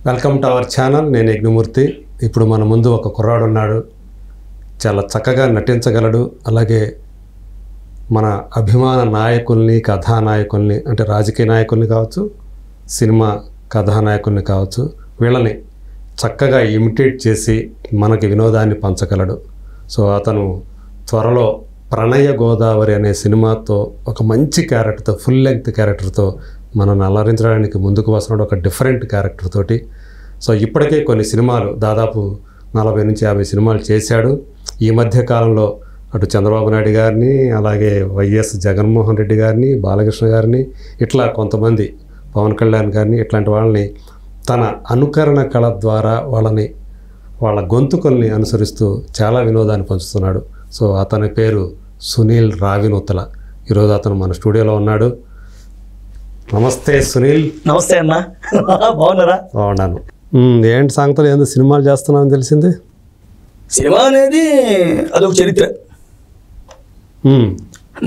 Welcome to our channel. నేను యజ్ఞమూర్తి. ఇప్పుడు మన ముందు ఒక కుర్రాడు ఉన్నాడు. చాలా చక్కగా నటించగలడు. అలాగే మన అభిమాన నాయకుల్ని, కథానాయకుల్ని, అంటే రాజకీయ నాయకుల్ని కావచ్చు, సినిమా కథానాయకుల్ని కావచ్చు, వీళ్ళని చక్కగా ఇమిటేట్ చేసి మనకి వినోదాన్ని పంచగలడు. సో అతను త్వరలో ప్రణయ గోదావరి అనే సినిమాతో ఒక మంచి క్యారెక్టర్తో, ఫుల్ లెంగ్త్ క్యారెక్టర్తో మనల్ని అలరించడానికి ముందుకు వస్తున్నాడు, ఒక డిఫరెంట్ క్యారెక్టర్ తోటి. సో ఇప్పటికే కొన్ని సినిమాలు, దాదాపు 40 నుంచి 50 సినిమాలు చేశాడు. ఈ మధ్య కాలంలో అటు చంద్రబాబు నాయుడు గారిని, అలాగే వైఎస్ జగన్మోహన్ రెడ్డి గారిని, బాలకృష్ణ గారిని, ఇట్లా కొంతమంది, పవన్ కళ్యాణ్ గారిని, ఇట్లాంటి వాళ్ళని తన అనుకరణ కళ ద్వారా వాళ్ళ గొంతుకల్ని అనుసరిస్తూ చాలా వినోదాన్ని పంచుతున్నాడు. సో అతని పేరు సునీల్ రావినూతల. ఈరోజు అతను మన స్టూడియోలో ఉన్నాడు. నమస్తే సునీల్. నమస్తే అన్న, బాగున్నారా? బాగున్నాను. ఏంటి సంగతులు? ఏందో సినిమాలు చేస్తున్నామని తెలిసింది. సినిమా అనేది అదొక చరిత్ర.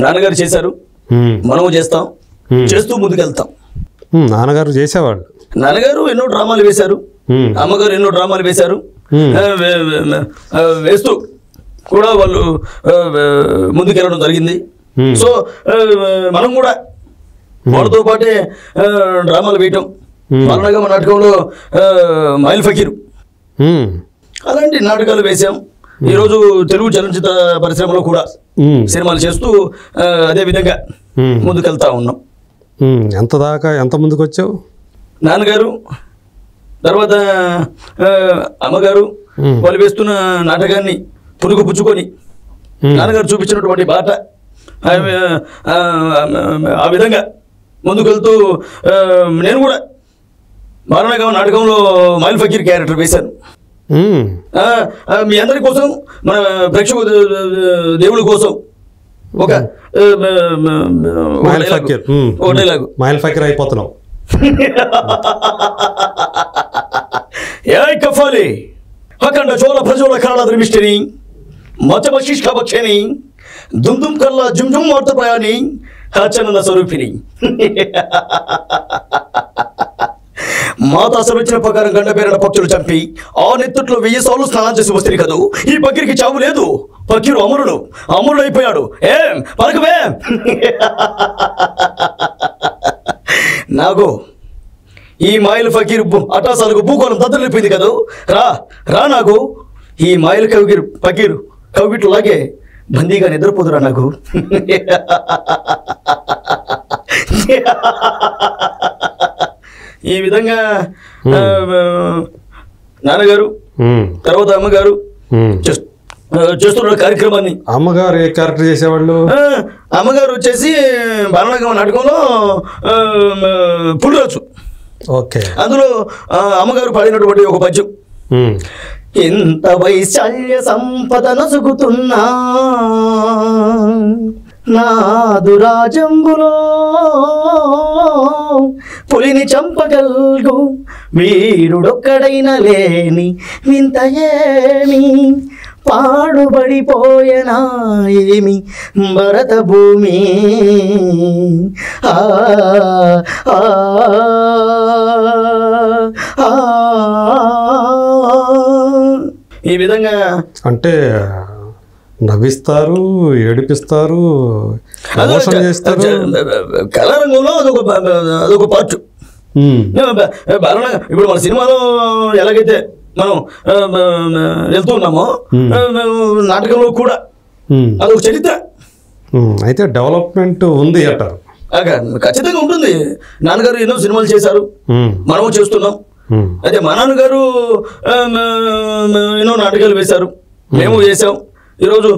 నాన్నగారు చేశారు, మనము చేస్తాం, చేస్తూ ముందుకెళ్తాం. నాన్నగారు చేసేవాళ్ళు. నాన్నగారు ఎన్నో డ్రామాలు వేశారు, అమ్మగారు ఎన్నో డ్రామాలు వేశారు. వేస్తూ కూడా వాళ్ళు ముందుకెళ్ళడం జరిగింది. సో మనం కూడా వాళ్ళతో పాటే డ్రామాలు వేయటం. మరణగా మన నాటకంలో మైల్ ఫకీరు, అలాంటి నాటకాలు వేశాం. ఈరోజు తెలుగు చలనచిత్ర పరిశ్రమలో కూడా సినిమాలు చేస్తూ అదే విధంగా ముందుకెళ్తా ఉన్నాం. ఎంత ముందుకు వచ్చావు? నాన్నగారు తర్వాత అమ్మగారు వాళ్ళు వేస్తున్న నాటకాన్ని పురుగు పుచ్చుకొని నాన్నగారు చూపించినటువంటి బాట ఆ విధంగా ముందుకెళ్తూ నేను కూడా మారణగా నాటకంలో మైల్ ఫకీర్ క్యారెక్టర్ వేశాను. మీ అందరి కోసం, మన ప్రేక్షకు దేవుడి కోసం ఒక డైలాగు. మైల్ ఫకీర్ అయిపోతున్నావు. ఏ కఫాలి అఖండ చోళ ప్రజోళ కళ దృష్టిని మచమశిష్ట భక్షని దుమ్ కల్లా జుమ్ వార్త ప్రయాణి హచనంద స్వరూపిణి. మాత సరొచ్చిన ప్రకారం గండ పేరిన పక్షులు చంపి ఆ నెత్తుట్లో 1000 సార్లు స్నానం చేసి వస్తే కదూ ఈ పకీర్కి చావు లేదు. పకీరు అమరుడు అయిపోయాడు. ఏం పలకవే నాగో ఈ మాయిల్ ఫకీర్ అటాసాలకు భూగోళం దద్దరిపోయింది కదూ. రా నాగు ఈ మాయిల్ ఫకీరు కవిట్లాగే బందీగా నిద్రపోదురా నాకు. ఈ విధంగా నాన్నగారు తర్వాత అమ్మగారు చేస్తున్న కార్యక్రమాన్ని. అమ్మగారు ఏ క్యారెక్టర్ చేసేవాళ్ళు? అమ్మగారు వచ్చేసి బాలనాగమ్మ నాటకంలో పులిరాజు. ఓకే. అందులో అమ్మగారు పాడినటువంటి ఒక పద్యం. ఎంత వైశాల్య సంపద నసుగుతున్నా నాదు రాజంబులో పులిని చంపగల్గు వీరుడొక్కడైనా లేని వింత ఏమి పాడుబడిపోయనా ఏమి భరత భూమి. ఈ విధంగా అంటే నవ్విస్తారు, ఏడిపిస్తారు, చేస్తారు. కళారంగంలో అదొక పార్ట్. ఇప్పుడు మన సినిమాలో ఎలాగైతే మనం వెళ్తూ ఉన్నామో నాటకంలో కూడా అదొక చరిత్ర. అయితే డెవలప్మెంట్ ఉంది అంటారు. ఖచ్చితంగా ఉంటుంది. నాన్నగారు ఎన్నో సినిమాలు చేశారు, మనము చేస్తున్నాం. అయితే మా నాన్నగారు ఎన్నో నాటకాలు వేశారు, మేము వేసాం. ఈరోజు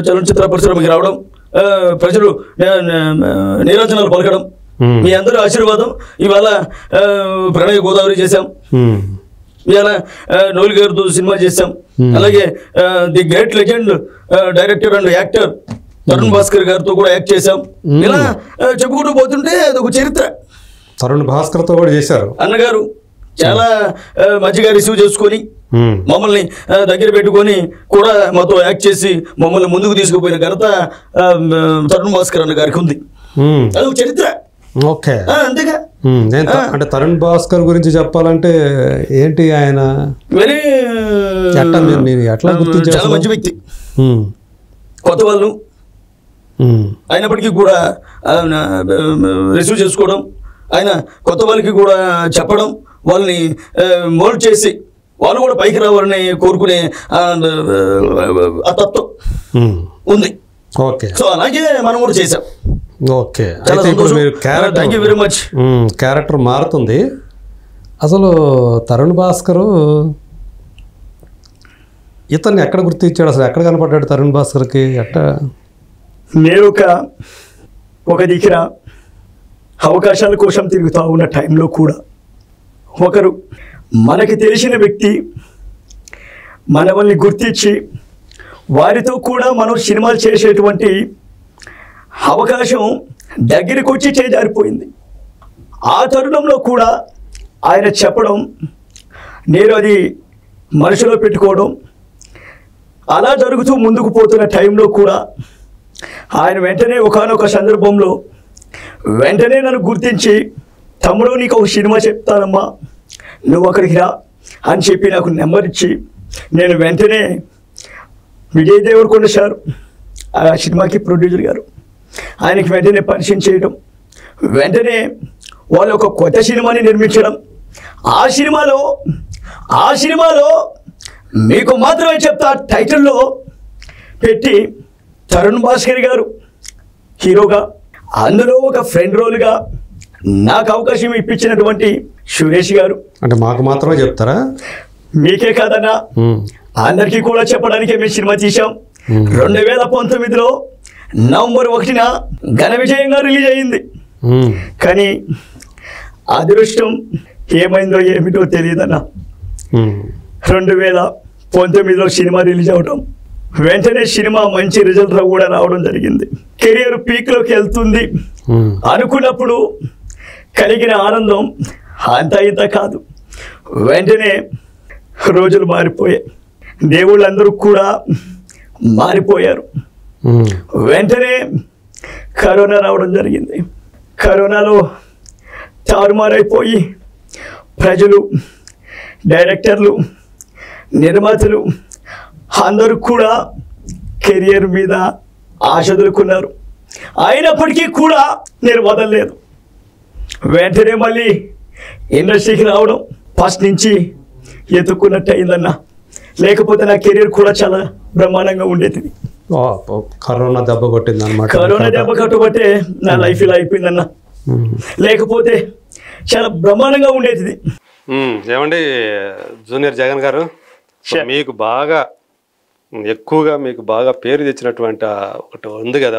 చలనచిత్ర పరిశ్రమకి రావడం, ప్రజలు నీరాజనాలు పలకడం, మీ అందరూ ఆశీర్వాదం. ఇవాళ ప్రణయ గోదావరి చేశాం, ఇవాళ నోలి గారితో సినిమా చేశాం. అలాగే the great legend director and actor Tarun Bhaskar గారితో కూడా యాక్ట్ చేశాం. ఇలా చెప్పుకుంటూ పోతుంటే అదొక చరిత్ర. తరుణ్ భాస్కర్తో కూడా చేశారు. అన్నగారు చాలా మంచిగా రిసీవ్ చేసుకొని మమ్మల్ని దగ్గర పెట్టుకొని కూడా మాతో యాక్ట్ చేసి మమ్మల్ని ముందుకు తీసుకుపోయిన ఘనత తరుణ్ భాస్కర్ అన్న గారికి ఉంది. అదొక చరిత్ర. ఓకే, అంతేగా. అంటే తరుణ్ భాస్కర్ గురించి చెప్పాలంటే ఏంటి ఆయన వెరీ ఎట్లా గుర్తించారు? చాలా మంచి వ్యక్తి, కొత్త వాళ్ళు అయినప్పటికీ కూడా రిసీవ్ చేసుకోవడం, ఆయన కొత్త వాళ్ళకి కూడా చెప్పడం, వాళ్ళని మోల్డ్ చేసి వాళ్ళు కూడా పైకి రావాలని కోరుకునే ఆ తత్వం ఉంది. ఓకే, సో అలాగే మనం కూడా చేసాం. ఓకే, అయితే ఇప్పుడు మీరు thank you very much. Character మారుతుంది. అసలు తరుణ్ భాస్కర్ ఇతన్ని ఎక్కడ గుర్తించాడు? అసలు ఎక్కడ కనపడ్డాడు తరుణ్ భాస్కర్కి? నేను ఒక దిక్కున అవకాశాల కోసం తిరుగుతూ ఉన్న టైంలో కూడా ఒకరు మనకి తెలిసిన వ్యక్తి మనల్ని గుర్తించి వారితో కూడా మనం సినిమాలు చేసేటువంటి అవకాశం దగ్గరికి వచ్చి చేజారిపోయింది. ఆ తరుణంలో కూడా ఆయన చెప్పడం, నేను అది మనసులో పెట్టుకోవడం, అలా జరుగుతూ ముందుకు పోతున్న టైంలో కూడా ఆయన వెంటనే ఒకానొక సందర్భంలో వెంటనే నన్ను గుర్తించి, తమ్ముడు నీకు ఒక సినిమా చెప్తానమ్మా, నువ్వు అక్కడికి రా అని చెప్పి నాకు నెంబర్ ఇచ్చి, నేను వెంటనే విజయ్ దేవరకొండ సార్ ఆ సినిమాకి ప్రొడ్యూసర్ గారు, ఆయనకి వెంటనే పరిచయం చేయడం, వెంటనే వాళ్ళు ఒక కొత్త సినిమాని నిర్మించడం, ఆ సినిమాలో మీకు మాత్రమే చెప్తా టైటిల్లో పెట్టి తరుణ్ భాస్కర్ గారు హీరోగా, అందులో ఒక ఫ్రెండ్ రోల్గా నాకు అవకాశం ఇప్పించినటువంటి సురేష్ గారు. అంటే మాకు మాత్రమే చెప్తారా? మీకే కాదన్నా, అందరికీ కూడా చెప్పడానికే మేము సినిమా తీసాం. 2019లో నవంబర్ 1న ఘన విజయంగా రిలీజ్ అయింది. కానీ అదృష్టం ఏమైందో ఏమిటో తెలియదన్నా, 2019లో సినిమా రిలీజ్ అవడం, వెంటనే సినిమా మంచి రిజల్ట్ కూడా రావడం జరిగింది. కెరియర్ పీక్లోకి వెళ్తుంది అనుకున్నప్పుడు కలిగిన ఆనందం అంత ఇంత కాదు. వెంటనే రోజులు మారిపోయాయి, దేవుళ్ళందరూ కూడా మారిపోయారు. వెంటనే కరోనా రావడం జరిగింది. కరోనాలో తారుమారైపోయి ప్రజలు, డైరెక్టర్లు, నిర్మాతలు అందరూ కూడా కెరియర్ మీద ఆశ వదులుకున్నారు. అయినప్పటికీ కూడా నేను వదలలేదు. వెంటనే మళ్ళీ ఇండస్ట్రీకి రావడం ఫస్ట్ నుంచి ఎత్తుక్కున్నట్టు అయిందన్నా, లేకపోతే నా కెరీర్ కూడా చాలా బ్రహ్మాండంగా ఉండేది. కరోనా దెబ్బ కొట్టింది అన్నమాట. కరోనా దెబ్బ కట్టుబట్టే నా లైఫ్ ఇలా అయిపోయిందన్నా, లేకపోతే చాలా బ్రహ్మాండంగా ఉండేది. ఏమండి జూనియర్ జగన్ గారు, మీకు బాగా ఎక్కువగా మీకు బాగా పేరు తెచ్చినటువంటి ఒకటి ఉంది కదా,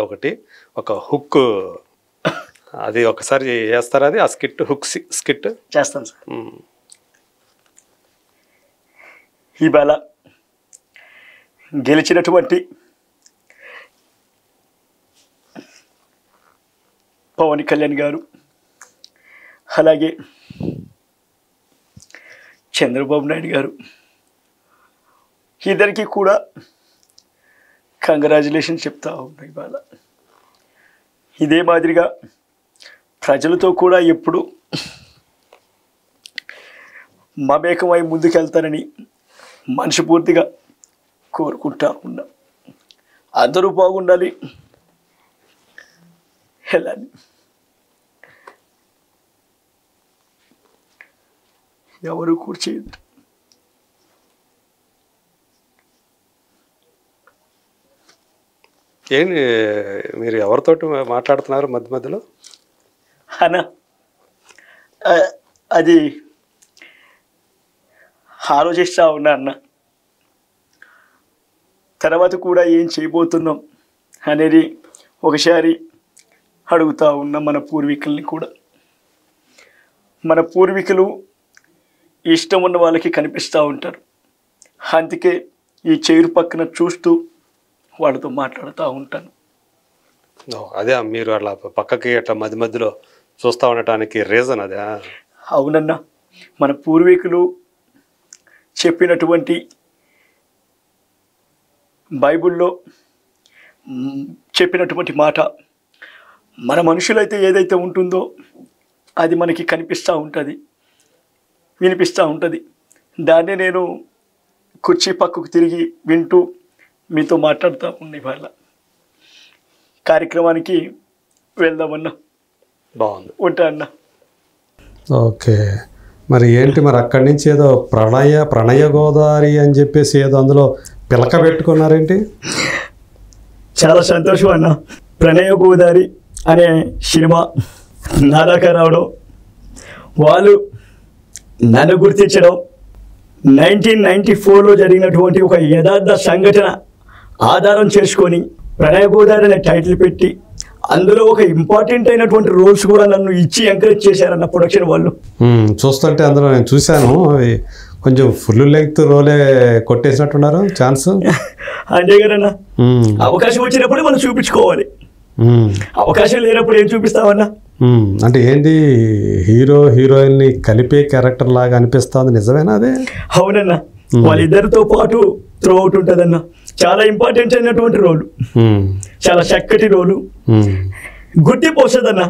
ఒక హుక్, అది ఒకసారి చేస్తారా? అది ఆ స్కిట్, హుక్ స్కిట్ చేస్తాను సార్. ఇవాళ గెలిచినటువంటి పవన్ కళ్యాణ్ గారు, అలాగే చంద్రబాబు నాయుడు గారు, ఇద్దరికి కూడా కంగ్రాచులేషన్ చెప్తా ఉన్నాయి. ఇవాళ ఇదే మాదిరిగా ప్రజలతో కూడా ఎప్పుడు మమేకమై ముందుకెళ్తానని మనస్ఫూర్తిగా కోరుకుంటా ఉన్నా. అందరూ బాగుండాలి, వెళ్ళాలి. ఎవరు కూర్చేయద్దు. ఏంటి మీరు ఎవరితోటి మాట్లాడుతున్నారు మధ్య మధ్యలో? అన్న అది ఆలోచిస్తూ ఉన్నా అన్న, తర్వాత కూడా ఏం చేయబోతున్నాం అనేది ఒకసారి అడుగుతూ ఉన్నాం మన పూర్వీకుల్ని కూడా. మన పూర్వీకులు ఇష్టం ఉన్న వాళ్ళకి కనిపిస్తూ ఉంటారు, అందుకే ఈ చైరు పక్కన చూస్తూ వాళ్ళతో మాట్లాడుతూ ఉంటాను. అదే మీరు అట్లా పక్కకి అట్లా మధ్య మధ్యలో చూస్తూ ఉండటానికి రీజన్ అదే? అవునన్నా, మన పూర్వీకులు చెప్పినటువంటి బైబిల్లో చెప్పినటువంటి మాట మన మనుషులైతే ఏదైతే ఉంటుందో అది మనకి కనిపిస్తూ ఉంటుంది, వినిపిస్తూ ఉంటుంది. దాన్ని నేను కుర్చీ పక్కకు తిరిగి వింటూ మీతో మాట్లాడుతూ ఉన్న ఇవాళ కార్యక్రమానికి వెళ్దామన్నా. బాగుంది. ఉంటా అన్న. ఓకే, మరి ఏంటి మరి అక్కడి నుంచి ఏదో ప్రణయ గోదావరి అని చెప్పేసి ఏదో అందులో పిలక పెట్టుకున్నారేంటి? చాలా సంతోషం అన్న. ప్రణయ గోదావరి అనే సినిమా నా దాకా రావడం, వాళ్ళు నన్ను గుర్తించడం, 1994లో జరిగినటువంటి ఒక యథార్థ సంఘటన ఆధారం చేసుకొని ప్రణయ గోదావరి అనే టైటిల్ పెట్టి అందులో ఒక ఇంపార్టెంట్ అయినటువంటి రోల్స్ కూడా నన్ను ఇచ్చి ఎంకరేజ్ చేశారన్న ప్రొడక్షన్ వాళ్ళు. చూస్తుంటే అందులో నేను చూశాను, అవి కొంచెం ఫుల్ లెంగ్త్ రోలే కొట్టేసినట్టున్నారు ఛాన్స్. అంతే కదన్నా, అవకాశం వచ్చినప్పుడు మనం చూపించుకోవాలి, అవకాశం లేనప్పుడు ఏం చూపిస్తామన్నా. అంటే ఏంటి, హీరో హీరోయిన్ ని కలిపే క్యారెక్టర్ లాగా అనిపిస్తుంది, నిజమేనా అదే? అవునన్నా, వాళ్ళిద్దరితో పాటు త్రూ అవుట్ ఉంటుందన్న. చాలా ఇంపార్టెంట్ అయినటువంటి రోలు, చాలా చక్కటి రోలు, గుర్తింపు వస్తుందన్న.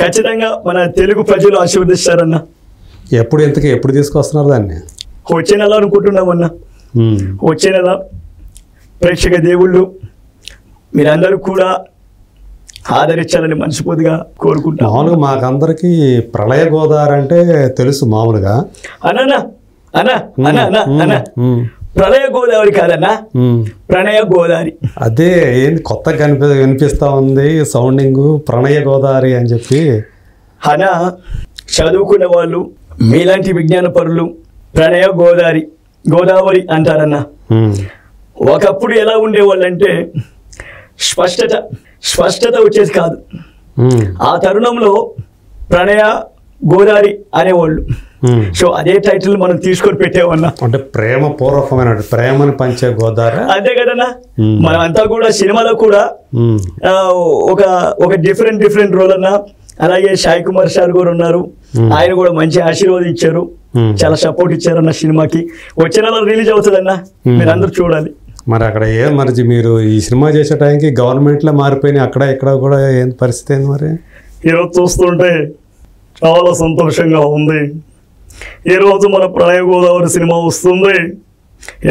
ఖచ్చితంగా మన తెలుగు ప్రజలు ఆశీర్వదిస్తారన్న. ఎప్పుడు తీసుకొస్తున్నారు దాన్ని? వచ్చే నెల అనుకుంటున్నామన్నా. వచ్చే నెల ప్రేక్షక దేవుళ్ళు మీరందరూ కూడా ఆదరించాలని మనస్ఫూర్తిగా కోరుకుంటాం. మామూలుగా మాకందరికి ప్రళయ గోదావరి అంటే తెలుసు మామూలుగా. అన్నా అన్నా అన్నా అన్నా అన్నా ప్రళయ గోదావరి కాదన్నా, ప్రణయ గోదావరి. అదే ఏంది కొత్తగా వినిపిస్తా ఉంది సౌండింగ్, ప్రణయ గోదావరి అని చెప్పి. అనా చదువుకునే వాళ్ళు మీలాంటి విజ్ఞాన పరులు ప్రణయ గోదావరి అంటారన్నా. ఒకప్పుడు ఎలా ఉండేవాళ్ళు అంటే స్పష్టత వచ్చేది కాదు. ఆ తరుణంలో ప్రణయ గోదావరి అనేవాళ్ళు. సో అదే టైటిల్ మనం తీసుకొని పెట్టేవన్నా. అంటే ప్రేమ పూర్వకమైన ప్రేమను పంచే గోదావరి, అంతే కదన్నా. మనం అంతా కూడా సినిమాలో కూడా ఒక డిఫరెంట్ రోల్ అన్నా. అలాగే సాయి కుమార్ సార్ కూడా ఉన్నారు, ఆయన కూడా మంచి ఆశీర్వాదించారు, చాలా సపోర్ట్ ఇచ్చారన్న సినిమాకి. వచ్చే నెల రిలీజ్ అవుతుందన్నా, మీరు అందరూ చూడాలి. మరి అక్కడ మరి మీరు ఈ సినిమా చేసే టైంకి గవర్నమెంట్లో మారిపోయినాయి, అక్కడ ఇక్కడ కూడా ఏం పరిస్థితి ఏంది మరి? ఈరోజు చూస్తుంటే చాలా సంతోషంగా ఉంది. ఈరోజు మన ప్రణయ గోదావరి సినిమా వస్తుంది,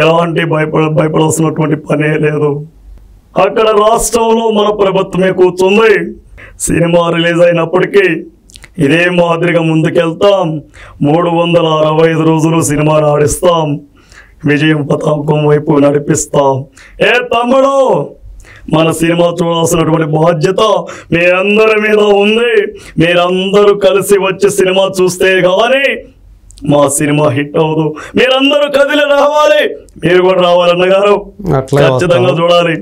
ఎలాంటి భయపడాల్సినటువంటి పనే లేదు. అక్కడ రాష్ట్రంలో మన ప్రభుత్వమే కూర్చుంది. సినిమా రిలీజ్ అయినప్పటికీ ఇదే మాదిరిగా ముందుకెళ్తాం. 365 రోజులు సినిమాను ఆడిస్తాం, విజయం పతాకం వైపు నడిపిస్తాం. ఏ తమ్ముడు, మన సినిమా చూడాల్సినటువంటి బాధ్యత మీ అందరి మీద ఉంది. మీరందరూ కలిసి వచ్చి సినిమా చూస్తే కానీ మా సినిమా హిట్ అవ్వదు. మీరందరూ కదిలి రావాలి, మీరు కూడా రావాలి అన్నగారు. ఖచ్చితంగా చూడాలి,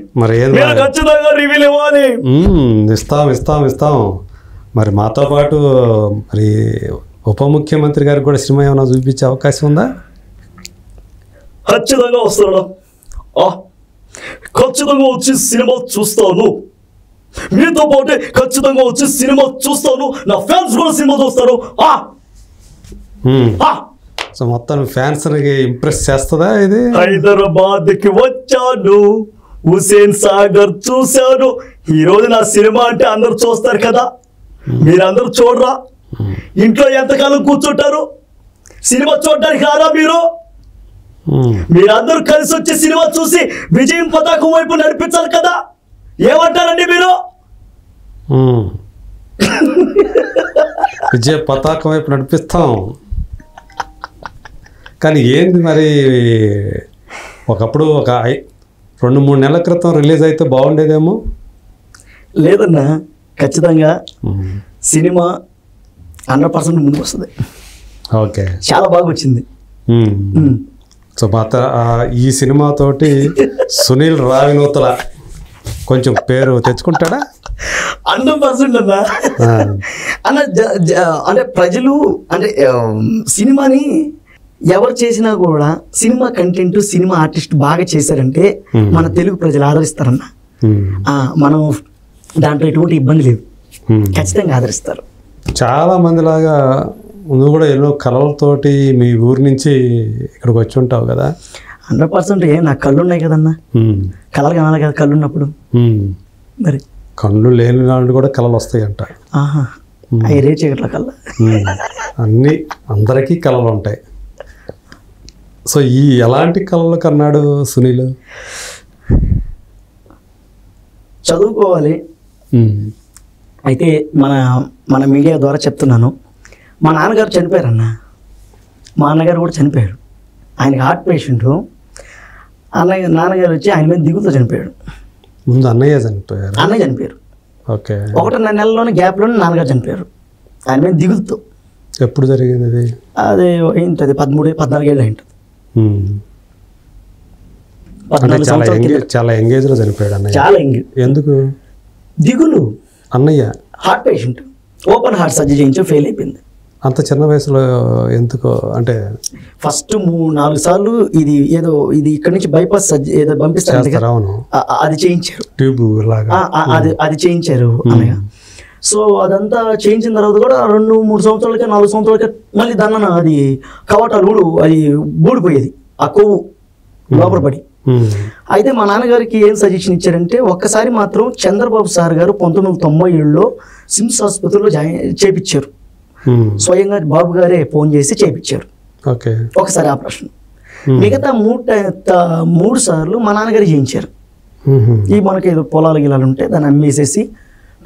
మీరు ఖచ్చితంగా రివ్యూలు ఇవ్వాలి. ఇస్తాం. మరి మాతో పాటు మరి ఉప ముఖ్యమంత్రి గారికి కూడా సినిమా ఏమైనా చూపించే అవకాశం ఉందా? ఖచ్చితంగా వస్తాను, ఖచ్చితంగా వచ్చి సినిమా చూస్తాను. మీతో పాటే ఖచ్చితంగా వచ్చి సినిమా చూస్తాను. నా ఫ్యాన్స్ కూడా సినిమా చూస్తారు. సో మొత్తం ఫ్యాన్స్ ఇంప్రెస్ చేస్తుందా ఇది? హైదరాబాద్కి వచ్చాను, హుసేన్ సాగర్ చూశాను. ఈరోజు నా సినిమా అంటే అందరు చూస్తారు కదా, మీరందరూ చూడరా? ఇంట్లో ఎంతకాలం కూర్చుంటారు? సినిమా చూడడానికి రారా మీరు? మీరందరూ కలిసి వచ్చి సినిమా చూసి విజయం పతాకం వైపు నడిపించాలి కదా. ఏమంటారండి మీరు? విజయ పతాకం వైపు నడిపిస్తాం. కానీ ఏంది మరి, ఒకప్పుడు ఒక 2-3 నెలల క్రితం రిలీజ్ అయితే బాగుండేదేమో. లేదన్నా, ఖచ్చితంగా సినిమా 100% ముందుకు వస్తుంది. ఓకే, చాలా బాగా వచ్చింది. సో ఈ సినిమాతోటి సునీల్ రావినూతల కొంచెం పేరు తెచ్చుకుంటాడా? 100% అన్నా. అంటే ప్రజలు అంటే సినిమాని ఎవరు చేసినా కూడా సినిమా కంటెంట్, సినిమా ఆర్టిస్ట్ బాగా చేశారంటే మన తెలుగు ప్రజలు ఆదరిస్తారన్న. మనం దాంట్లో ఎటువంటి ఇబ్బంది లేదు, ఖచ్చితంగా ఆదరిస్తారు. చాలా మంది లాగా నువ్వు కూడా ఎన్నో కళలతోటి మీ ఊరి నుంచి ఇక్కడికి వచ్చి ఉంటావు కదా. 100% నాకు కళ్ళు ఉన్నాయి కదన్నా, కళలు కనాలి కదా కళ్ళు ఉన్నప్పుడు. మరి కళ్ళు లేని వాళ్ళు కూడా కళలు వస్తాయి అంట. అవి రే చీకట్ల కల్లా. అన్నీ అందరికీ కళలు ఉంటాయి. సో ఈ ఎలాంటి కళలు కన్నాడు సునీల్? చదువుకోవాలి. అయితే మన మీడియా ద్వారా చెప్తున్నాను, మా నాన్నగారు చనిపోయారన్న. మా అన్నగారు కూడా చనిపోయారు. ఆయనకి హార్ట్ పేషెంట్. నాన్నగారు వచ్చి ఆయన మీద దిగుతో చనిపోయాడు. ముందు అన్నయ్య చనిపోయారు. అన్నయ్య చనిపోయారు. ఓకే. 1.5 నెలలోనే గ్యాప్లోనే నాన్నగారు చనిపోయారు ఆయన మీద దిగుతో. ఎప్పుడు జరిగింది అది? అదే ఏంటది 13-14 ఏళ్ళు అయింటుంది. చాలా ఎంగేజ్లో చనిపోయాడు అన్నయ్య. చాలా ఎంగేజ్. ఎందుకు? దిగులు. అన్నయ్య heart patient, open heart surgery చేయించి ఫెయిల్ అయిపోయింది. అంత చిన్న వయసులో ఎందుకో అంటే ఫస్ట్ 3-4 సార్లు ఇది ఇక్కడ నుంచి బైపాస్ సర్జరీ ఏదో పంపిస్తారు, అవును, అది చేయించారు. ట్యూబ్ లాగా అది చేయించారు అన్నయ్య. సో అదంతా చేయించిన తర్వాత కూడా 2-3 సంవత్సరాలకి 4 సంవత్సరాలకి మళ్ళీ దాన్ని అది కవాటాలు అది ఊడిపోయేది, ఆ కొవ్వు లోపల పడి. అయితే మా నాన్నగారికి ఏం సజెషన్ ఇచ్చారంటే, ఒక్కసారి మాత్రం చంద్రబాబు సార్ గారు 1997లో సిమ్స్ ఆసుపత్రిలో చేపించారు. స్వయంగా బాబు గారే ఫోన్ చేసి చేపించారు ఒకసారి ఆపరేషన్. మిగతా 3 సార్లు మా నాన్నగారు చేయించారు. ఈ మనకి ఏదో పొలాలు గిలాలు ఉంటే దాన్ని అమ్మేసేసి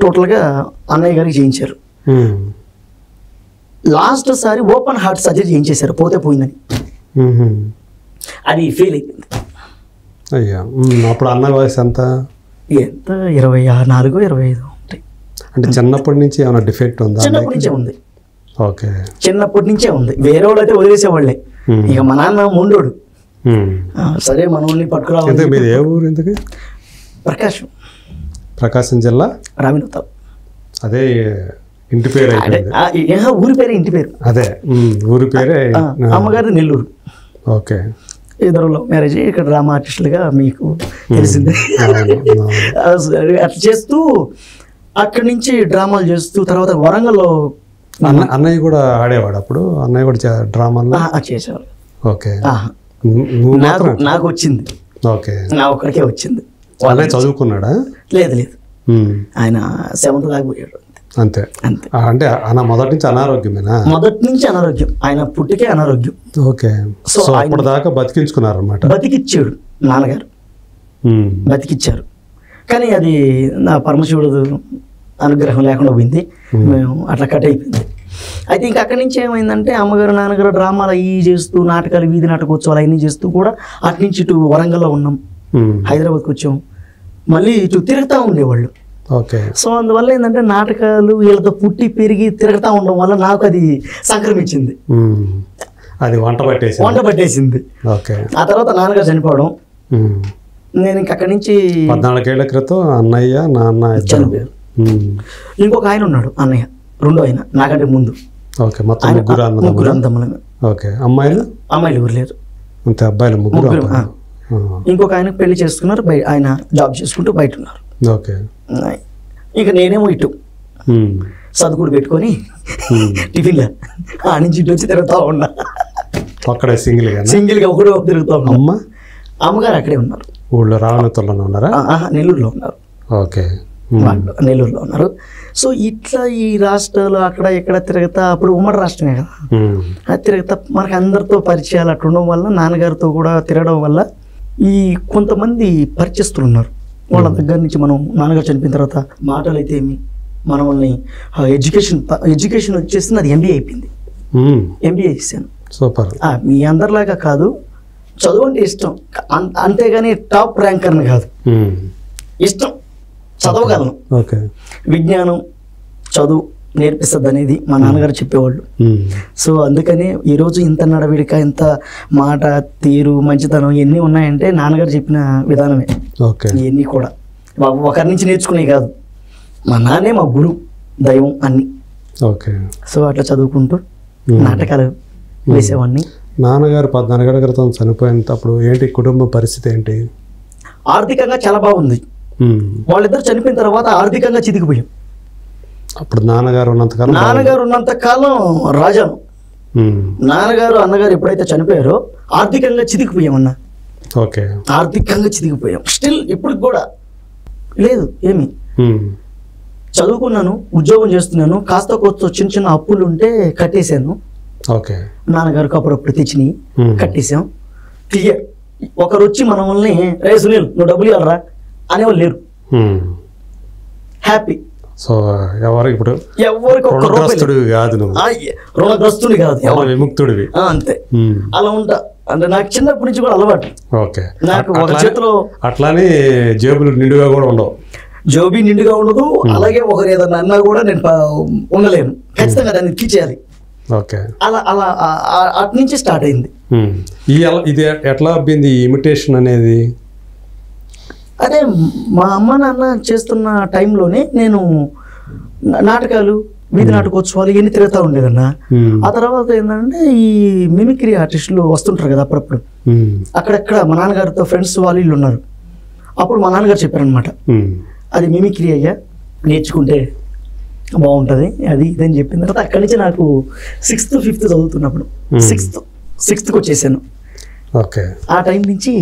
టోటల్గా అన్నయ్య గారికి చేయించారు. లాస్ట్ సారి ఓపెన్ హార్ట్ సర్జరీ చేయించేశారు, పోతే పోయిందని. అది ఫెయిల్ అయిపోయింది. అయ్యా, అప్పుడు అన్న వయసు ఎంత? 24-25 ఉంటాయి. అంటే చిన్నప్పటి నుంచి ఏమైనా డిఫెక్ట్ ఉందా? చిన్నప్పటి నుంచే ఉంది. ఓకే, చిన్నప్పటి నుంచే ఉంది. వేరే వాళ్ళు అయితే వదిలేసేవాళ్ళే. ఇక మా నాన్న మొండోడు, సరే మనల్ని పట్టుకురావాలి. మీది ఏ ఊరు? ఎందుకు? ప్రకాశం జిల్లా రావినూతల. అదే ఇంటి పేరు? ఊరి పేరే ఇంటి పేరు. అదే ఊరి పేరే. అమ్మగారి నెల్లూరు. ఓకే. ఇద్దరు లవ్ మ్యారేజ్. ఇక్కడ డ్రామా ఆర్టిస్టులుగా మీకు తెలిసిందే. అట్లా చేస్తూ అక్కడి నుంచి డ్రామాలు చేస్తూ తర్వాత వరంగల్లో అన్నయ్య కూడా ఆడేవాడు అప్పుడు. అన్నయ్య కూడా డ్రామాల్లో చేసేవాడు. ఓకే. నాకు వచ్చింది. ఓకే. నా ఒక్కడికే వచ్చింది. అన్నయ్య చదువుకున్నాడా? లేదు, ఆయన 7th దాకా పోయాడు. అంతే. అంటే మొదటి నుంచి అనారోగ్యమేనా? మొదటి నుంచి అనారోగ్యం. ఆయన పుట్టికే అనారోగ్యం. ఓకే. సో అప్పటిదాకా బతికించుకున్నారు అన్నమాట. బతికిచ్చాడు నాన్నగారు, బతికిచ్చారు. కానీ అది నా పరమశివుడు అనుగ్రహం లేకుండా పోయింది. మేము అట్లా కట్ అయిపోయింది. అయితే ఇంకా అక్కడి నుంచి ఏమైందంటే, అమ్మగారు నాన్నగారు డ్రామాలు అవి చేస్తూ, నాటకాలు, వీధి నాటకోత్సవాలు అవన్నీ చేస్తూ కూడా అటు నుంచి ఇటు వరంగల్లో ఉన్నాం, హైదరాబాద్కి వచ్చాం, మళ్ళీ ఇటు తిరుగుతూ ఉండేవాళ్ళు. ఓకే. సో అందువల్ల ఏంటంటే, నాటకాలు వీళ్ళతో పుట్టి పెరిగి తిరుగుతూ ఉండడం వల్ల నాకు అది సంక్రమించింది. అది వంట పట్టేసింది. ఓకే. ఆ తర్వాత నాన్నగారు చనిపోవడం, నేను ఇంక అక్కడి నుంచి 14 ఏళ్ల క్రితం అన్నయ్య నాన్న చనిపోయారు. ఇంకొక ఆయన ఉన్నాడు అన్నయ్య, రెండో ఆయన నాకంటే ముందు. ఓకే. మొత్తం ముగ్గురు అన్నదమ్ములు. ఓకే. అమ్మాయిలు ఎవరు లేరు, అంతే. అబ్బాయిలు ముగ్గురు. ఇంకొక ఆయన పెళ్లి చేసుకున్నారు, ఆయన జాబ్ చేసుకుంటూ బయట ఉన్నారు. ఓకే. ఇక నేనేమో ఇటు చదువుకుడు పెట్టుకొని టిఫిన్లో ఆ నుంచి ఇటు వచ్చి తిరుగుతూ ఉన్నా. అక్కడే సింగిల్గా ఒకడు తిరుగుతూ ఉన్నా. అమ్మగారు అక్కడే ఉన్నారు. ఊళ్ళో రావణతోనే ఉన్నారా? నెల్లూరులో ఉన్నారు. ఓకే. నెల్లూరులో ఉన్నారు. సో ఇట్లా ఈ రాష్ట్రాలు అక్కడ ఇక్కడ తిరుగుతా, అప్పుడు ఉమ్మడి రాష్ట్రమే కదా, అది తిరుగుతా మనకు అందరితో పరిచయాలు అట్లా ఉండడం వల్ల, నాన్నగారితో కూడా తిరగడం వల్ల ఈ కొంతమంది పరిచయస్తులు ఉన్నారు. వాళ్ళ దగ్గర నుంచి మనం నాన్నగారు చనిపోయిన తర్వాత మాటలు అయితే ఏమి, మనల్ని ఎడ్యుకేషన్ వచ్చేసింది. అది MBA అయిపోయింది. MBA చేశాను. సూపర్. మీ అందరిలాగా కాదు, చదువు అంటే ఇష్టం, అంతేగాని టాప్ ర్యాంకర్ని కాదు, ఇష్టం, చదవగలను. ఓకే. విజ్ఞానం చదువు నేర్పిస్తుంది అనేది మా నాన్నగారు చెప్పేవాళ్ళు. సో అందుకని ఈరోజు ఇంత నడవడిక, ఇంత మాట తీరు, మంచితనం ఇవన్నీ ఉన్నాయంటే నాన్నగారు చెప్పిన విధానమే. ఇవన్నీ కూడా ఒకరి నుంచి నేర్చుకునే కాదు, మా నాన్నే మా గురువు, దైవం అన్ని. ఓకే. సో అట్లా చదువుకుంటూ నాటకాలు వేసేవాడిని. నాన్నగారు 14 ఏళ్ల క్రితం చనిపోయినప్పుడు ఏంటి కుటుంబ పరిస్థితి ఏంటి? ఆర్థికంగా చాలా బాగుంది. వాళ్ళిద్దరు చనిపోయిన తర్వాత ఆర్థికంగా చితికిపోయాం. అప్పుడు నాన్నగారు ఉన్నంత కాలం రాజాను. నాన్నగారు అన్నగారు ఎప్పుడైతే చనిపోయారో ఆర్థికంగా చితికిపోయామన్నా. ఓకే. ఆర్థికంగా చితికిపోయాం. స్టిల్ ఇప్పుడు కూడా లేదు ఏమి. చదువుకున్నాను, ఉద్యోగం చేస్తున్నాను, కాస్త కొత్త చిన్న చిన్న అప్పులు ఉంటే కట్టేశాను. ఓకే. నాన్నగారికి అప్పుడప్పుడు తెచ్చినాయి కట్టేశాం. క్లియర్. ఒకరు వచ్చి మనల్ని రే సునీల్ నువ్వు డబ్బులు ఇవ్వరా అనేవాళ్ళు లేరు. హ్యాపీ. సో ఎవరు ఇప్పుడు ఎవరికి ఒక్క రుణగ్రస్తుడివి కాదు నువ్వు, రుణగ్రస్తుడి కాదు, విముక్తుడివి అంతే. అలా ఉంటా అంటే నాకు చిన్నప్పటి నుంచి కూడా అలవాటు. ఓకే. నాకు ఒక చేతిలో అట్లానే జేబులు నిండుగా కూడా ఉండవు, జోబీ నిండుగా ఉండదు. అలాగే ఒకరు ఏదన్నా అన్నా కూడా నేను ఉండలేను, ఖచ్చితంగా దాన్ని ఇచ్చేయాలి. ఓకే. అలా అలా అటు నుంచి స్టార్ట్ అయింది. ఇది ఎట్లా అబ్బింది ఈ ఇమిటేషన్ అనేది? అదే మా అమ్మ నాన్న చేస్తున్న టైంలోనే నేను నాటకాలు, వీధి నాటకోత్సవాలు ఇవన్నీ తిరుగుతూ ఉండేదన్న. ఆ తర్వాత ఏంటంటే ఈ మిమిక్రీ ఆర్టిస్టులు వస్తుంటారు కదా అప్పుడప్పుడు, అక్కడెక్కడ మా నాన్నగారితో ఫ్రెండ్స్ వాళ్ళు వీళ్ళు ఉన్నారు. అప్పుడు మా నాన్నగారు చెప్పారనమాట, అది మిమిక్రీ అయ్యా, నేర్చుకుంటే బాగుంటుంది అది ఇదని చెప్పిన తర్వాత అక్కడి నుంచి నాకు 6th 5th చదువుతున్నప్పుడు 6th వచ్చేసాను. ఓకే. ఆ టైం నుంచి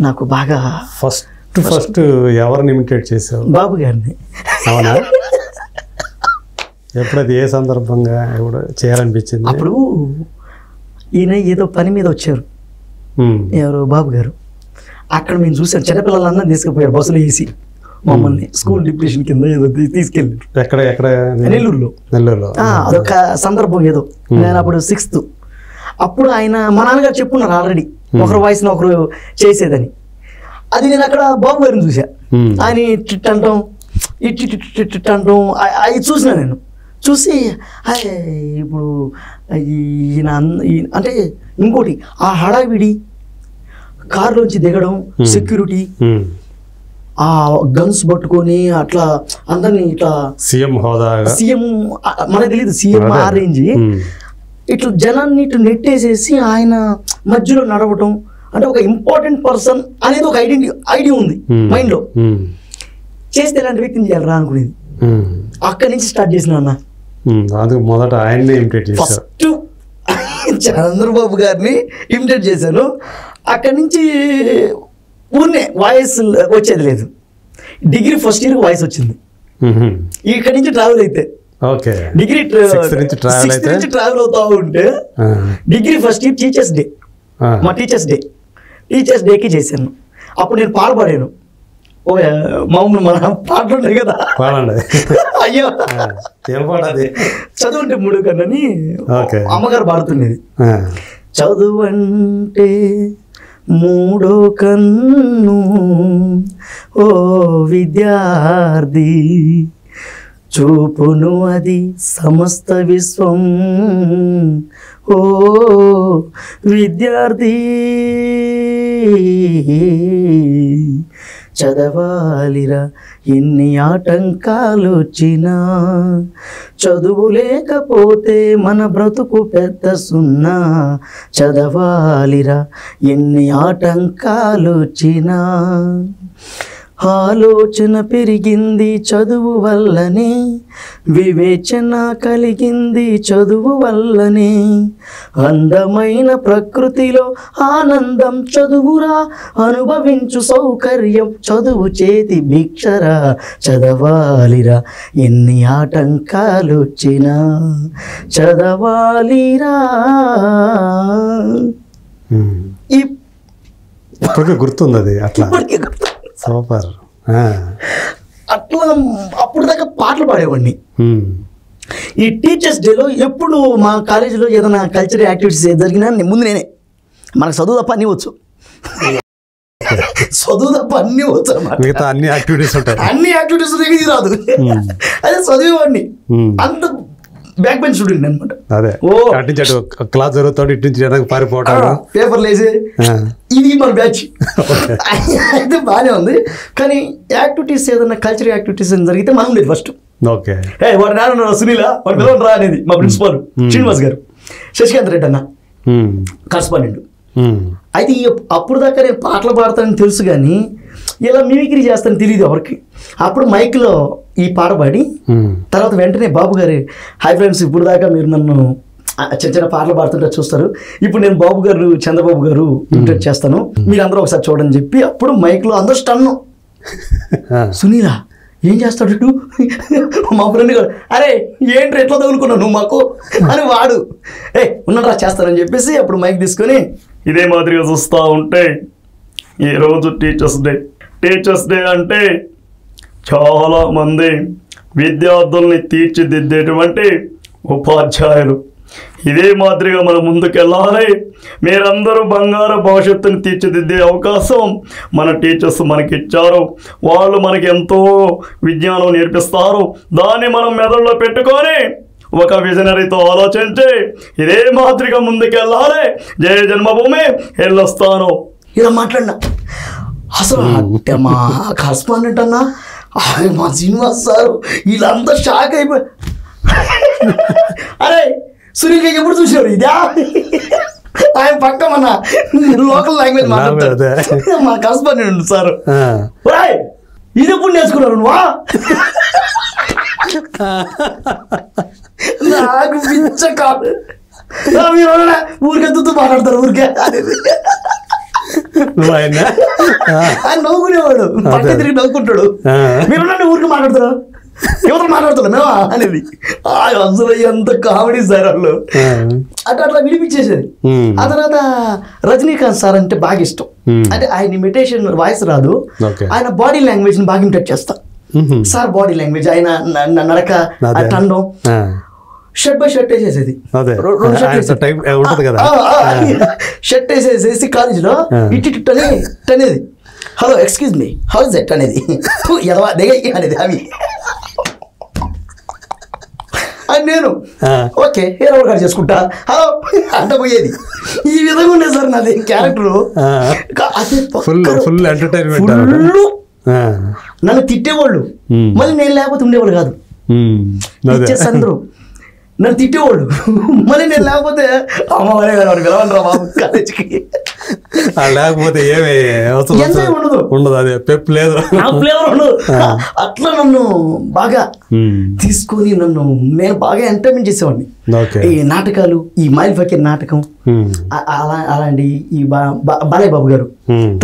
నాకు బాగా ఫస్ట్ ఎవరిని ఇమిటేట్ చేసావు? బాబు గారిని. అవునా? ఎప్పుడది ఏ సందర్భంగా ఎప్పుడు చేయాలనిపించింది? అప్పుడు ఈయన ఏదో పని మీద వచ్చారు, ఎవరు బాబు గారు. అక్కడ మేము చూసాం, చిన్నపిల్లలన్నా తీసుకుపోయారు బస్సులో వేసి మమ్మల్ని స్కూల్ డిప్రెషన్ కింద ఏదో తీసుకెళ్ళారు. ఎక్కడ ఎక్కడ? నెల్లూరులో. అదొక సందర్భం ఏదో. నేను అప్పుడు 6th. అప్పుడు ఆయన మా నాన్నగారు చెప్పున్నారు ఆల్రెడీ ఒకరు వాయిస్ని ఒకరు చేసేదని. అది నేను అక్కడ బాబు గారిని చూసా. ఆయన ఇట్ అంటాం, ఇట్ అంటాం, అవి చూసిన నేను. చూసి ఇప్పుడు ఈయన అంటే ఇంకోటి ఆ హడావిడి, కారులోంచి దిగడం, సెక్యూరిటీ, ఆ గన్స్ పట్టుకొని అట్లా అందరినీ ఇట్లా సీఎం హోదా, సీఎం మనకు తెలియదు, సీఎం ఆ రేంజ్, ఇట్లా జనాన్ని ఇటు నెట్టేసేసి ఆయన మధ్యలో నడవటం, అంటే ఒక ఇంపార్టెంట్ పర్సన్ అనేది ఒక ఐడియా ఉంది మైండ్ లో. చేస్తే ఇలాంటి వ్యక్తిని చేయాలరా అనుకునేది. అక్కడి నుంచి స్టార్ట్ చేసిన అన్న. మొదట ఆయన్ని ఇమిటేట్ చేశాను. ఫస్ట్ చంద్రబాబు గారిని ఇమిటేట్ చేశాను. అక్కడి నుంచి ఊరినే వాయిస్ వచ్చేది లేదు. డిగ్రీ ఫస్ట్ ఇయర్ వాయిస్ వచ్చింది. ఇక్కడి నుంచి ట్రావెల్ అయితే డిగ్రీ 6th నుంచి ట్రావెల్ అవుతా ఉంటే degree first year teachers day, మా టీచర్స్ డేకి చేశాను. అప్పుడు నేను పాడబడాను. ఓ మామూలు మన పాటలు ఉంటాయి కదా, అయ్యో చదువుంటే 3 కన్నని అమ్మగారు పాడుతున్నది. చదువు అంటే 3వ కన్ను ఓ విద్యార్థి, చూపును అది సమస్త విశ్వం ఓ విద్యార్థి, చదవాలిరా ఎన్ని ఆటంకాలు వచ్చినా, చదువు లేకపోతే మన బ్రతుకు పెద్ద సున్నా, చదవాలిరా ఎన్ని ఆటంకాలు వచ్చినా, ఆలోచన పెరిగింది చదువు వల్లనే, వివేచన కలిగింది చదువు వల్లనే, అందమైన ప్రకృతిలో ఆనందం చదువురా, అనుభవించు సౌకర్యం చదువు చేతి భిక్షరా, చదవాలిరా ఎన్ని ఆటంకాలు వచ్చినా, చదవాలిరా. ఇప్పటికే గుర్తుంది అది. అట్లా సూపర్. అట్లా అప్పుడు దాకా పాటలు పాడేవాడిని. ఈ టీచర్స్ డేలో ఎప్పుడు మా కాలేజీలో ఏదైనా కల్చరల్ యాక్టివిటీస్ జరిగినా ముందు నేనే. మనకు చదువు తప్ప అన్నీ వచ్చు, చదువు తప్ప అన్నీ వచ్చు అన్నమాట. మిగతా అన్ని యాక్టివిటీస్ ఉంటాయి, అన్ని యాక్టివిటీస్ ఇది రాదు. అదే చదివేవాడిని, అంత బ్యాక్ బెంచ్ స్టూడెంట్ అనమాట. అదే క్లాస్ జరుగుతాడు, ఇటు నుంచి పారిపోవడం, పేపర్లు వేసే, ఇది మన బ్యాచ్. అయితే బాగానే ఉంది. కానీ యాక్టివిటీస్ ఏదన్నా కల్చరల్ యాక్టివిటీస్ జరిగితే మా ఉండేది ఫస్ట్. ఓకే, వాడు నాన్న సునీల వాడు పిల్లలు రా అనేది మా ప్రిన్సిపాల్ శ్రీనివాస్ గారు, శశికాంత్ రెడ్డి అన్న కరస్పాండెంట్. అయితే అప్పుడు దాకా నేను పాటలు పాడతానని తెలుసు కానీ ఇలా మిమిక్రీ చేస్తానని తెలియదు ఎవరికి. అప్పుడు మైక్లో ఈ పాట పాడి తర్వాత వెంటనే బాబు గారు, హాయ్ ఫ్రెండ్స్, ఇప్పుడు దాకా మీరు నన్ను చిన్న చిన్న పాటలు పాడుతుంటే చూస్తారు, ఇప్పుడు నేను బాబు గారు చంద్రబాబు గారు ఇంటర్వ్యూ చేస్తాను, మీరు అందరూ ఒకసారి చూడని చెప్పి అప్పుడు మైక్లో అందరూ స్టన్ను, సునీల ఏం చేస్తాడు మా ఫ్రెండ్ కూడా, అరే ఏంటి ఎట్లా తగులుకున్నావు నువ్వు మాకు అని వాడు, ఉన్నట్రా చేస్తానని చెప్పేసి అప్పుడు మైక్ తీసుకొని ఇదే మాదిరిగా చూస్తూ ఉంటే ఈరోజు టీచర్స్ డే అంటే చాలామంది విద్యార్థుల్ని తీర్చిదిద్దేటువంటి ఉపాధ్యాయులు. ఇదే మాదిరిగా మనం ముందుకెళ్ళాలి. మీరందరూ బంగారు భవిష్యత్తుని తీర్చిదిద్దే అవకాశం మన టీచర్స్ మనకి ఇచ్చారు. వాళ్ళు మనకి ఎంతో విజ్ఞానం నేర్పిస్తారు. దాన్ని మనం మెదడులో పెట్టుకొని ఒక విజనరీతో ఆలోచించి ఇదే మాదిరిగా ముందుకెళ్ళాలి. జయ జన్మభూమి వెళ్ళొస్తాను ఇలా మాట్లాడినా. అసలు అంటే మా కరస్పాండెంట్ అన్నా, మా శ్రీనివాస్ సారు వీళ్ళంతా షాక్ అయిపోయి, అరే సునీల్ ఎప్పుడు చూసారు ఇదా ఆయన పక్క మన లోకల్ లాంగ్వేజ్ మాట్లాడతారు. మా కరస్పాండెంట్ సార్, ఇది ఎప్పుడు నేర్చుకున్నారు నువ్వా? నాకు పిచ్చ కాదు, ఊరికెత్తుతూ మాట్లాడతారు ఊరికే. ఆయన నవ్వుకునేవాడు, పక్క తిరిగి నవ్వుకుంటాడు. మీరు ఊరికి మాట్లాడతారు, ఎవరు మాట్లాడుతున్నా మేము అనేది. అసలు ఎంత కామెడీ సార్ వాళ్ళు. అట్లా వినిపించేసేది. ఆ తర్వాత రజనీకాంత్ సార్ అంటే బాగా ఇష్టం. అంటే ఆయన ఇమిటేషన్ వాయిస్ రాదు, ఆయన బాడీ లాంగ్వేజ్ ని బాగా ఇమిటేట్ చేస్తా. సార్ బాడీ లాంగ్వేజ్, ఆయన నడక, టండం, షర్ట్ బై షర్ట్ వేసేసేది. షర్ట్ వేసేసేసి కాలేజీలో ఇట్ అనేది, hello excuse me how is that అనేది, అనేది అవి. అని నేను ఓకే హీరో గారు చేసుకుంటా హలో అంట పోయేది. ఈ విధంగా ఉండే సార్ నాది క్యారెక్టర్. నన్ను తిట్టేవాళ్ళు, మళ్ళీ నేను లేకపోతే ఉండేవాళ్ళు కాదు. అందరూ నన్ను తిట్టేవాళ్ళు, మళ్ళీ నేను లేకపోతే అమ్మవారే గారు పిలవండి రా బాబు కాలేజీకి. లేకపోతే ఉండదు, ఉండదు, అదే పెప్ లేదు, ఫ్లేవర్ ఉండదు. అట్లా నన్ను బాగా తీసుకొని నేను బాగా ఎంటర్టైన్మెంట్ చేసేవాడిని. ఈ నాటకాలు, ఈ మైల్ ఫకీర్ నాటకం, అలాంటి ఈ బాలయ్య బాబు గారు,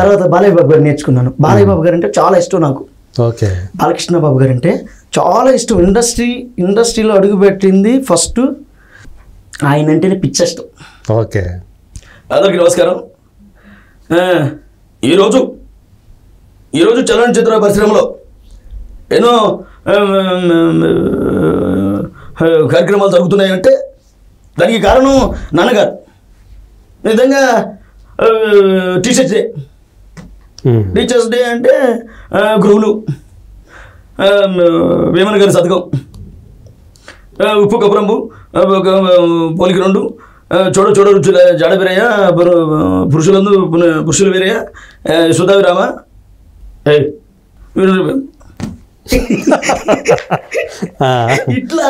తర్వాత బాలయ్య బాబు గారు నేర్చుకున్నాను. బాలయ్య బాబు గారు అంటే చాలా ఇష్టం నాకు. బాలకృష్ణ బాబు గారు అంటే చాలా ఇష్టం. ఇండస్ట్రీలో అడుగుపెట్టింది ఫస్ట్ ఆయన అంటేనే పిచ్చ ఇష్టం. ఓకే, అందరికీ నమస్కారం. ఈరోజు చలనచిత్ర పరిశ్రమలో ఎన్నో కార్యక్రమాలు జరుగుతున్నాయంటే దానికి కారణం నాన్నగారు. నిజంగా టీచర్స్ డే అంటే గురువులు, వేమన గారి శతకం, ఉప్పు కపురంబు పోలిక రెండు, చూడ చూడ రుచుల జాడ వీరయ్య, పురుషులు వీరయ్య, సుధావిరామ ఇట్లా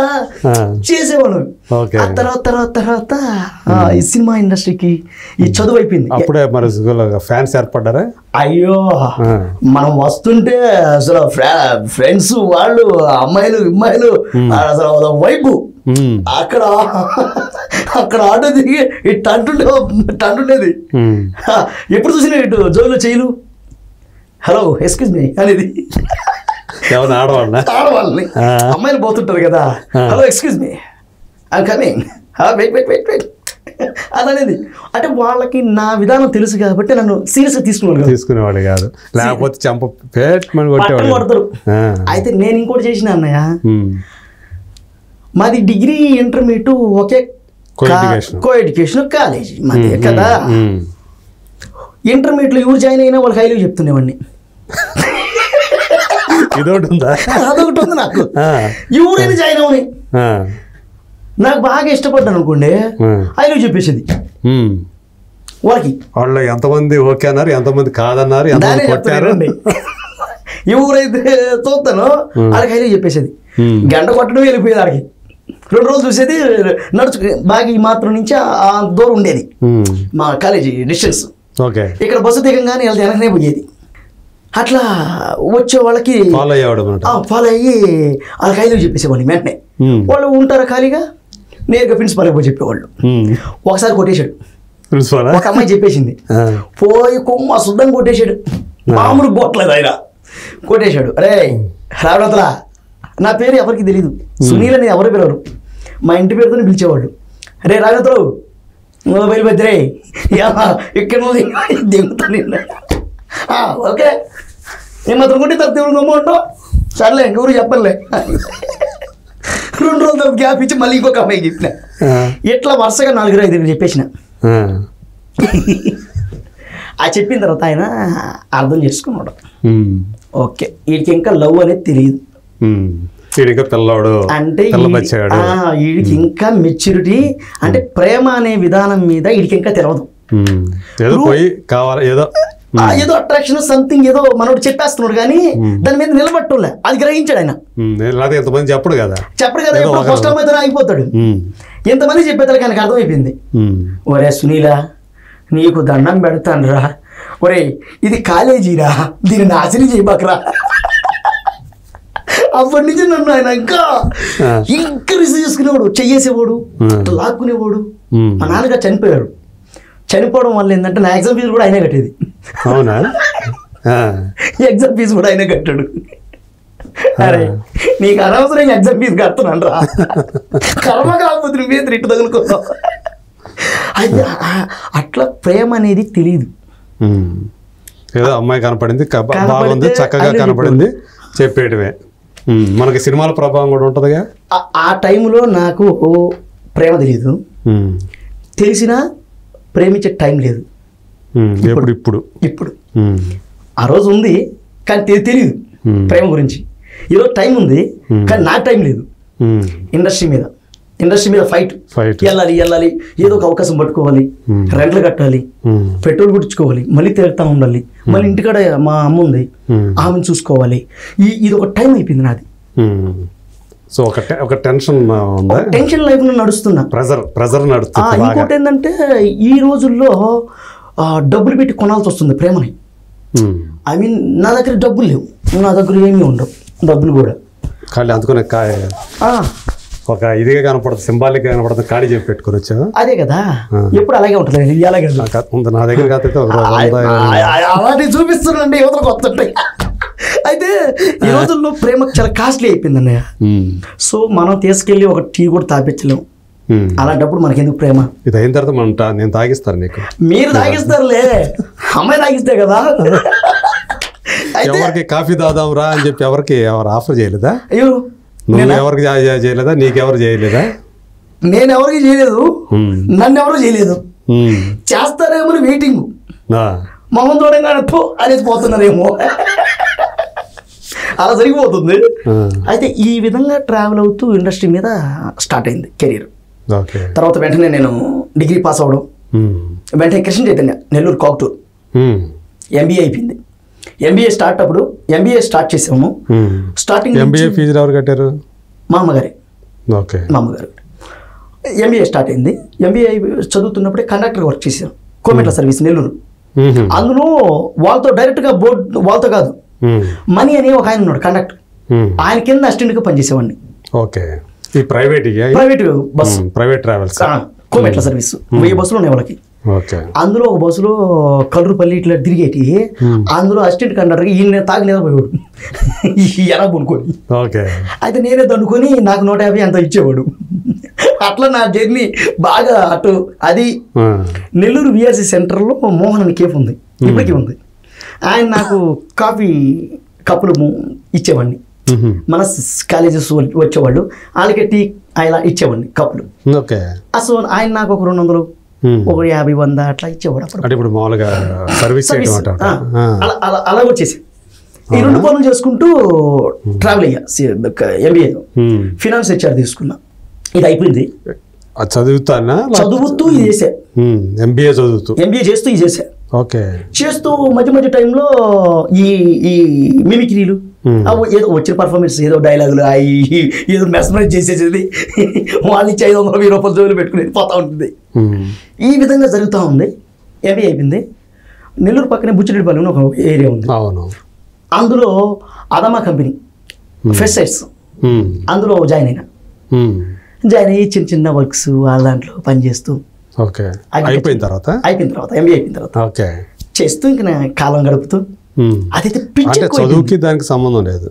చేసేవాళ్ళం. తర్వాత ఈ సినిమా ఇండస్ట్రీకి ఈ చదువు అయిపోయింది. అప్పుడే మరి ఫ్యాన్స్ ఏర్పడ్డారా? అయ్యో, మనం వస్తుంటే అసలు ఫ్రెండ్స్ వాళ్ళు, అమ్మాయిలు అసలు వైపు అక్కడ ఆటో తిరిగి ఇటు అంటుండేది. ఎప్పుడు చూసినా ఇటు జోలు చేయలు హలో ఎక్స్క్యూజ్ మీ అనేది. ఆడవాళ్ళని, అమ్మాయిలు పోతుంటారు కదా, hello excuse me I coming, wait అనేది. అంటే వాళ్ళకి నా విధానం తెలుసు కాబట్టి నన్ను సీరియస్గా తీసుకునేవాడు కాదు, లేకపోతే కొడతారు. అయితే నేను ఇంకోటి చేసిన అన్నయ్య, మాది డిగ్రీ ఇంటర్మీడియట్ ఒకే కో ఎడ్యుకేషన్ కాలేజీ మాది కదా. ఇంటర్మీడియట్లో ఎవరు జాయిన్ అయినా వాళ్ళకి హైలు చెప్తుండేవాడిని. అదొకటి ఉంది నాకు, ఎవరైనా జాయిన్ అవని నాకు బాగా ఇష్టపడ్డాను అనుకోండి, హైలు చెప్పేసేది వాళ్ళకి. వాళ్ళు ఎంతమంది ఓకే అన్నారు, ఎంతమంది కాదన్నారు, ఎవరైతే చూస్తానో వాళ్ళకి హైలు చెప్పేసేది. గంట కొట్టడం వెళ్ళిపోయేది ఆడికి. 2 రోజులు చూసేది, బాగా ఈ మాత్రం నుంచి ఆ దూరం ఉండేది మా కాలేజీ డిస్టెన్స్. ఇక్కడ బస్సు దిగంగానే వెళ్తే వెనకనే పోయేది. అట్లా వచ్చే వాళ్ళకి ఫాలో అయ్యి వాళ్ళకి హైలు చెప్పేసేవాడిని వెంటనే. వాళ్ళు ఉంటారా ఖాళీగా, నేరుగా ప్రిన్సిపాల్కి పోయి చెప్పేవాళ్ళు. ఒకసారి కొట్టేశాడు, ఒక అమ్మాయి చెప్పేసింది, పోయి కొమ్మ శుద్ధం కొట్టేశాడు. మామూలు బొట్టలేదు ఆయన. కొట్టేశాడు. అరే రావడతలా నా పేరు ఎవరికి తెలియదు, సునీల్ అని ఎవరు పిలవరు, మా ఇంటి పేరుతో పిలిచేవాళ్ళు. అరే రాగతలు మొబైల్ బద్రే ఇక్కడ దిగుతా నిన్న ఓకే నేను మాత్రం కొట్టి తప్ప దేవుడు గమ్మ ఉంటావు సర్లే ఎవరు చెప్పలే. 2 రోజుల తర్వాత గ్యాప్ ఇచ్చి మళ్ళీ ఇంకొక అమ్మాయి చెప్పిన. ఇట్లా వరుసగా 4-5 చెప్పేసిన. ఆ చెప్పిన తర్వాత ఆయన అర్థం చేసుకున్నాడు. ఓకే వీడికి ఇంకా లవ్ అనేది తెలియదు, అంటే వీడికి ఇంకా మెచ్యూరిటీ అంటే ప్రేమ అనే విధానం మీద వీడికి ఇంకా తెలియదు. ఏదో అట్రాక్షన్ సంథింగ్ ఏదో మనోడు చెప్పేస్తున్నాడు కానీ దాని మీద నిలబట్టలే, అది గ్రహించాడు ఆయన. చెప్పడు కదా ఫస్ట్ టైం అయితే ఆగిపోతాడు. ఎంతమంది చెప్పేదానికి ఆయనకు అర్థమైపోయింది. ఒరే సునీలా నీకు దండం పెడతాను రా, ఒరే ఇది కాలేజీరా, దీన్ని నాశనం చేయబాకరా. అప్పటి నుంచి నన్ను ఆయన ఇంకా రిసీవ్ చేసుకునేవాడు, చెయ్యేసేవాడు, లాక్కునేవాడు. మా నాన్నగారు చనిపోయాడు. చనిపోవడం వల్ల ఏంటంటే నా ఎగ్జామ్ ఫీజు కూడా ఆయనే కట్టేది. అవునా? ఎగ్జామ్ ఫీజు కూడా ఆయనే కట్టాడు. అరే నీకు అనవసరంగా ఎగ్జామ్ ఫీజు కడుతున్నాను రా, కర్మ కాకపోతే నువ్వేంద్ర ఇటు తగులుకున్నావు. అయితే అట్లా ప్రేమ అనేది తెలియదు. ఏదో అమ్మాయి కనపడింది, బాగుంది, చక్కగా కనపడింది, చెప్పేయడమే. మనకి సినిమాల ప్రభావం కూడా ఉంటుందిగా. ఆ టైంలో నాకు ప్రేమ తెలియదు, తెలిసినా ప్రేమించే టైం లేదు. ఇప్పుడు ఆ రోజు ఉంది కానీ తెలియదు ప్రేమ గురించి. ఈరోజు టైం ఉంది కానీ నాకు టైం లేదు. ఇండస్ట్రీ మీద ఫైట్ వెళ్ళాలి, ఏదో ఒక అవకాశం పట్టుకోవాలి, రెంట్లు కట్టాలి, పెట్రోల్ కొట్టించుకోవాలి, మళ్ళీ తిరుగుతూ ఉండాలి, మళ్ళీ ఇంటికాడ మా అమ్మ ఉంది ఆమెను చూసుకోవాలి. ఇది ఒక టైం అయిపోయింది నాది. సో ఒక టెన్షన్ లైఫ్ లో నడుస్తున్నా, ప్రెజర్ నడుస్తుంది. ఇంకోటి ఏంటంటే ఈ రోజుల్లో డబ్బులు పెట్టి కొనాల్సి వస్తుంది ప్రేమని. ఐ మీన్ నా దగ్గర డబ్బులు లేవు, నా దగ్గర ఏమీ ఉండవు డబ్బులు కూడా. ఖాళీ అందుకునే ఒక ఇదిగా కనపడుతుంది, సింబాలిక్ గా కనపడుతుంది, ఖాళీ చెప్పి పెట్టుకుని వచ్చా. అదే కదా ఎప్పుడు అలాగే ఉంటుంది. అలాగే నా దగ్గర అలాంటి చూపిస్తున్నాండి యువతలకు వస్తుంటాయి. అయితే ఈ రోజుల్లో ప్రేమ చాలా కాస్ట్లీ అయిపోయింది అన్నయ్య. సో మనం తీసుకెళ్ళి ఒక టీ కూడా తాపించలేము. అలాంటప్పుడు మనకెందుకు ప్రేమ? ఇది అయిన తర్వాత నేను తాగిస్తాను నీకు. మీరు తాగిస్తారులే, అమ్మాయి తాగిస్తే కదా. ఎవరికి కాఫీ తాదాం రా అని చెప్పి ఎవరు ఆఫర్ చేయలేదా? అయ్యో నువ్వు ఎవరికి చేయలేదా? నీకెవరు చేయలేదా? నేను ఎవరికి చేయలేదు, నన్ను ఎవరు చేయలేదు. చేస్తారేమో వెయిటింగ్, మా ముందు చూడంగానే అనేది పోతున్నారేమో, అలా జరిగిపోతుంది. అయితే ఈ విధంగా ట్రావెల్ అవుతూ ఇండస్ట్రీ మీద స్టార్ట్ అయింది కెరీర్. తర్వాత వెంటనే నేను డిగ్రీ పాస్ అవ్వడం, వెంటనే కృష్ణ చైతన్య నెల్లూరు కాక్టూర్ ఎంబీఏ అయిపోయింది. ఎంబీఏ స్టార్ట్ చేసాము. స్టార్టింగ్ ఫీజు ఎవరు కట్టారు? మా అమ్మగారు. ఎంబీఏ స్టార్ట్ అయింది. ఎంబీఏ చదువుతున్నప్పుడే కండక్టర్ వర్క్ చేసాం కోమెట్ల సర్వీస్ నెల్లూరు. అందులో వాళ్ళతో డైరెక్ట్గా బోర్డు, వాళ్ళతో కాదు, మనీ అని ఒక ఆయన ఉన్నాడు కండక్టర్, ఆయన కింద అసిస్టెంట్గా పనిచేసేవాడిని. ప్రైవేట్ బస్, ప్రైవేట్ ట్రావెల్స్, కోమెట్ల సర్వీస్ 1000 బస్సులు ఉన్నాయి వాళ్ళకి. అందులో ఒక బస్సులో కల్లూరుపల్లి ఇట్లా తిరిగేటి, అందులో అసిస్టెంట్ కండక్టర్కి ఈయన తాగి నిద్రపోయాడు ఎలా కొనుక్కొని. అయితే నేనే దండుకొని నాకు 150 అంత ఇచ్చేవాడు. అట్లా నా జర్నీ బాగా అటు. అది నెల్లూరు విఆర్సీ సెంటర్లో మోహన్ అని కేఫ్ ఉంది, ఇప్పటికీ ఉంది. ఆయన నాకు కాఫీ కప్పులు ఇచ్చేవాడిని. మన కాలేజెస్ వచ్చేవాళ్ళు, వాళ్ళకి టీ ఇలా ఇచ్చేవాడిని కప్పులు. సో ఆయన నాకు ఒక 200, ఒక 50, 100 అట్లా ఇచ్చేవాడు. అలా వచ్చేసి ఈ 2 పనులు చేసుకుంటూ ట్రావెల్ అయ్యా. ఎంబీఏ ఫినాన్స్ హెచ్ఆర్ తీసుకున్నా. ఇది అయిపోయింది. చదువుతూ ఇది చేసా. ఎంబీఏ చేస్తూ ఇది చేసా. చేస్తూ మధ్య టైంలో ఈ మిమిక్రీలు, ఏదో వచ్చిన పర్ఫార్మెన్స్, ఏదో డైలాగులు ఏదో మెస్మరైజ్ చేసేసేది, వాళ్ళు ఇచ్చి 500 రూపాయలు జోలు పెట్టుకునేది పోతా ఉంటుంది. ఈ విధంగా జరుగుతూ ఉంది. ఎంబీఏ అయిపోయింది. నెల్లూరు పక్కనే బుచ్చిరెడ్డిపల్లి ఒక ఏరియా ఉంది, అందులో అదమా కంపెనీ ఫెస్ట్ సైట్స్, అందులో జాయిన్ అయ్యి చిన్న వర్క్స్ వాళ్ళ దాంట్లో పనిచేస్తూ అయిపోయిన తర్వాత ఎంబీఏ అయిపోయిన తర్వాత చేస్తూ ఇంకా కాలం గడుపుతూ అదైతే పిచ్చి అంటే చదువుకి దానికి సంబంధం లేదు.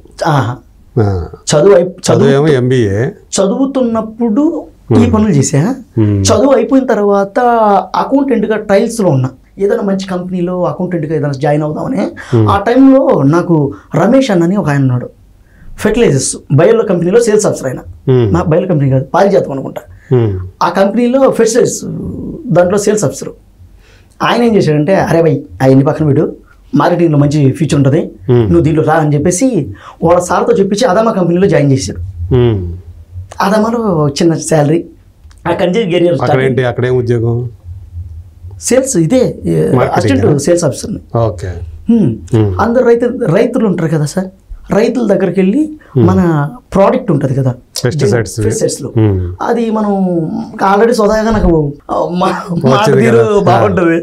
చదువు ఏమో ఎంబీఏ చదువుతున్నప్పుడు ఈ పనులు చేసా. చదువు అయిపోయిన తర్వాత అకౌంటెంట్గా ట్రయల్స్లో ఉన్నా. ఏదైనా మంచి కంపెనీలో అకౌంటెంట్గా ఏదైనా జాయిన్ అవుదామని ఆ టైంలో నాకు రమేష్ అన్నని ఒక ఆయన ఉన్నాడు, ఫెర్టిలైజర్స్ బయోలో కంపెనీలో సేల్స్ ఆఫీసర్. ఆయన మా బయోలో కంపెనీ కాదు, పారిజాతం అనుకుంటా. ఆ కంపెనీలో ఫెర్టిలైజర్స్ దాంట్లో సేల్స్ ఆఫీసర్. ఆయన ఏం చేశాడంటే, అరే భయ్ అవన్నీ పక్కన వీడు, మార్కెటింగ్లో మంచి ఫ్యూచర్ ఉంటుంది, నువ్వు దీంట్లో రా అని చెప్పేసి వాళ్ళ సార్తో చెప్పించి అదామా కంపెనీలో జాయిన్ చేశాడు. అదామాలో చిన్న శాలరీ. అక్కడి నుంచి కెరియర్ స్టార్ట్. అక్కడేం ఉద్యోగం? సేల్స్, ఇదే అసిస్టెంట్ సేల్స్ ఆఫీసర్. ఓకే. అందరు రైతులు ఉంటారు కదా సార్, రైతుల దగ్గరికి వెళ్ళి మన ప్రోడక్ట్ ఉంటుంది కదా పెస్టిసైడ్స్లో, అది మనం ఆల్రెడీ సోదాగా నాకు తీరు బాగుంటుంది,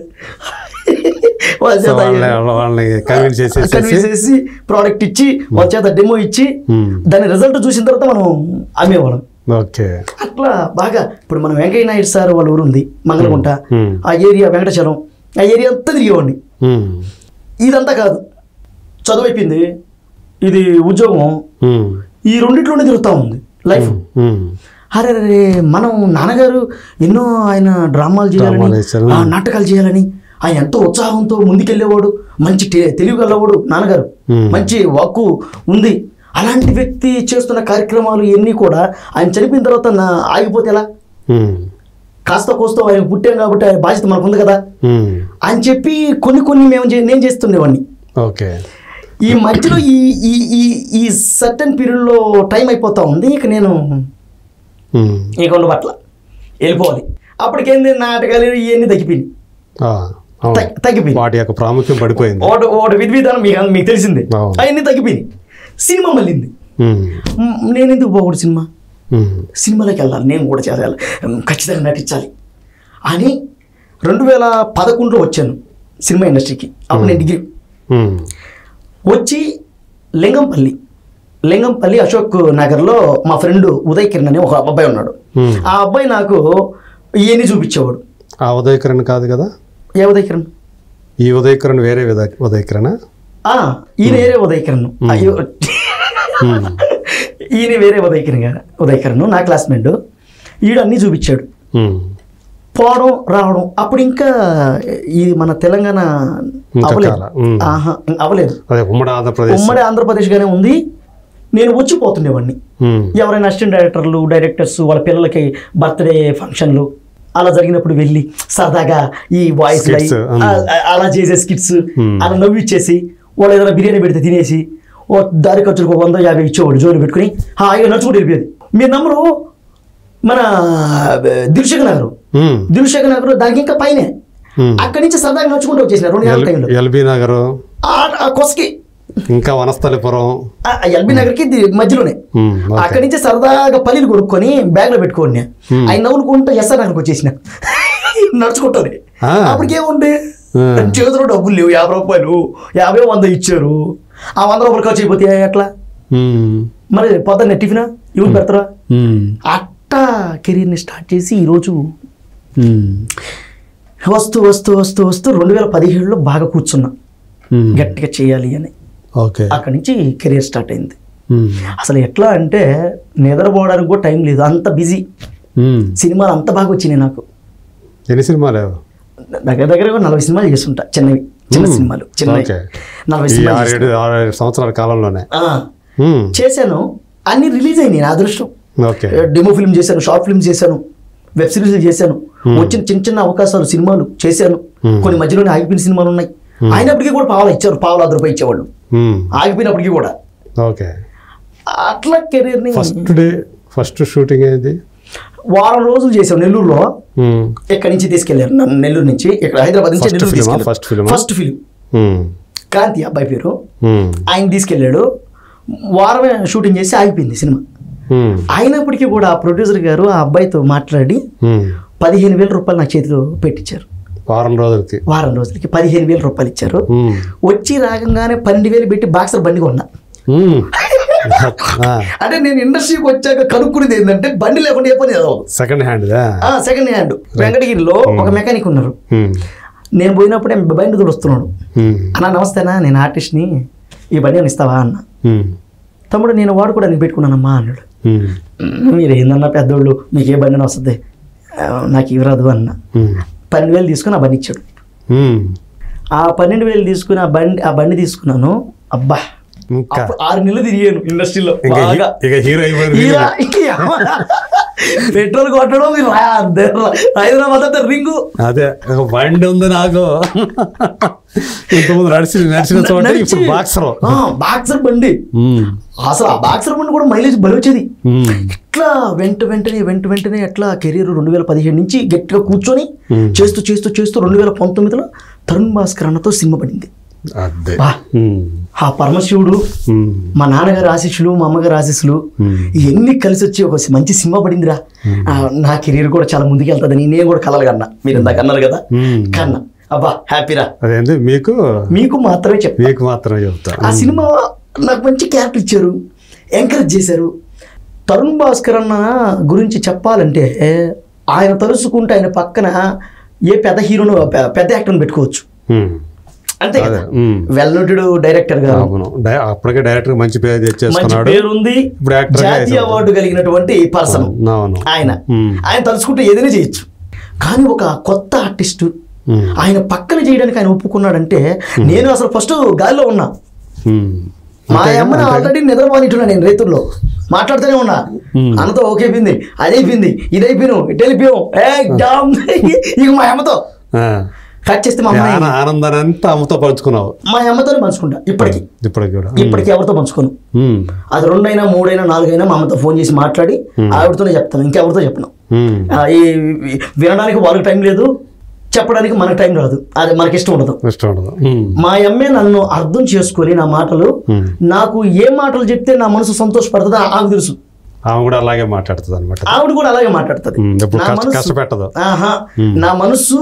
చేసి ప్రోడక్ట్ ఇచ్చి వాళ్ళ చేత డెమో ఇచ్చి దాని రిజల్ట్ చూసిన తర్వాత మనం అమ్మేవాళ్ళం. అట్లా బాగా. ఇప్పుడు మనం వెంకయ్య నాయుడు సార్ వాళ్ళ ఊరు ఉంది మంగళగుంట, ఆ ఏరియా వెంకటాచలం, ఆ ఏరియా అంతా తిరిగేవాడిని. ఇదంతా కాదు, చదువు అయిపోయింది, ఇది ఉద్యోగం, ఈ రెండిట్లోనే తిరుగుతూ ఉంది లైఫ్. అరే రే మనం నాన్నగారు ఎన్నో ఆయన డ్రామాలు చేయాలని, నాటకాలు చేయాలని ఆయన ఎంతో ఉత్సాహంతో ముందుకెళ్ళేవాడు, మంచి తెలివిగలవాడు నాన్నగారు, మంచి వాక్కు ఉంది. అలాంటి వ్యక్తి చేస్తున్న కార్యక్రమాలు ఇవన్నీ కూడా ఆయన చనిపోయిన తర్వాత ఆగిపోతే ఎలా? కాస్త కోస్తో ఆయన పుట్టాం కాబట్టి ఆయన బాధ్యత మనకు ఉంది కదా అని చెప్పి కొన్ని నేను చేస్తుండేవాడిని. ఈ మధ్యలో ఈ సర్టన్ పీరియడ్లో టైం అయిపోతా ఉంది, ఇక నేను ఇక ఉండు పట్ల వెళ్ళిపోవాలి. అప్పటికేంది నాటకాలు ఇవన్నీ తగ్గిపోయింది. వాటి యొక్క ప్రాముఖ్యం పడిపోయింది. ఒకటి విధానం మీకు తెలిసిందే, అవన్నీ తగ్గిపోయింది. సినిమా మళ్ళీంది. నేను ఎందుకు పోకూడదు, సినిమాలోకి వెళ్ళాలి, నేను కూడా చేయాలి, ఖచ్చితంగా నటించాలి అని 2011లో వచ్చాను సినిమా ఇండస్ట్రీకి. అప్పుడు నేను డిగ్రీ వచ్చి లింగంపల్లి అశోక్ నగర్లో మా ఫ్రెండ్ ఉదయ్ కిరణ్ అని ఒక అబ్బాయి ఉన్నాడు. ఆ అబ్బాయి నాకు ఇవన్నీ చూపించేవాడు. ఆ ఉదయ్ కిరణ్ కాదు కదా? ఏ ఉదయ్ కిరణ్? ఈ ఉదయ్ కిరణ్ వేరే ఉదయ్ కిరణ్, ఈయన వేరే ఉదయ్ కిరణ్. ఈయన వేరే ఉదయ్ కిరణ్ నా క్లాస్మేట్. ఈడు అన్నీ చూపించాడు, పోవడం రావడం. అప్పుడు ఇంకా ఇది మన తెలంగాణ అవ్వలేదు, ఉమ్మడి ఆంధ్రప్రదేశ్ గానే ఉంది. నేను వచ్చిపోతుండేవాడిని. ఎవరైనా అసిస్టెంట్ డైరెక్టర్స్ వాళ్ళ పిల్లలకి బర్త్డే ఫంక్షన్లు అలా జరిగినప్పుడు వెళ్ళి సరదాగా ఈ వాయిస్ అలా చేసే స్కిట్స్ అలా నవ్విచ్చేసి, వాళ్ళు ఏదైనా బిర్యానీ పెడితే తినేసి ఓ దారి ఖర్చులకు 150 ఇచ్చేవాడు, జోలు పెట్టుకుని హాయిగా నడుచుకుంటూ వెళ్ళిపోయేది. మీరు నమ్మరు, మన దిల్షుక్ నగర్ దానికి ఇంకా పైనే, అక్కడి నుంచి సరదాగా నడుచుకుంటూ వచ్చేసిన 2 గంటల టైంలో. ఎల్బీ నగర్ కొసకి, ఇంకా వనస్థలిపురం, ఎల్బీ నగర్కి మధ్యలోనే. అక్కడి నుంచి సరదాగా పల్లీలు కొనుక్కొని బ్యాగ్ లో పెట్టుకోండి. ఆయన నవ్వుకుంటూ ఎస్ఆర్ నగర్కి వచ్చేసిన నడుచుకుంటారు. అప్పటికేముండే చేతిలో డబ్బులు లేవు, 50 రూపాయలు 50 100 ఇచ్చారు. ఆ 100 రూపాయలు ఖర్చు అయిపోతే ఎట్లా మరి? పొద్దున్నే టిఫిన్ ఎవరు పెడతారా? అట్టా కెరీర్ని స్టార్ట్ చేసి ఈరోజు వస్తూ 2017లో బాగా కూర్చున్నా, గట్టిగా చేయాలి అని. అక్కడి నుంచి కెరీర్ స్టార్ట్ అయింది. అసలు ఎట్లా అంటే నిద్రపోవడానికి కూడా టైం లేదు, అంత బిజీ. సినిమాలు అంత బాగా వచ్చినాయి నాకు. ఎన్ని సినిమాలు? దగ్గర 40 సినిమాలు చేస్తుంటా, చిన్న సినిమాలు 40 సంవత్సరాల కాలంలోనే చేశాను. అన్ని రిలీజ్ అయినాయి, నా అదృష్టం. డెమో ఫిల్మ్ చేశాను, షార్ట్ ఫిల్మ్ చేశాను, వెబ్ సిరీస్లు చేశాను. వచ్చిన చిన్న అవకాశాలు సినిమాలు చేశాను. కొన్ని మధ్యలోనే ఆగిపోయిన సినిమాలు ఉన్నాయి. అయినప్పటికీ కూడా పావలా ఇచ్చారు, పావలా ₹1 ఇచ్చేవాళ్ళు ఆగిపోయినప్పటికీ కూడా. అట్లా కెరీర్ని ఫస్ట్ షూటింగ్ అయింది వారం రోజులు చేసాం నెల్లూరులో. ఎక్కడి నుంచి తీసుకెళ్లారు నన్ను, నెల్లూరు నుంచి ఇక్కడ హైదరాబాద్ నుంచి నెల్లూరు తీసుకెళ్ళారు. ఫస్ట్ ఫిల్మ్ క్రాంతి అబ్బాయి పేరు, ఆయన తీసుకెళ్ళాడు. వారమే షూటింగ్ చేసి ఆగిపోయింది సినిమా. అయినప్పటికీ కూడా ఆ ప్రొడ్యూసర్ గారు ఆ అబ్బాయితో మాట్లాడి 15,000 రూపాయలు నా చేతిలో పెట్టించారు. వారం రోజులకి 15,000 రూపాయలు ఇచ్చారు. వచ్చి రాగానే 12,000 పెట్టి బాక్సర్ బండి కొన్నా. అంటే నేను ఇండస్ట్రీకి వచ్చాక కనుక్కునేది ఏంటంటే బండి లేకుండా ఏ పని సెకండ్ హ్యాండ్. వెంకటగిరిలో ఒక మెకానిక్ ఉన్నారు. నేను పోయినప్పుడే బండి తుడుస్తున్నాడు. అన్న నమస్తేనా, నేను ఆర్టిస్ట్ని, ఈ బండి అని ఇస్తావా అన్న. తమ్ముడు నేను వాడుకోవడానికి పెట్టుకున్నానమ్మా అన్నాడు. మీరు ఏందన్నా పెద్దోళ్ళు, మీకు ఏ బండి వస్తుంది, నాకు ఇవి రాదు అన్న. 12,000 తీసుకుని ఆ బండి ఇచ్చాడు. ఆ 12,000 తీసుకుని ఆ బండి తీసుకున్నాను. అబ్బా 6 నెలలు తిరిగాను ఇండస్ట్రీలో. పెట్రోల్ కొట్టడం హైదరాబాద్ అంతా రింగు. అదే బండి ఉంది నాకు, ఇంతకుముందు నడిచిన చోట ఇప్పుడు బాక్సర్ బండి. అసలు ఆ బాక్సర్ బండి కూడా మైలేజ్ బలి వచ్చేది. ఇట్లా వెంటనే ఎట్లా కెరీర్ 2015 నుంచి గట్టిగా కూర్చొని చేస్తూ 2019లో తరుణ్ భాస్కర్ అన్నతో సినిమా పడింది. ఆ పరమశివుడు, మా నాన్నగారి ఆశీస్సులు, మా అమ్మగారి ఆశీస్సులు ఇవన్నీ కలిసి వచ్చి ఒక మంచి సినిమా పడిందిరా. నా కెరీర్ కూడా చాలా ముందుకు వెళ్తుందని నేను కూడా కలలు కన్నా. మీరు ఇందాక అన్నారు కదా, కన్నా. అబ్బా హ్యాపీరా. మీకు మాత్రమే చెప్తా. ఆ సినిమా నాకు మంచి క్యారెక్టర్ ఇచ్చారు, ఎంకరేజ్ చేశారు. తరుణ్ భాస్కర్ అన్న గురించి చెప్పాలంటే ఆయన తలుసుకుంటే ఆయన పక్కన ఏ పెద్ద హీరోను, పెద్ద యాక్టర్ని పెట్టుకోవచ్చు. అంతే కదా, వెల్ నోటెడ్ డైరెక్టర్ గా, అప్పటికే డైరెక్టర్ మంచి పేరు ఉంది, జాతీయ అవార్డు కలిగినటువంటి పర్సన్ ఆయన. తలుచుకుంటే ఏదైనా చేయొచ్చు. కానీ ఒక కొత్త ఆర్టిస్ట్ ఆయన పక్కన చేయడానికి ఆయన ఒప్పుకున్నాడంటే, నేను అసలు ఫస్ట్ గాలిలో ఉన్నా. మా అమ్మని ఆల్రెడీ నిద్రపోనిట్టున్నా, నేను రైతుల్లో మాట్లాడుతూనే ఉన్నా. అన్నతో ఓకే అయిపోయింది, అదైపోయింది, ఇదైపోయాను, ఇటు వెళ్ళిపోయాం. ఇక మా అమ్మతో కట్ చేస్తే మా అమ్మ ఆనందాన్ని అంతా అమ్మతో పంచుకున్నావు. మా అమ్మతోనే పంచుకుంటా ఇప్పటికి ఎవరితో పంచుకోను. అది 2 అయినా 3 అయినా 4 అయినా మా అమ్మతో ఫోన్ చేసి మాట్లాడి ఆవిడతోనే చెప్తాను, ఇంకెవరితో చెప్పను. ఈ వినడానికి వాళ్ళకి టైం లేదు, చెప్పడానికి మనకు టైం రాదు, అది మనకి ఇష్టం ఉండదు. మా అమ్మే నన్ను అర్థం చేసుకొని నా మాటలు, నాకు ఏ మాటలు చెప్తే నా మనసు సంతోషపడుతుందో ఆమెకు తెలుసు. ఆవిడ కూడా అలాగే మాట్లాడుతుంది అనమాట. నా మనసు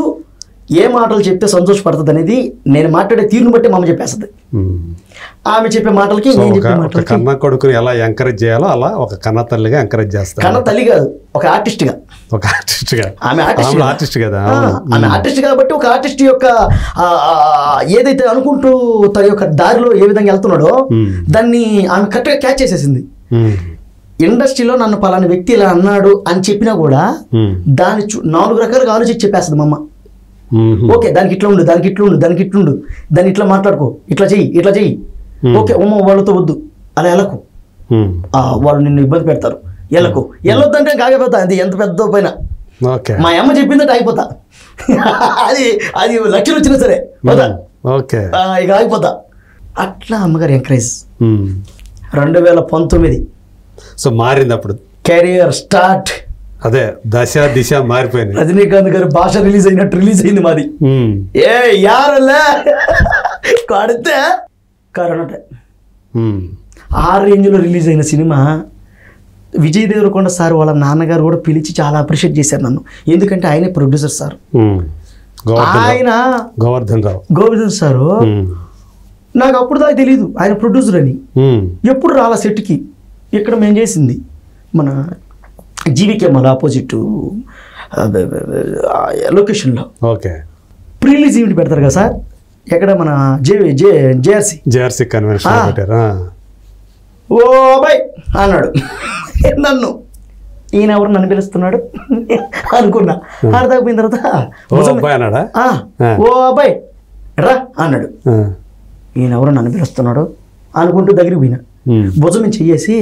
ఏ మాటలు చెప్తే సంతోషపడుతుంది అనేది నేను మాట్లాడే తీరును బట్టి మా అమ్మ చెప్పేస్తుంది. ఆమె చెప్పే మాటలకి కన్న కొడుకుని ఎలా ఎంకరేజ్ చేయాలో అలా ఒక కన్న తల్లిగా ఎంకరేజ్ చేస్తారు. కన్న తల్లి కాదు, ఒక ఆర్టిస్ట్ గా. ఆమె ఆర్టిస్ట్ కదా, ఆమె ఆర్టిస్ట్ కాబట్టి ఒక ఆర్టిస్ట్ యొక్క ఏదైతే అనుకుంటూ తన యొక్క దారిలో ఏ విధంగా వెళ్తున్నాడో దాన్ని ఆమె కరెక్ట్గా క్యాచ్ చేసేసింది. ఇండస్ట్రీలో నన్ను పలానా వ్యక్తి ఇలా అన్నాడు అని చెప్పినా కూడా దాన్ని 4 రకాలుగా ఆలోచించి చెప్పేస్తుంది మా అమ్మ. ఓకే, దానికి ఇట్లా ఉండు, దానికి ఇట్లుండు, దానికి ఇట్లుండు, దాన్ని ఇట్లా మాట్లాడుకో, ఇట్లా చెయ్యి. ఓకే ఉమ్మ వాళ్ళతో వద్దు, అలా వెళ్ళకు, వాళ్ళు నిన్ను ఇబ్బంది పెడతారు, వెళ్ళొద్దంటే కాకపోతా. అది ఎంత పెద్ద పైన మా అమ్మ చెప్పిందంటే ఆగిపోతా. అది లక్షలు వచ్చినా సరే ఇక ఆగిపోతా. అట్లా అమ్మగారు ఎంకరేజ్. 2019 సో మారింది అప్పుడు కెరియర్ స్టార్ట్. అదే దశ దిశ మారిపోయింది. రజనీకాంత్ గారు భాష రిలీజ్ అయింది మాది. కడితే కరోనా ఆ రేంజ్లో రిలీజ్ అయిన సినిమా. విజయ్ దేవరకొండ సార్ వాళ్ళ నాన్నగారు కూడా పిలిచి చాలా అప్రిషియేట్ చేశారు నన్ను. ఎందుకంటే ఆయనే ప్రొడ్యూసర్ సార్. ఆయన గోవర్ధన్ సారు నాకు అప్పుడు దాకా తెలీదు ఆయన ప్రొడ్యూసర్ అని. ఎప్పుడు రాలా సెట్కి. ఇక్కడ మేము చేసింది మన జీవికే మళ్ళీ ఆపోజిట్ లొకేషన్లో ప్రీ రిలీజ్ ఈవెంట్ పెడతారు కదా సార్, ఎక్కడ మన జేఆర్సీ కన్వెన్షన్. ఓ అబ్బాయి అన్నాడు నన్ను. ఈయన ఎవరు నన్ను పిలుస్తున్నాడు అనుకున్నా. ఆడదాకపోయిన తర్వాత ఓ అబ్బాయి రా అన్నాడు. ఈయన ఎవరు నన్ను పిలుస్తున్నాడు అనుకుంటూ దగ్గరికి పోయినా. భుజం చెయ్యేసి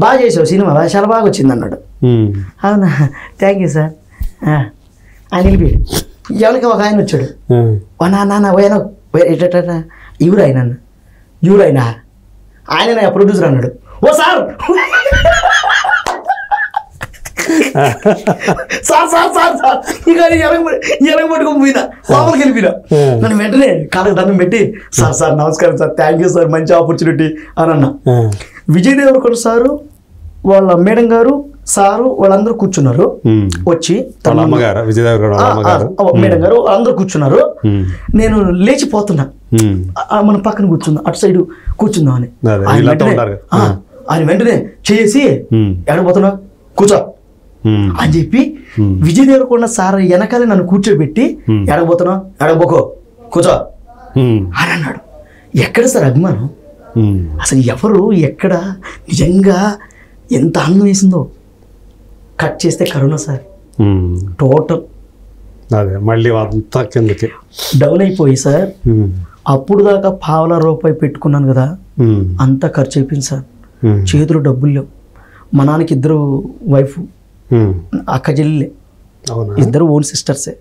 బాగా చేసావు సినిమా, చాలా బాగా వచ్చింది అన్నాడు. అవునా, థ్యాంక్ యూ సార్ ఆయన వెళ్ళిపోయాడు. ఎవరికి ఒక ఆయన వచ్చాడు. నాన్న ఎవరైనా ఆయన ప్రొడ్యూసర్ అన్నాడు. ఓ సార్ ఇక ఎరగబట్టుకొని పోయినా, లోపలికి వెళ్ళిపోయినా. నన్ను వెంటనే కాళ్ళకి దండం పెట్టి సార్ నమస్కారం సార్, థ్యాంక్ యూ సార్, మంచి ఆపర్చునిటీ అని అన్నా. విజయ్ దేవరకొండ సారు, వాళ్ళ మేడం గారు, సారు వాళ్ళందరూ కూర్చున్నారు. వచ్చి మేడం గారు అందరూ కూర్చున్నారు. నేను లేచిపోతున్నా, మన పక్కన కూర్చుందా, అటు సైడ్ కూర్చుందాం అని. ఆయన వెంటనే చేసి ఎడబోతున్నా కూర్చో అని చెప్పి విజయ్ దేవరకొండ సార్ వెనకాలే నన్ను కూర్చోబెట్టి ఎడబోతున్నా ఎడబోకో కూర్చో అని అన్నాడు. ఎక్కడ సార్ అభిమానం? అసలు ఎవరు ఎక్కడ నిజంగా ఎంత ఆనందం వేసిందో. కట్ చేస్తే కరోనా సార్ టోటల్ అదే మళ్ళీ అంతా కిందకి డౌన్ అయిపోయి సార్. అప్పుడు దాకా ₹1 పెట్టుకున్నాను కదా, అంతా ఖర్చు అయిపోయింది సార్. చేతిలో డబ్బులు లేవు. మా నాన్నకి 2 వైఫ్, అక్క చెల్లెలే, ఇద్దరు ఓన్ సిస్టర్సే.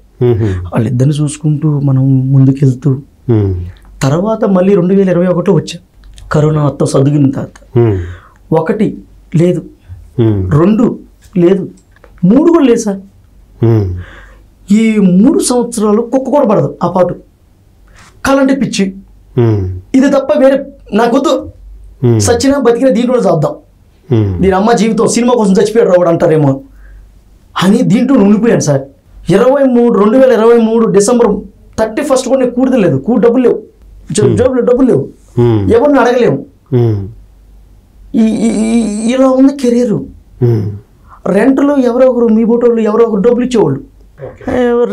వాళ్ళిద్దరిని చూసుకుంటూ మనం ముందుకెళ్తూ తర్వాత మళ్ళీ 2021 వచ్చా. కరోనా మొత్తం సర్దుగిన తర్వాత 1 లేదు, 2 లేదు, 3 కూడా లేదు సార్. ఈ 3 సంవత్సరాలు కుక్క కూడా పడదు ఆ పాటు. కాలంటే పిచ్చి, ఇది తప్ప వేరే నాకొద్దు. సచ్చినా బతికిన దీంట్లో చేద్దాం, దీని అమ్మ జీవితం సినిమా కోసం చచ్చిపోయాడు రావడం అంటారేమో అని దీంట్లో ఉండిపోయాను సార్. 2023 డిసెంబర్ 31 కూడా నేను కూడలేదు, డబ్బులు లేవు, జోబులో డబ్బులు లేవు, ఎవరిని అడగలేము. ఇలా ఉంది కెరీరు. రెంట్లో ఎవరో ఒకరు మీ బోటోళ్ళు ఎవరో ఒకరు డబ్బులు ఇచ్చేవాళ్ళు.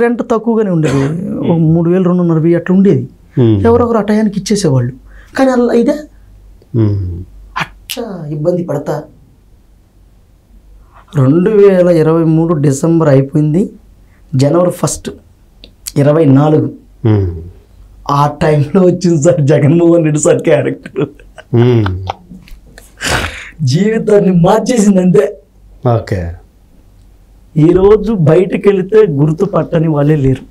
రెంట్ తక్కువగానే ఉండేది, 3,000 2,500 అట్లా ఉండేది. ఎవరొకరు ఆ టయానికి ఇచ్చేసేవాళ్ళు. కానీ అలా ఇదే అట్లా ఇబ్బంది పడతా 2023 డిసెంబర్ అయిపోయింది. జనవరి 1 24 ఆ టైంలో వచ్చింది sir Jaganmohan Reddy sir character. జీవితాన్ని మార్చేసింది అంతే. ఓకే, ఈరోజు బయటకు వెళితే గుర్తుపట్టని వాళ్ళే లేరు.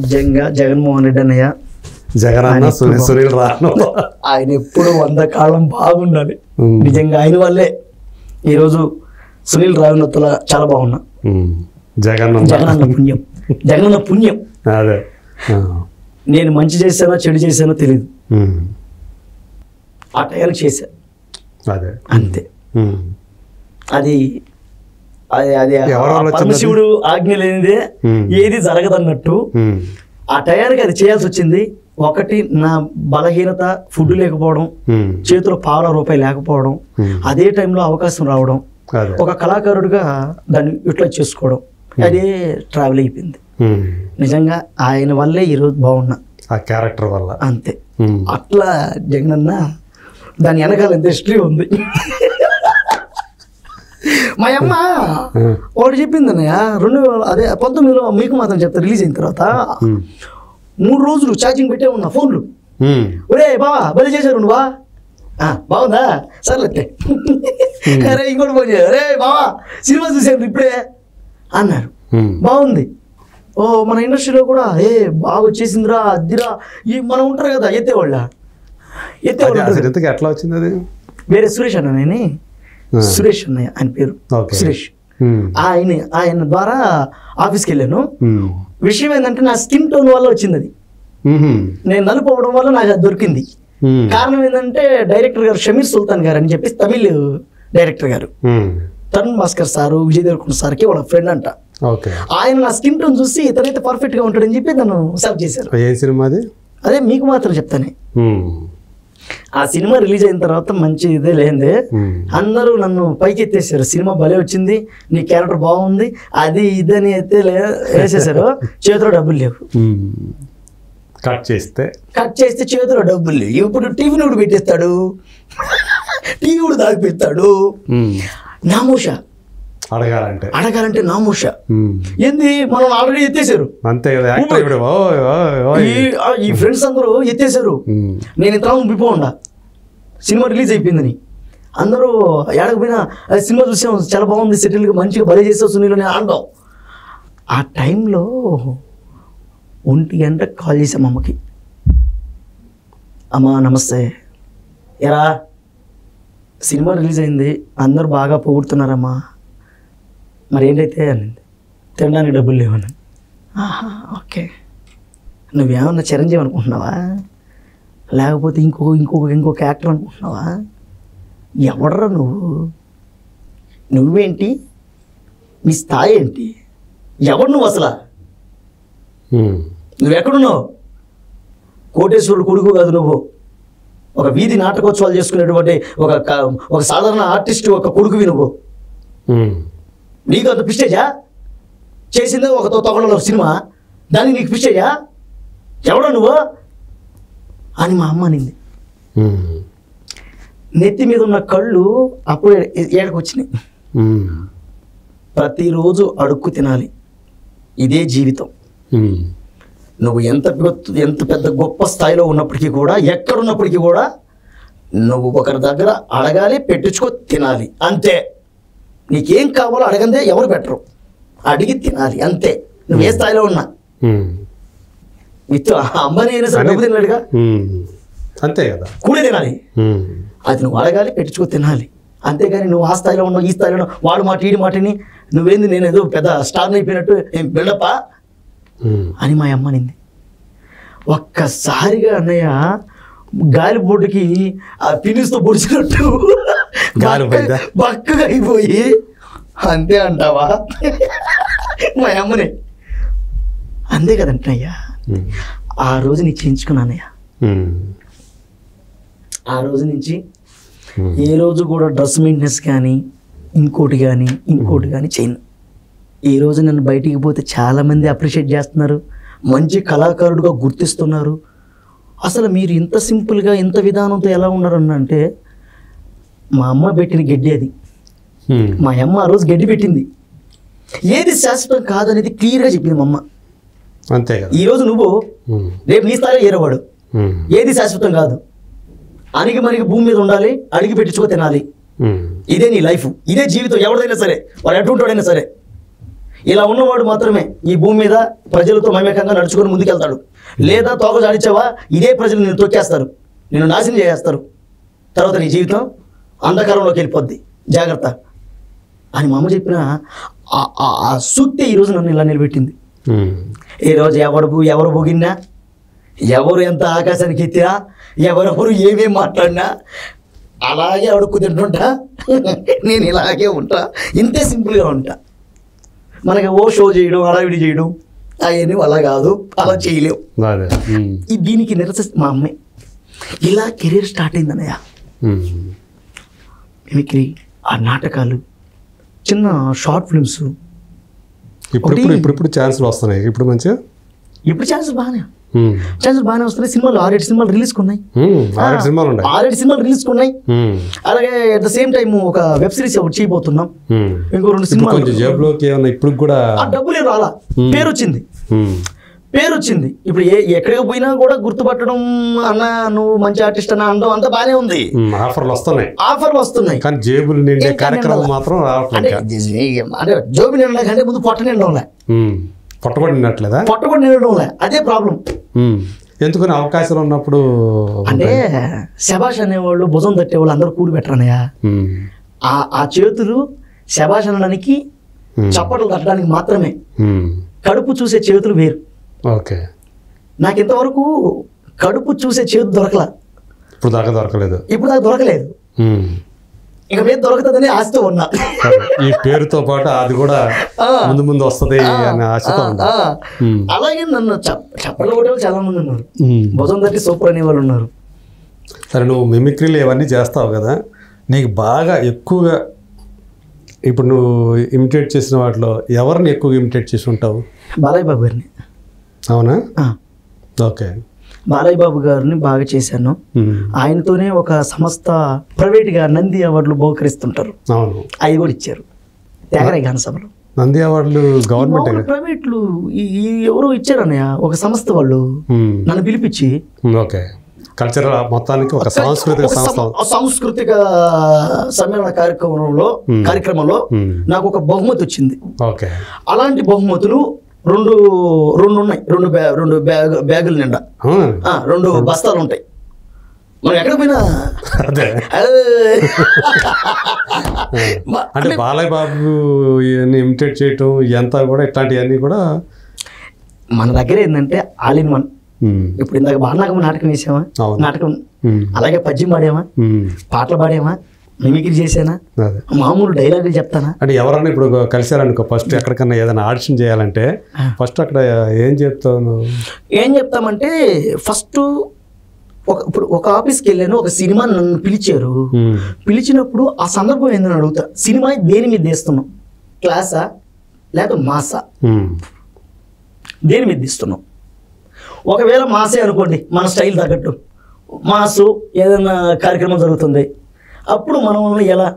నిజంగా జగన్మోహన్ రెడ్డి అన్నయ్య, సునీల్ రాను ఆయన ఎప్పుడు 100 కాలం బాగుండాలి. నిజంగా ఆయన వల్లే ఈరోజు సునీల్ రావినత్తుల చాలా బాగున్నా. జగనన్న పుణ్యం, జగనన్న పుణ్యం. అదే నేను మంచి చేశానో చెడు చేశానో తెలియదు, ఆ టైంకి చేశా అంతే. అది అది పరమశివుడు ఆజ్ఞ లేనిదే ఏది జరగదన్నట్టు ఆ టయానికి అది చేయాల్సి వచ్చింది. 1 నా బలహీనత, ఫుడ్ లేకపోవడం, చేతిలో ₹1 లేకపోవడం, అదే టైంలో అవకాశం రావడం, ఒక కళాకారుడిగా దాన్ని యూటిలైజ్ చేసుకోవడం, అదే ట్రావెల్ అయిపోయింది. నిజంగా ఆయన వల్లే ఈరోజు బాగున్నా, ఆ క్యారెక్టర్ వల్ల అంతే. అట్లా జగనన్న దాని వెనకాల ఎంత హిస్టరీ ఉంది. మా అమ్మ ఒకటి చెప్పింది అన్నయ్య, 2019లో మీకు మాత్రం చెప్తా, రిలీజ్ అయిన తర్వాత 3 రోజులు ఛార్జింగ్ పెట్టే ఉన్నా ఫోన్లు. ఒరే బావా బలి చేశారు నువ్వా, బాగుందా సర్లే. అరే ఇంకోటి ఫోన్ చేయాలి, అరే బావా సినిమా చూసాను ఇప్పుడే అన్నారు, బాగుంది. ఓ మన ఇండస్ట్రీలో కూడా బాగా వచ్చేసిందిరా అద్దిరా. మనం ఉంటారు కదా ఎత్తేవాళ్ళ ఎట్లా వచ్చింది అది? వేరే సురేష్ అన్న, నేను సురేష్ అన్నయ్య ఆయన పేరు, సురేష్. ఆయన ద్వారా ఆఫీస్కి వెళ్ళాను. విషయం ఏంటంటే నా స్కిన్ టోన్ వల్ల వచ్చింది అది. నేను నలుపు అవ్వడం వల్ల నాకు అది దొరికింది. కారణం ఏంటంటే డైరెక్టర్ గారు షమీర్ సుల్తాన్ గారు అని చెప్పి తమిళ్ డైరెక్టర్ గారు, తరుణ్ భాస్కర్ సారు, విజయ్ దేవరకొండ సార్కి వాళ్ళ ఫ్రెండ్ అంట. ఆయన నా స్కిన్ టోన్ చూసి ఇతనైతే పర్ఫెక్ట్ గా ఉంటాడని చెప్పి నన్ను సెలెక్ట్ చేశారు. ఏ సినిమా అది? అదే మీకు మాత్రం చెప్తానే. ఆ సినిమా రిలీజ్ అయిన తర్వాత మంచి ఇదే లేదే, అందరూ నన్ను పైకి ఎత్తేసారు. సినిమా భలే వచ్చింది, నీ క్యారెక్టర్ బాగుంది, అది ఇదని అయితే వేసేసారు. చేతిలో డబ్బులు లేవు, కట్ చేస్తే చేతిలో డబ్బులు లేవు. ఇప్పుడు టీవీని కూడా పెట్టేస్తాడు, టీవీ కూడా దాగిపెడతాడు. నామోష అడగాలంటే నామోష ఏంది, మనం ఆల్రెడీ ఎత్తేసారు అంతే. ఈ ఫ్రెండ్స్ అందరూ ఎత్తేసారు. నేను ఇంత బిపో ఉండా సినిమా రిలీజ్ అయిపోయిందని అందరూ ఏడకపోయినా సినిమా చూసాం, చాలా బాగుంది, సెటిల్గా మంచిగా భలే చేసావు సునీల్ అని అంటాం. ఆ టైంలో 1 గంటకు కాల్ చేసాం అమ్మకి, అమ్మా నమస్తే, ఎరా సినిమా రిలీజ్ అయింది, అందరూ బాగా పొగుడుతున్నారమ్మా, మరి ఏంటైతే అనింది. తినడానికి డబ్బులు లేవని. ఓకే, నువ్వేమన్నా చిరంజీవి అనుకుంటున్నావా, లేకపోతే ఇంకొక యాక్టర్ అనుకుంటున్నావా, ఎవడరా నువ్వేంటి, నీ స్థాయి ఏంటి, ఎవడు నువ్వు అసలు, నువ్వెక్కడున్నావు, కోటేశ్వరుడు కొడుకు కాదు నువ్వు, ఒక వీధి నాటకోత్సవాలు చేసుకునేటువంటి ఒక సాధారణ ఆర్టిస్ట్ ఒక కొడుకువి నువ్వు. నీకు అంత పిస్టేజా, చేసిందే ఒక తొగలలో సినిమా, దానికి నీకు పిస్టేజా, ఎవడో నువ్వు అని మా అమ్మ అనింది. నెత్తి మీద ఉన్న కళ్ళు అప్పుడు ఏడకు వచ్చినాయి. ప్రతిరోజు అడుక్కు తినాలి, ఇదే జీవితం. నువ్వు ఎంత పెద్ద గొప్ప స్థాయిలో ఉన్నప్పటికీ కూడా, ఎక్కడున్నప్పటికీ కూడా నువ్వు ఒకరి దగ్గర అడగాలి, పెట్టించుకో తినాలి, అంతే. నీకేం కావాలో అడగందే ఎవరు పెట్టరు, అడిగి తినాలి అంతే. నువ్వు ఏ స్థాయిలో ఉన్నా అంబానీ అయినా సరే డబ్బు తినలేడుగా, అంతే కదా, కూడి తినాలి. అది నువ్వు అడగాలి, పెట్టించుకో తినాలి, అంతేగాని నువ్వు ఆ స్థాయిలో ఉన్నావు, ఈ స్థాయిలో ఉన్నావు, వాడు మాట ఈడి మాటని నువ్వేంది నేను ఏదో పెద్ద స్టార్ని అయిపోయినట్టు ఏం బిల్డప్పా అని మా అమ్మ అనింది. ఒక్కసారిగా అన్నయ్య గాలి బొడ్డుకి ఆ పినిస్తో పొడిచినట్టు బక్కగా అయిపోయి, అంతే అంటావా మా అమ్మని. అంతే కదంటయ్యా. ఆ రోజు నీకు చేయించుకున్నానయ్యా. ఆ రోజు నుంచి ఏ రోజు కూడా డ్రెస్ మెయింటెనెన్స్ కానీ ఇంకోటి కానీ చేయను. ఈ రోజు నన్ను బయటికి పోతే చాలామంది అప్రిషియేట్ చేస్తున్నారు, మంచి కళాకారుడుగా గుర్తిస్తున్నారు. అసలు మీరు ఇంత సింపుల్గా ఇంత విధానంతో ఎలా ఉన్నారన్న అంటే మా అమ్మ పెట్టిన గడ్డి అది. మా అమ్మ ఆ రోజు గడ్డి పెట్టింది. ఏది శాశ్వతం కాదనేది క్లియర్గా చెప్పింది మా అమ్మ. అంతే కదా. ఈరోజు నువ్వు రేపు నీ స్థాయిలో ఏరేవాడు. ఏది శాశ్వతం కాదు. అణిగి మణిగి భూమి మీద ఉండాలి, అడిగి పెట్టించుకో తినాలి. ఇదే నీ లైఫ్, ఇదే జీవితం. ఎవరిదైనా సరే, వాడు ఎటుంటాడైనా సరే, ఇలా ఉన్నవాడు మాత్రమే ఈ భూమి మీద ప్రజలతో మమేకంగా నడుచుకొని ముందుకెళ్తాడు. లేదా తోక జాడించావా, ఇదే ప్రజలు నిన్ను తొక్కేస్తారు, నిన్ను నాశనం చేసేస్తారు. తర్వాత నీ జీవితం అంధకారంలోకి వెళ్ళిపోద్ది, జాగ్రత్త అని మా అమ్మ చెప్పిన ఆ సూక్తి ఈరోజు నన్ను ఇలా నిలబెట్టింది. ఈరోజు ఎవరు పొగిన్నా, ఎవరు ఎంత ఆకాశానికి ఎత్తినా, ఎవరెవరు ఏమేమి మాట్లాడినా అలాగే అడుక్కు తింటుంటా. నేను ఇలాగే ఉంటా, ఇంతే సింపుల్గా ఉంటా. మనకి ఓ షో చేయడం, హడావిడి చేయడం అవన్నీ అలా కాదు, అలా చేయలేవు. దీనికి మా అమ్మే. ఇలా కెరీర్ స్టార్ట్ అయింది అన్నయ్య. మిమిక్రీ, ఆ నాటకాలు, చిన్న షార్ట్ ఫిల్మ్స్. ఇప్పుడు ఛాన్సులు వస్తున్నాయి. ఇప్పుడు ఛాన్సులు బాగానే వస్తున్నాయి. సినిమాలు 6-7 సినిమాలు రిలీజ్ ఉన్నాయి. 6-7 సినిమాలు రిలీజ్ ఉన్నాయి. అలాగే అట్ ద సేమ్ టైం ఒక వెబ్ సిరీస్ ఒకటి చేయబోతున్నాం. ఇంకో 2 సినిమాలు. ఇప్పుడు కూడా డబ్బులే రాలా, పేరు వచ్చింది. ఇప్పుడు ఎక్కడికి పోయినా కూడా గుర్తుపట్టడం, అన్న నువ్వు మంచి ఆర్టిస్ట్ అన్న అనడం అంతా బాగానే ఉంది. ఆఫర్లు వస్తున్నాయి కానీ జేబులు నిండే కార్యక్రమం మాత్రం అంటే జోబు నిండా కంటే ముందు పొట్ట నిండడంలే, పొట్టబడి నిండడంలే. అదే ప్రాబ్లం. ఎందుకని అవకాశాలు ఉన్నప్పుడు అంటే శబాష్ అనేవాళ్ళు, భుజం తట్టేవాళ్ళు అందరూ కూడి పెట్టరనయ్యా. ఆ చేతులు శబాష్ అనడానికి, చప్పట్లు తట్టడానికి మాత్రమే. కడుపు చూసే చేతులు వేరు. ఓకే. నాకు ఇంతవరకు కడుపు చూసే చేతు దొరకలా. ఇప్పుడు దాకా దొరకలేదు. ఇక మీద దొరుకుతుందని ఆశతో ఉన్నా. ఈ పేరుతో పాటు అది కూడా ముందు వస్తుంది అనే ఆశతో. అలాగే నన్ను చప్పట్లు కొట్టే చాలా మంది ఉన్నారు, భుజం తట్టి సూపర్ అనే వాళ్ళు ఉన్నారు. సరే, నువ్వు మిమిక్రీలు ఇవన్నీ చేస్తావు కదా, నీకు బాగా ఎక్కువగా ఇప్పుడు నువ్వు ఇమిటేట్ చేసిన వాటిలో ఎవరిని ఎక్కువగా ఇమిటేట్ చేసి ఉంటావు? బాలయ్య బాబు గారిని. అవునా? ఓకే. బాలయ్య బాబు గారిని బాగా చేశాను. ఆయనతోనే ఒక సంస్థ ప్రైవేట్గా నంది అవార్డులు బహుకరిస్తుంటారు. అవును, అవి కూడా ఇచ్చారు త్యాగరాయ గాన సభలో. నంది అవార్డులు గవర్నమెంట్ ప్రైవేట్లు ఎవరో ఇచ్చారన్నయ్య, ఒక సంస్థ వాళ్ళు నన్ను పిలిపించి. ఓకే. కల్చరల్ మొత్తానికి ఒక సాంస్కృతిక సమ్మేళన కార్యక్రమంలో నాకు ఒక బహుమతి వచ్చింది. ఓకే. అలాంటి బహుమతులు రెండు ఉన్నాయి. 2 బ్యాగుల నిండా 2 బస్తాలు ఉంటాయి. మనం ఎక్కడ పోయినా అంటే బాలయ్య బాబు ఇమిటేట్ చేయటం ఇదంతా కూడా, ఇట్లాంటివన్నీ కూడా మన దగ్గర ఏంటంటే ఆల్ ఇన్ వన్. ఇప్పుడు ఇందాక బాలనాగం నాటకం వేసామా, నాటకం అలాగే పద్యం పాడామా, పాటలు పాడామా, మిమిక్రీ చేసానా, మామూలు డైలాగులు చెప్తానా. అంటే ఎవరన్నా ఇప్పుడు కలిసారనుకో, ఫస్ట్ ఎక్కడికన్నా ఏదైనా ఆడిషన్ చేయాలంటే ఫస్ట్ అక్కడ ఏం చెప్తావు? ఏం చెప్తామంటే ఫస్ట్ ఇప్పుడు ఒక ఆఫీస్కి వెళ్ళాను, ఒక సినిమా నన్ను పిలిచారు. పిలిచినప్పుడు ఆ సందర్భం ఏందని అడుగుతా. సినిమా దేని మీద తీస్తున్నాం, క్లాసా లేక మాసా, దేని మీద తీస్తున్నాం? ఒకవేళ మాసే అనుకోండి, మన స్టైల్ తగ్గట్టు మాసు ఏదైనా కార్యక్రమం జరుగుతుంది, అప్పుడు మనల్ని ఎలా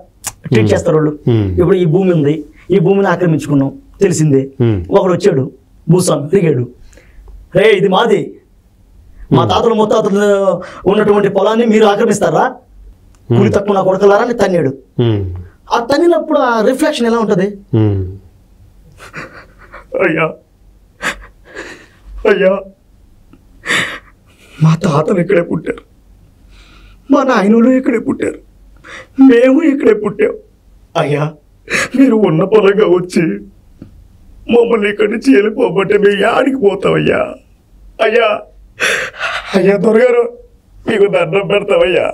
ట్రీట్ చేస్తారు వాళ్ళు. ఇప్పుడు ఈ భూమి ఉంది, ఈ భూమిని ఆక్రమించుకున్నాం తెలిసిందే. ఒకడు వచ్చాడు భూస్వామి అడిగాడు, రే ఇది మాది, మా తాతలు ముత్తాతలు ఉన్నటువంటి పొలాన్ని మీరు ఆక్రమిస్తారా, కూలి తక్కువ నా కొడకలారా అని తన్నాడు. ఆ తన్నినప్పుడు ఆ రిఫ్లెక్షన్ ఎలా ఉంటుంది? అయ్యా అయ్యా మా తాతలు ఇక్కడే పుట్టారు, మా నాయనలు ఇక్కడే పుట్టారు, మేము ఇక్కడే పుట్టాం. అయ్యా మీరు ఉన్న పొలంగా వచ్చి మమ్మల్ని ఇక్కడి నుంచి వెళ్ళిపోబట్టే మేము యాడికి పోతామయ్యా. అయ్యా అయ్యా దొరగారు మీకు దండం పెడతామయ్యా.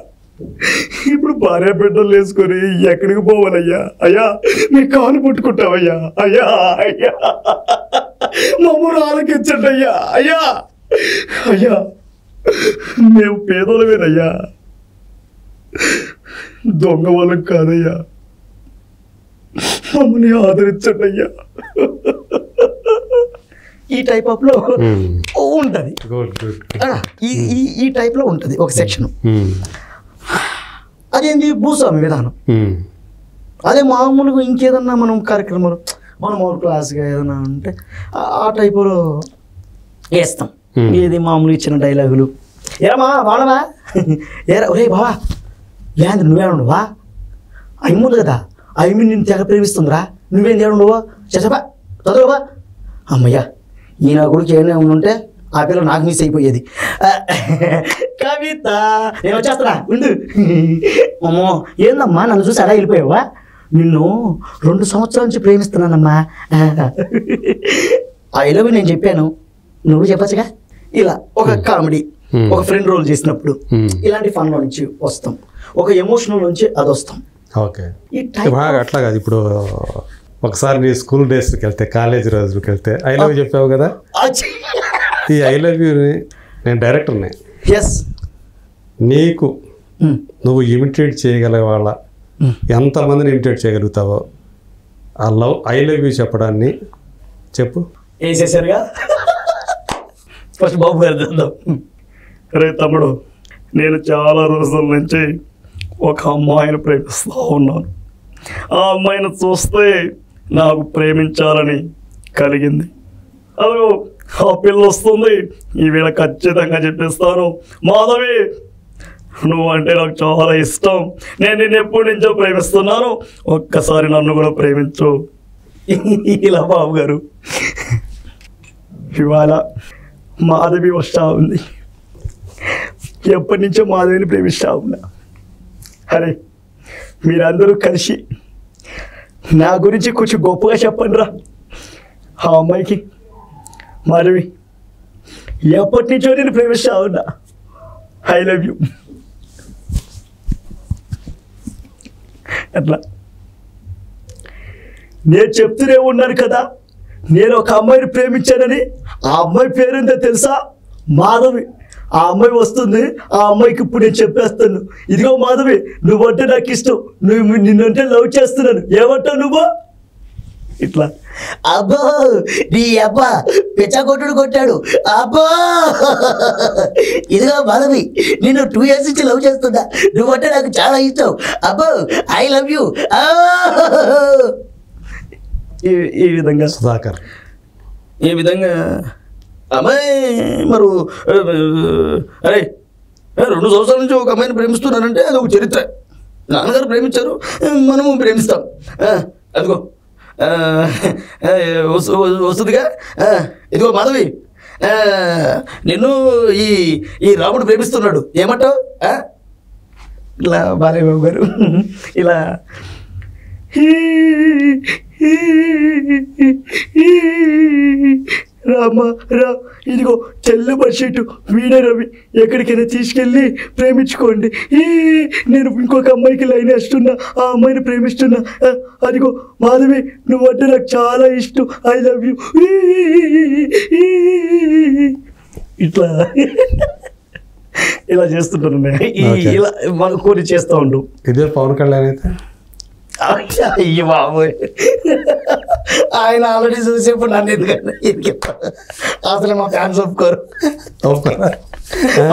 ఇప్పుడు భార్య బిడ్డలు వేసుకొని ఎక్కడికి పోవాలయ్యా? అయ్యా మీ కాలు పట్టుకుంటామయ్యా. అయ్యా అయ్యా మమ్మల్ని ఆలకించండి అయ్యా. అయ్యా అయ్యా మేము పేదోళమేనయ్యా, దొంగ వాళ్ళం కాదయ్యా, మమ్మల్ని ఆదరించండి అయ్యా. ఈ టైప్ ఆఫ్ లో ఉంటుంది, ఈ టైప్ లో ఉంటుంది ఒక సెక్షన్. అదేంటి భూస్వామి విధానం. అదే మామూలుగా ఇంకేదన్నా మనం కార్యక్రమాలు మనం క్లాస్గా ఏదన్నా ఉంటే ఆ టైపులో వేస్తాం. ఏది మామూలుగా ఇచ్చిన డైలాగులు, ఏమా బాడవా, ఏరా ఒరే బావా ఏంది నువ్వేనువా, అమ్ముంది కదా అమ్మి నేను తెగ ప్రేమిస్తుందిరా, నువ్వేం తేడుండవా చేసాబా చదువుబా. అమ్మయ్యా ఈ నా కొడుకు ఏమైనా ఉంటే ఆ పిల్ల నాకు మిస్ అయిపోయేది. కవిత నేను వచ్చేస్తున్నా ఉండు. అమ్మో ఏందమ్మా నన్ను చూసి అలా వెళ్ళిపోయావా, నిన్ను 2 సంవత్సరాల నుంచి ప్రేమిస్తున్నానమ్మా, ఐ లవ్ యూ నేను చెప్పాను నువ్వు చెప్పచ్చుగా. ఇలా ఒక కామెడీ, ఒక ఫ్రెండ్ రోల్ చేసినప్పుడు ఇలాంటి ఫన్లో నుంచి వస్తాం, ఒక ఎమోషనల్ నుంచి అది వస్తాం. ఓకే అట్లా కాదు. ఇప్పుడు ఒకసారి నీ స్కూల్ డేస్కి వెళ్తే, కాలేజ్ రోజుకి వెళ్తే ఐ లవ్ చెప్పావు కదా, ఈ ఐ లవ్ యూని నేను డైరెక్టర్ని, నీకు నువ్వు ఇమిటేట్ చేయగల వాళ్ళ ఎంతమందిని ఇమిటేట్ చేయగలుగుతావో ఆ లవ్ ఐ లవ్ యూ చెప్పడాన్ని చెప్పు. వేసేసారుగా ఫస్ట్ బాబు గారు చూద్దాం. రే తమ్ముడు, నేను చాలా రోజుల నుంచి ఒక అమ్మాయిని ప్రేమిస్తూ ఉన్నాను. ఆ అమ్మాయిని చూస్తే నాకు ప్రేమించాలని కలిగింది. అదో ఆ పిల్ల వస్తుంది, ఈవేళ ఖచ్చితంగా చెప్పిస్తాను, మాధవి నువ్వంటే నాకు చాలా ఇష్టం, నేను నిన్ను ఎప్పటి నుంచో ప్రేమిస్తున్నాను, ఒక్కసారి నన్ను కూడా ప్రేమించు. ఇలా బాబు గారు ఇవాళ మాధవి వస్తా ఉంది, ఎప్పటి నుంచో మాధవిని ప్రేమిస్తా ఉన్నా. అరే మీరందరూ కలిసి నా గురించి కొంచెం గొప్పగా చెప్పండి రా. ఆ అమ్మాయికి మాధవి ఎప్పటి నుంచో నేను ప్రేమిస్తా ఉన్నా, ఐ లవ్ యూ. అట్లా నేను చెప్తూనే ఉన్నాను కదా నేను ఒక అమ్మాయిని ప్రేమించానని. ఆ అమ్మాయి పేరుందో తెలుసా? మాధవి. ఆ అమ్మాయి వస్తుంది, ఆ అమ్మాయికి ఇప్పుడు నేను చెప్పేస్తాను, ఇదిగో మాధవి నువ్వంటే నాకు ఇష్టం, నువ్వు నిన్నంటే లవ్ చేస్తున్నాను, ఏమంటావు నువ్వు? ఇట్లా అబ్బో నీ అబ్బా పిచ్చగొట్టుడు కొట్టాడు, అబ్బో ఇదిగో మాధవి నేను 2 years నుంచి లవ్ చేస్తున్నా, నువ్వంటే నాకు చాలా ఇష్టం, అబ్బో ఐ లవ్ యూ. ఈ విధంగా సుధాకర్ ఈ విధంగా అమ్మాయి మరి అరే 2 సంవత్సరాల నుంచి ఒక అమ్మాయిని ప్రేమిస్తున్నానంటే అది ఒక చరిత్ర. నాన్నగారు ప్రేమించారు, మనము ప్రేమిస్తాం. అదిగో వస్తుందిగా, ఇదిగో మాధవి నిన్ను ఈ రాముడు ప్రేమిస్తున్నాడు, ఏమంటావు? ఇలా బాలయ్య గారు ఇలా రామా రా, ఇదిగో తెల్ల బడ్షీటు వీడే రవి, ఎక్కడికైనా తీసుకెళ్ళి ప్రేమించుకోండి. నేను ఇంకొక అమ్మాయికి లైన్ వేస్తున్నా, ఆ అమ్మాయిని ప్రేమిస్తున్నా, అదిగో మాధవి నువ్వంటే నాకు చాలా ఇష్టం, ఐ లవ్ యూ. ఇట్లా ఇలా చేస్తుంటాను, ఇలా మనం కొన్ని చేస్తూ ఉండు. ఇదే పవన్ కళ్యాణ్ అయితే అయ్య బాబోయ్ ఆయన ఆల్రెడీ చూసేప్పుడు నన్ను ఎందుకంటే అసలు మా ఫ్యాన్స్ ఒప్పుకోరు.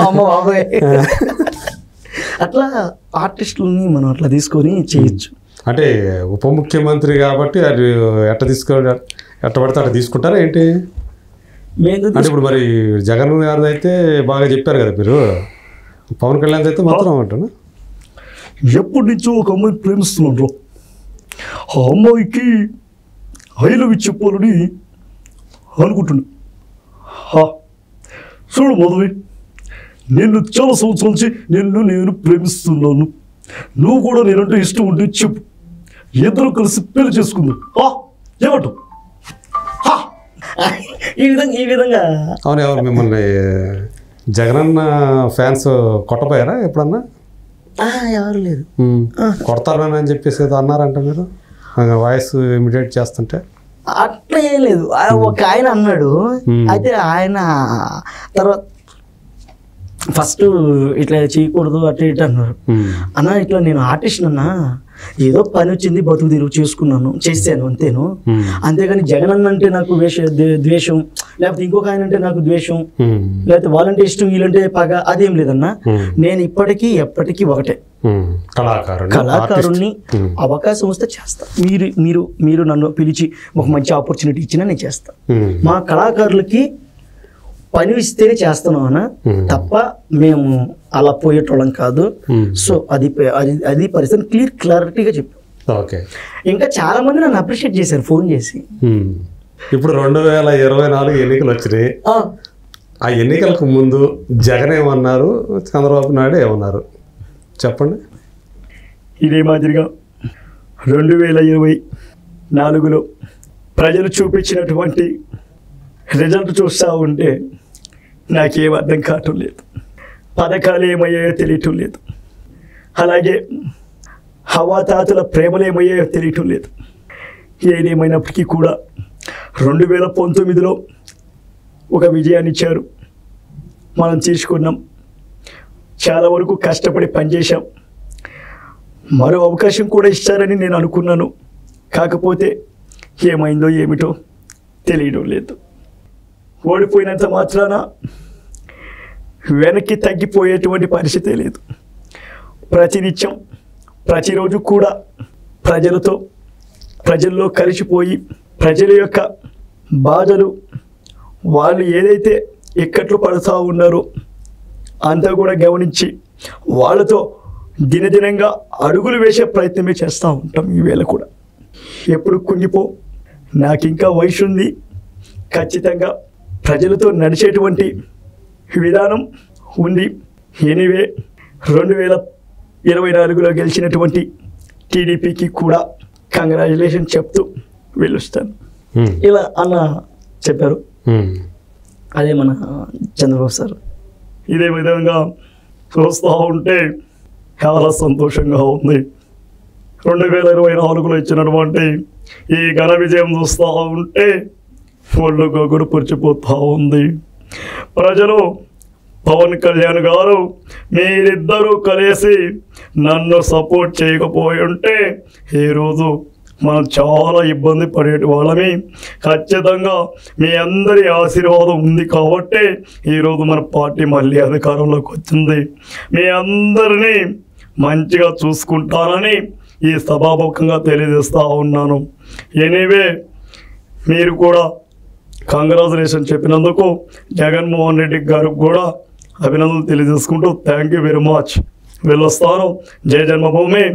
అమ్మ బాబాయ్ అట్లా ఆర్టిస్టులని మనం అట్లా తీసుకొని చేయొచ్చు. అంటే ఉప ముఖ్యమంత్రి కాబట్టి అది ఎట్ట పడితే అట్లా తీసుకుంటారా ఏంటి? అంటే ఇప్పుడు మరి జగన్ గారు అయితే బాగా చెప్పారు కదా మీరు, పవన్ కళ్యాణ్ అయితే మాత్రం అంటున్నా ఎప్పటి నుంచో ఒక అమ్మాయిని ప్రేమిస్తున్నాడు. ఆ అమ్మాయికి ఐ లవ్ యూ చెప్పాలని అనుకుంటున్నా. చూడు మొదలు, నేను చాలా సంవత్సరాల నుంచి నేను ప్రేమిస్తున్నాను. నువ్వు కూడా నేనంటే ఇష్టం ఉంటే చెప్పు, ఇద్దరు కలిసి పెళ్లి చేసుకుందాం. ఏమంటావు? ఈ విధంగా అవును. ఎవరు మిమ్మల్ని జగనన్న ఫ్యాన్స్ కొట్టపోయారా ఎప్పుడన్నా? ఎవరు లేదు. కొడతారని అని చెప్పేసి ఏదో అన్నారంట మీరు వాయిస్ ఇమిడియేట్ చేస్తుంటే. అట్లా ఏం లేదు. ఒక ఆయన అన్నాడు. అయితే ఆయన తర్వాత ఫస్ట్ ఇట్లా చేయకూడదు అట్లా ఇట్లా అన్నారు. అన్న ఇట్లా నేను ఆర్టిస్ట్ అన్నా, ఏదో పని వచ్చింది బతుకు తిరుగు చేసుకున్నాను చేశాను అంతేను. అంతేగాని జగన్ అన్న అంటే నాకు ద్వేషం, లేకపోతే ఇంకొక ఆయన అంటే నాకు ద్వేషం, లేకపోతే వాళ్ళంటే ఇష్టం వీళ్ళంటే పగ, అదేం లేదన్నా. నేను ఇప్పటికీ ఎప్పటికీ ఒకటే, కళాకారుణ్ణి. అవకాశం వస్తే చేస్తా. మీరు నన్ను పిలిచి ఒక మంచి ఆపర్చునిటీ ఇచ్చినా నేను చేస్తా. మా కళాకారులకి పని ఇస్తేనే చేస్తున్నాం అన్న, తప్ప మేము అలా పోయేటోళ్ళం కాదు. సో అది పరిస్థితి క్లారిటీగా చెప్పాం. ఇంకా చాలా మంది నన్ను అప్రిషియేట్ చేశారు ఫోన్ చేసి. ఇప్పుడు 2024 ఎన్నికలు వచ్చినాయి. ఆ ఎన్నికలకు ముందు జగన్ ఏమన్నారు, చంద్రబాబు నాయుడు ఏమన్నారు చెప్పండి. ఇదే మాదిరిగా 2024లో ప్రజలు చూపించినటువంటి రిజల్ట్ చూస్తూ ఉంటే నాకేం అర్థం కావటం లేదు. పథకాలు ఏమయ్యాయో తెలియటం లేదు. అలాగే హవాతాతుల ప్రేమలు ఏమయ్యాయో తెలియటం లేదు. ఏదేమైనప్పటికీ కూడా 2019లో ఒక విజయాన్ని ఇచ్చారు, మనం తీసుకున్నాం. చాలా వరకు కష్టపడి పనిచేశాం. మరో అవకాశం కూడా ఇస్తారని నేను అనుకున్నాను. కాకపోతే ఏమైందో ఏమిటో తెలియడం లేదు. ఓడిపోయినంత మాత్రాన వెనక్కి తగ్గిపోయేటువంటి పరిస్థితే లేదు. ప్రతినిత్యం ప్రతిరోజు కూడా ప్రజల్లో కలిసిపోయి ప్రజల యొక్క బాధలు, వాళ్ళు ఏదైతే ఇక్కట్లు పడుతూ ఉన్నారో అంతా కూడా గమనించి వాళ్ళతో దినదినంగా అడుగులు వేసే ప్రయత్నమే చేస్తూ ఉంటాం. ఈవేళ కూడా ఎప్పుడు కుంగిపో, నాకు ఇంకా వయసు ఉంది, ఖచ్చితంగా ప్రజలతో నడిచేటువంటి విధానం ఉంది. ఎనీవే 2024లో గెలిచినటువంటి టీడీపీకి కూడా కంగ్రాచులేషన్ చెప్తూ వెళ్ళొస్తాను. ఇలా అన్న చెప్పారు. అదే మన చంద్రబాబు సార్. ఇదే విధంగా చూస్తూ ఉంటే చాలా సంతోషంగా ఉంది. 2024లో ఇచ్చినటువంటి ఈ ఘన విజయం చూస్తూ ఉంటే ఒళ్ళు గొగ్గురు పురిచిపోతూ ఉంది. ప్రజలు పవన్ కళ్యాణ్ గారు మీరిద్దరూ కలిసి నన్ను సపోర్ట్ చేయకపోయి ఉంటే ఈరోజు మనం చాలా ఇబ్బంది పడేటి వాళ్ళమి. ఖచ్చితంగా మీ అందరి ఆశీర్వాదం ఉంది కాబట్టి ఈరోజు మన పార్టీ మళ్ళీ అధికారంలోకి వచ్చింది. మీ అందరినీ మంచిగా చూసుకుంటానని ఈ సభాముఖంగా తెలియజేస్తూ ఉన్నాను. ఎనీవే మీరు కూడా కంగ్రాచులేషన్ చెప్పినందుకు జగన్మోహన్ రెడ్డి గారికి కూడా అభినందనలు తెలియజేసుకుంటూ థ్యాంక్ యూ వెరీ మచ్. వెళ్ళొస్తాను. జయ జన్మభూమి.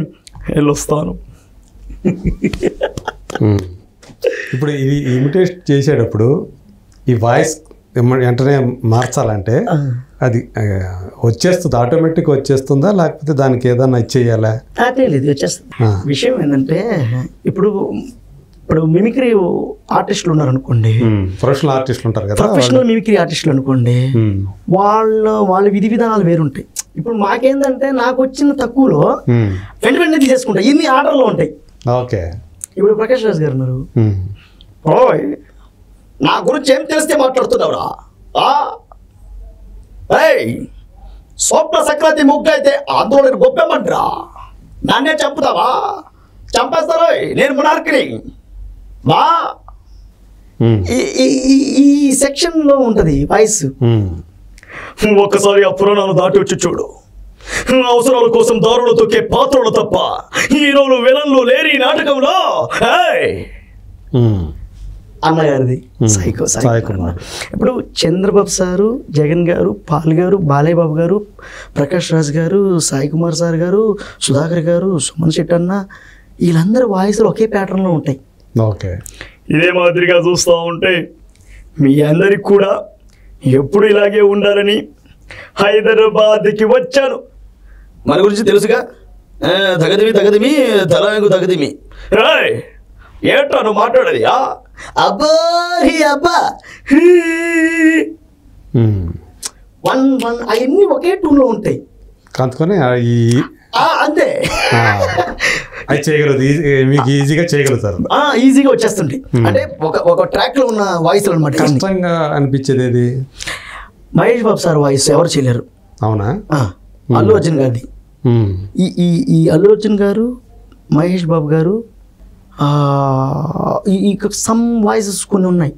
వెళ్ళొస్తాను. ఇప్పుడు ఇది ఇమిటేట్ చేసేటప్పుడు ఈ వాయిస్ వెంటనే మార్చాలంటే అది వచ్చేస్తుంది, ఆటోమేటిక్ వచ్చేస్తుందా, లేకపోతే దానికి ఏదన్నా ఇచ్చేయాలా? లేదు, వచ్చేస్తుంది. విషయం ఏంటంటే ఇప్పుడు మిమిక్రీ ఆర్టిస్టులు ఉన్నారు అనుకోండి, ప్రొఫెషనల్ ఆర్టిస్టులు ఉంటారు కదా, ప్రొఫెషనల్ మిమిక్రీ ఆర్టిస్టులు అనుకోండి, వాళ్ళ విధి విధానాలు వేరుంటాయి. ఇప్పుడు మాకేందంటే నాకు వచ్చిన తక్కువలో వెంటనే తీసేసుకుంటా, ఇన్ని ఆర్డర్లు ఉంటాయి. ఓకే. ఇప్పుడు ప్రకాష్ రాజ్ గారు ఉన్నారు, నా గురించి ఏం తెలిస్తే మాట్లాడుతున్నావురా, స్వప్న సక్రాంతి ముగ్గు అయితే ఆందోళన గొప్పమంటరా, నన్నే చంపుతావా, చంపేస్తారో, నేను మునార్కిని, బా ఈ సెక్షన్లో ఉంటుంది వాయిస్. ఒక్కసారి ఆ పురాణాలు దాటి వచ్చి చూడు. అవసరాల కోసం దారులు తొక్కే పాత్రలు తప్ప హీరోలు విలన్లు లేరు ఈ నాటకంలో. అన్నగారిది సైకో. ఇప్పుడు చంద్రబాబు సారు, జగన్ గారు, పాల్ గారు, బాలయ్య బాబు గారు, ప్రకాష్ రాజ్ గారు, సాయి కుమార్ సార్ గారు, సుధాకర్ గారు, సుమన్ శెట్టి అన్న, వీళ్ళందరూ వాయిస్లు ఒకే ప్యాటర్న్లో ఉంటాయి. ఓకే, ఇదే మాదిరిగా చూస్తూ ఉంటే మీ అందరికి కూడా ఎప్పుడు ఇలాగే ఉండాలని హైదరాబాద్కి వచ్చాను. మన గురించి తెలుసుగా, తగదిమి తలకు తగదిమి. ఏంటో నువ్వు మాట్లాడేది? అబ్బా అబ్బా అవన్నీ ఒకే టూన్లో ఉంటాయి. అందుకని అంతే, అది చేయగలదు, మీకు ఈజీగా చేయగలుగుతారు, ఈజీగా వచ్చేస్తుంటాయి. అంటే ఒక ట్రాక్ లో ఉన్న వాయిస్ అనమాట. కష్టంగా అనిపించేది ఏది? మహేష్ బాబు సార్ వాయిస్ ఎవరు చేయలేరు. అవునా? అల్లు అర్జున్ గారిది. ఈ అల్లు అర్జున్ గారు, మహేష్ బాబు గారు, సమ్ వాయిసెస్ కొన్ని ఉన్నాయి.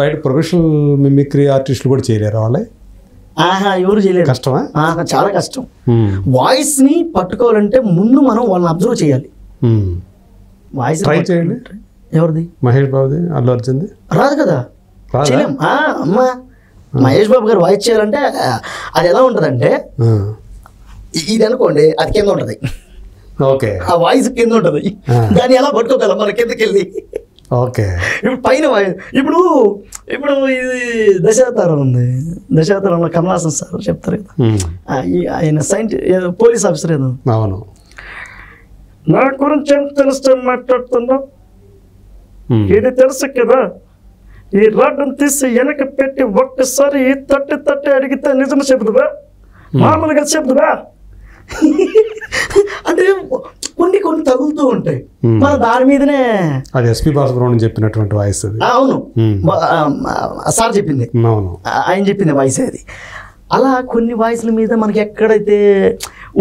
బయట ప్రొఫెషనల్ మిమిక్రీ ఆర్టిస్టులు కూడా చేయలేరు వాళ్ళే? ఎవరు చేయలేరు. కష్టమా? చాలా కష్టం. వాయిస్ ని పట్టుకోవాలంటే ముందు మనం వాళ్ళని అబ్జర్వ్ చేయాలి. వాయిస్ ట్రై చేయండి. ఎవరిది? మహేష్ బాబుది, అల్లు అర్జున్ది రాదు కదా. అమ్మా, మహేష్ బాబు గారు వాయిస్ చేయాలంటే అది ఎలా ఉంటదంటే, ఇది అనుకోండి, అది కింద ఉంటది. ఓకే, ఆ వాయిస్ కింద ఉంటది. దాన్ని ఎలా పట్టుకోగలం మన కిందకి వెళ్ళి? ఓకే, ఇప్పుడు పైన వాయిస్. ఇప్పుడు ఇది దశావతారం ఉంది. దశావతారంలో కమల్ హాసన్ సార్ చెప్తారు కదా, ఆయన పోలీస్ ఆఫీసర్ ఏదో. అవును. నా గురించి ఏం తెలుసు మాట్లాడుతున్నా? ఇది తెలుసు కదా, ఈ రాడ్ని తీసి వెనక పెట్టి ఒక్కసారి తట్టి అడిగితే నిజం చెబుతువా? మామూలుగా చెబుతువా? అంటే కొన్ని తగులుతూ ఉంటాయి, మన దాని మీదనే. అది ఎస్పీ బాలసుబ్రహ్మణ్యం చెప్పినటువంటి వాయిస్. అవును, సార్ చెప్పింది. అవును, ఆయన చెప్పింది వాయిస్ అది. అలా కొన్ని వాయిస్ల మీద మనకి ఎక్కడైతే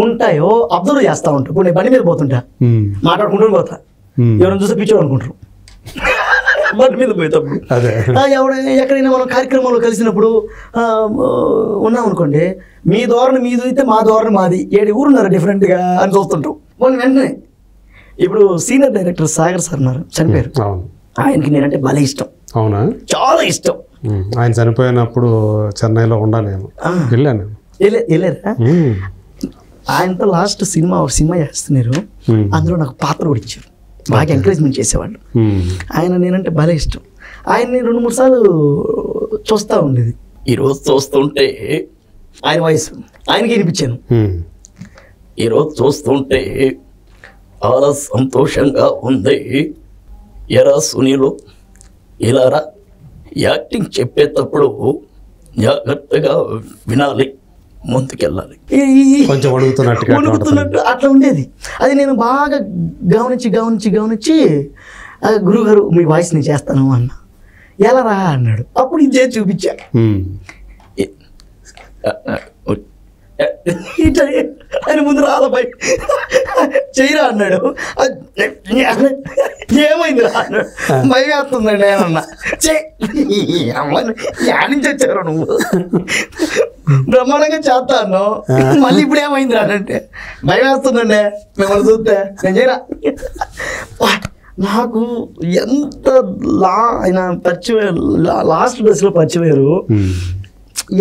ఉంటాయో అబ్జర్వ్ చేస్తూ ఉంటాం. ఇప్పుడు నేను బండి మీద పోతుంటా, మాట్లాడుకుంటూ పోతా, ఎవరైనా చూస్తే పిచ్చోడు అనుకుంటారు. బండి మీద పోయేటప్పుడు ఎక్కడైనా మనం కార్యక్రమంలో కలిసినప్పుడు ఉన్నాం అనుకోండి, మీ ధోరణి మీది అయితే మా ధోరణి మాది, 7 ఊరున్నారు డిఫరెంట్గా అని చూస్తుంటాం. వాళ్ళు వెంటనే ఇప్పుడు సీనియర్ డైరెక్టర్ సాగర్ సార్ ఉన్నారు, చనిపోయారు. ఆయనకి నేనంటే భలే ఇష్టం. అవునా? చాలా ఇష్టం. ఆయన చనిపోయినప్పుడు చెన్నైలో ఉండాను, వెళ్ళాను. వెళ్ళారా? ఆయనతో లాస్ట్ సినిమా చేస్తున్నారు. అందులో నాకు పాత్ర కూడా ఇచ్చారు, బాగా ఎంకరేజ్మెంట్ చేసేవాళ్ళు. ఆయన నేనంటే భలే ఇష్టం. ఆయన్ని 2-3 సార్లు చూస్తూ ఉండేది. ఈరోజు చూస్తుంటే ఆయన వాయిస్ ఆయనకి వినిపించాను. ఈరోజు చూస్తుంటే చాలా సంతోషంగా ఉంది. ఎరా సునీలు, ఇలారా, యాక్టింగ్ చెప్పేటప్పుడు జాగ్రత్తగా వినాలి, ముందుకెళ్ళాలి. కొంచెం వణుకుతున్నట్టు అట్లా ఉండేది. అది నేను బాగా గమనించి గురుగారు మీ వాయిస్ నేను చేస్తాను అన్నా. ఎలా రా అన్నాడు. అప్పుడు ఇది చేసి చూపించా. ఆయన ముందు రాలపై చెయ్యరా అన్నాడు. ఏమైంది రా అన్నాడు. భయం వేస్తుందండి ఏమన్నా. నుంచి వచ్చారు నువ్వు, బ్రహ్మాండంగా చేస్తా అన్నావు, మళ్ళీ ఇప్పుడు ఏమైంది రా అంటే భయం వేస్తుందండి మిమ్మల్ని చూస్తే నేను చేయరా. నాకు ఎంత ఆయన పరిచయం, లాస్ట్ దశలో పరిచయం,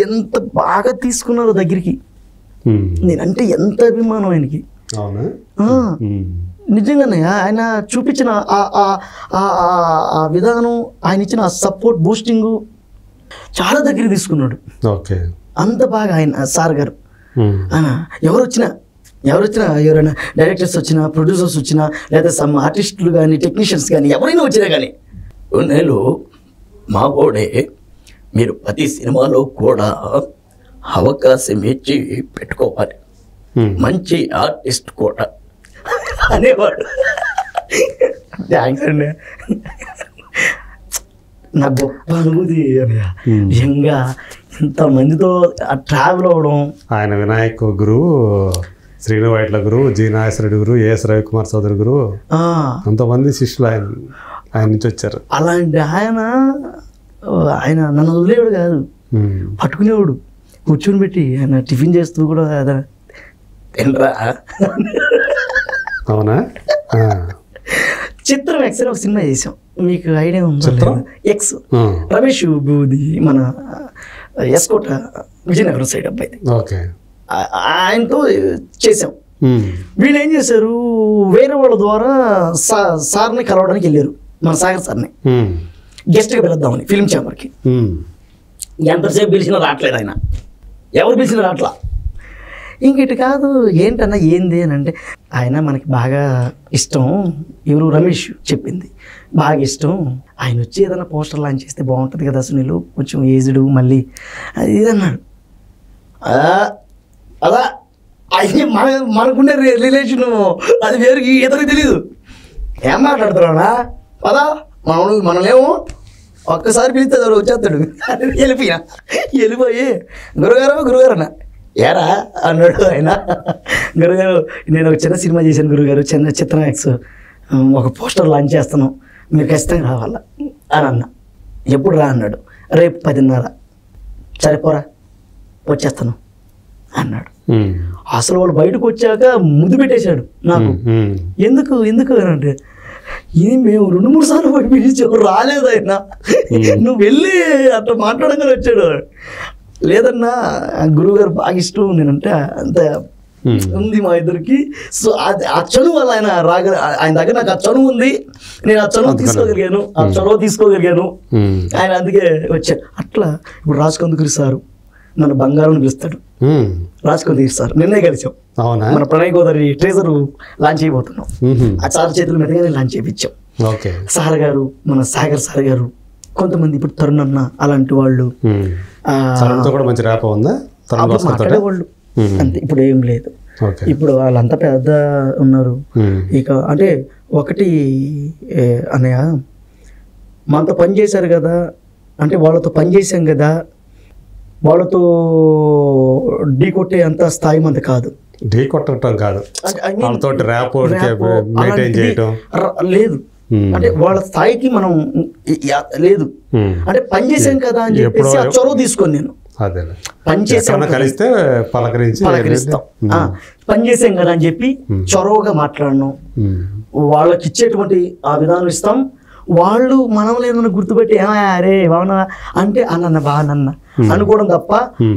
ఎంత బాగా తీసుకున్నారో దగ్గరికి. నేనంటే ఎంత అభిమానం ఆయనకి. నిజంగానే ఆయన చూపించిన ఆ విధానం, ఆయన ఇచ్చిన ఆ సపోర్ట్, బూస్టింగ్ చాలా దగ్గర తీసుకున్నాడు. అంత బాగా ఆయన సార్ గారు. ఎవరైనా డైరెక్టర్స్ వచ్చినా, ప్రొడ్యూసర్స్ వచ్చినా, లేదా సమ్ ఆర్టిస్టులు కానీ, టెక్నీషియన్స్ కానీ, ఎవరైనా వచ్చినా కానీ, నేను మా బోడే మీరు ప్రతి సినిమాలో కూడా అవకాశం ఇచ్చి పెట్టుకోవాలి, మంచి ఆర్టిస్ట్ కూడా అనేవాడు. థ్యాంక్స్ అండి. నా గొప్ప అనుభూతి నిజంగా ఇంతమందితో ట్రావెల్ అవ్వడం. ఆయన వినాయక్ గురువు శ్రీను వైట్ల గురువు, జి నాగేశ్వరరెడ్డి గురువు, ఏఎస్ రవికుమార్ చౌదరి గురువు, కొంతమంది శిష్యులు ఆయన నుంచి వచ్చారు. అలాంటి ఆయన నన్ను వదిలేవాడు కాదు, పట్టుకునేవాడు, కూర్చొని పెట్టి ఆయన టిఫిన్ చేస్తూ కూడా తినరా. అవునా? చిత్రం ఎక్స్ అని ఒక సినిమా చేసాం, మీకు ఐడియా ఉందా? ఎక్స్ రమేష్ బూది, మన ఎస్కోట విజయనగరం సైడ్ అబ్బాయి, ఆయనతో చేసాం. వీళ్ళు ఏం చేశారు, వేరే వాళ్ళ ద్వారా సార్ని కలవడానికి వెళ్ళారు, మన సాగర్ సార్ని గెస్ట్గా పిలుద్దామని ఫిల్మ్ ఛాంబర్కి. ఎంతసేపు పిలిచినా రావట్లేదు ఆయన, ఎవరు పిలిచినా రావట్లా. ఇంక ఇటు కాదు, ఏంటన్నా ఏంది అని అంటే, ఆయన మనకి బాగా ఇష్టం, ఎవరు రమేష్ చెప్పింది, బాగా ఇష్టం, ఆయన వచ్చి ఏదైనా పోస్టర్ లాంచ్ చేస్తే బాగుంటుంది కదా సునీల్, కొంచెం ఏజ్డ్ మళ్ళీ అది ఇది అన్నాడు. అలా అది మనకుండే రిలేషన్ అది వేరు, ఇతనికి తెలీదు. ఏం మాట్లాడుతున్నాడా పదా, మనలేమో ఒక్కసారి పిలిస్తే వచ్చేస్తాడు. వెళ్ళిపోయి గురుగారు అన్న, ఏరా అన్నాడు ఆయన. గురుగారు నేను ఒక చిన్న సినిమా చేశాను గురుగారు, చిన్న చిత్రం ఎక్స్, ఒక పోస్టర్ లాంచ్ చేస్తాను, మీరు ఖచ్చితంగా రావాలా అని అన్న. ఎప్పుడు రా అన్నాడు. రేపు 10:30. సరిపోరా వచ్చేస్తాను అన్నాడు. అసలు వాళ్ళు బయటకు వచ్చాక ముద్దు పెట్టేశాడు నాకు. ఎందుకు అని అంటే, ఇది మేము 2-3 సార్లు బయట పిలిచావు, రాలేదు ఆయన, నువ్వు వెళ్ళి అట్లా మాట్లాడగానే వచ్చాడు. లేదన్నా గురువుగారు బాగా ఇష్టం నేనంటే, అంత ఉంది మా ఇద్దరికి. సో ఆ చనువు వల్ల ఆయన దగ్గర నాకు ఆ చనువు ఉంది, నేను ఆ చనువు తీసుకోగలిగాను, ఆ చొరవ తీసుకోగలిగాను. ఆయన అందుకే వచ్చాడు. అట్లా ఇప్పుడు రాజకందుకూరి సారు నన్ను బంగారం పిలుస్తాడు, రాజకందుకూరి సార్ నిన్నే కలిసాం, మన ప్రణయ్ గోదావరి ట్రేజర్ లాంచ్ అయిపోతున్నాం, ఆ సార్ చేతుల మీదగానే లాంచ్ చేయించాం. సార్ గారు, మన సాగర్ సార్ గారు, కొంతమంది ఇప్పుడు తరుణ్ అన్న అలాంటి వాళ్ళు మాట్లాడేవాళ్ళు అంతే. ఇప్పుడు ఏం లేదు, ఇప్పుడు వాళ్ళంతా పెద్ద ఉన్నారు. ఇక అంటే ఒకటి అన్నయ్య, మనతో పని చేశారు కదా, అంటే వాళ్ళతో పని చేశాం కదా, వాళ్ళతో ఢీ కొట్టే అంత స్థాయి మంది కాదు. ఢీ కొట్టడం కాదు, లేదు. అంటే వాళ్ళ స్థాయికి మనం లేదు, అంటే పని చేసాం కదా అని చెప్పేసి ఆ చొరవ తీసుకొని నేను పని చేసాం కలిస్తే పలకరిస్తాం, పని చేసాం కదా అని చెప్పి చొరవగా మాట్లాడను, వాళ్ళకి ఇచ్చేటువంటి ఆ విధానం ఇస్తాం. వాళ్ళు మనం లేదన్నా గుర్తుపెట్టి అరే బాగున్నా అంటే అన్న బాగా అనుకోవడం తప్ప,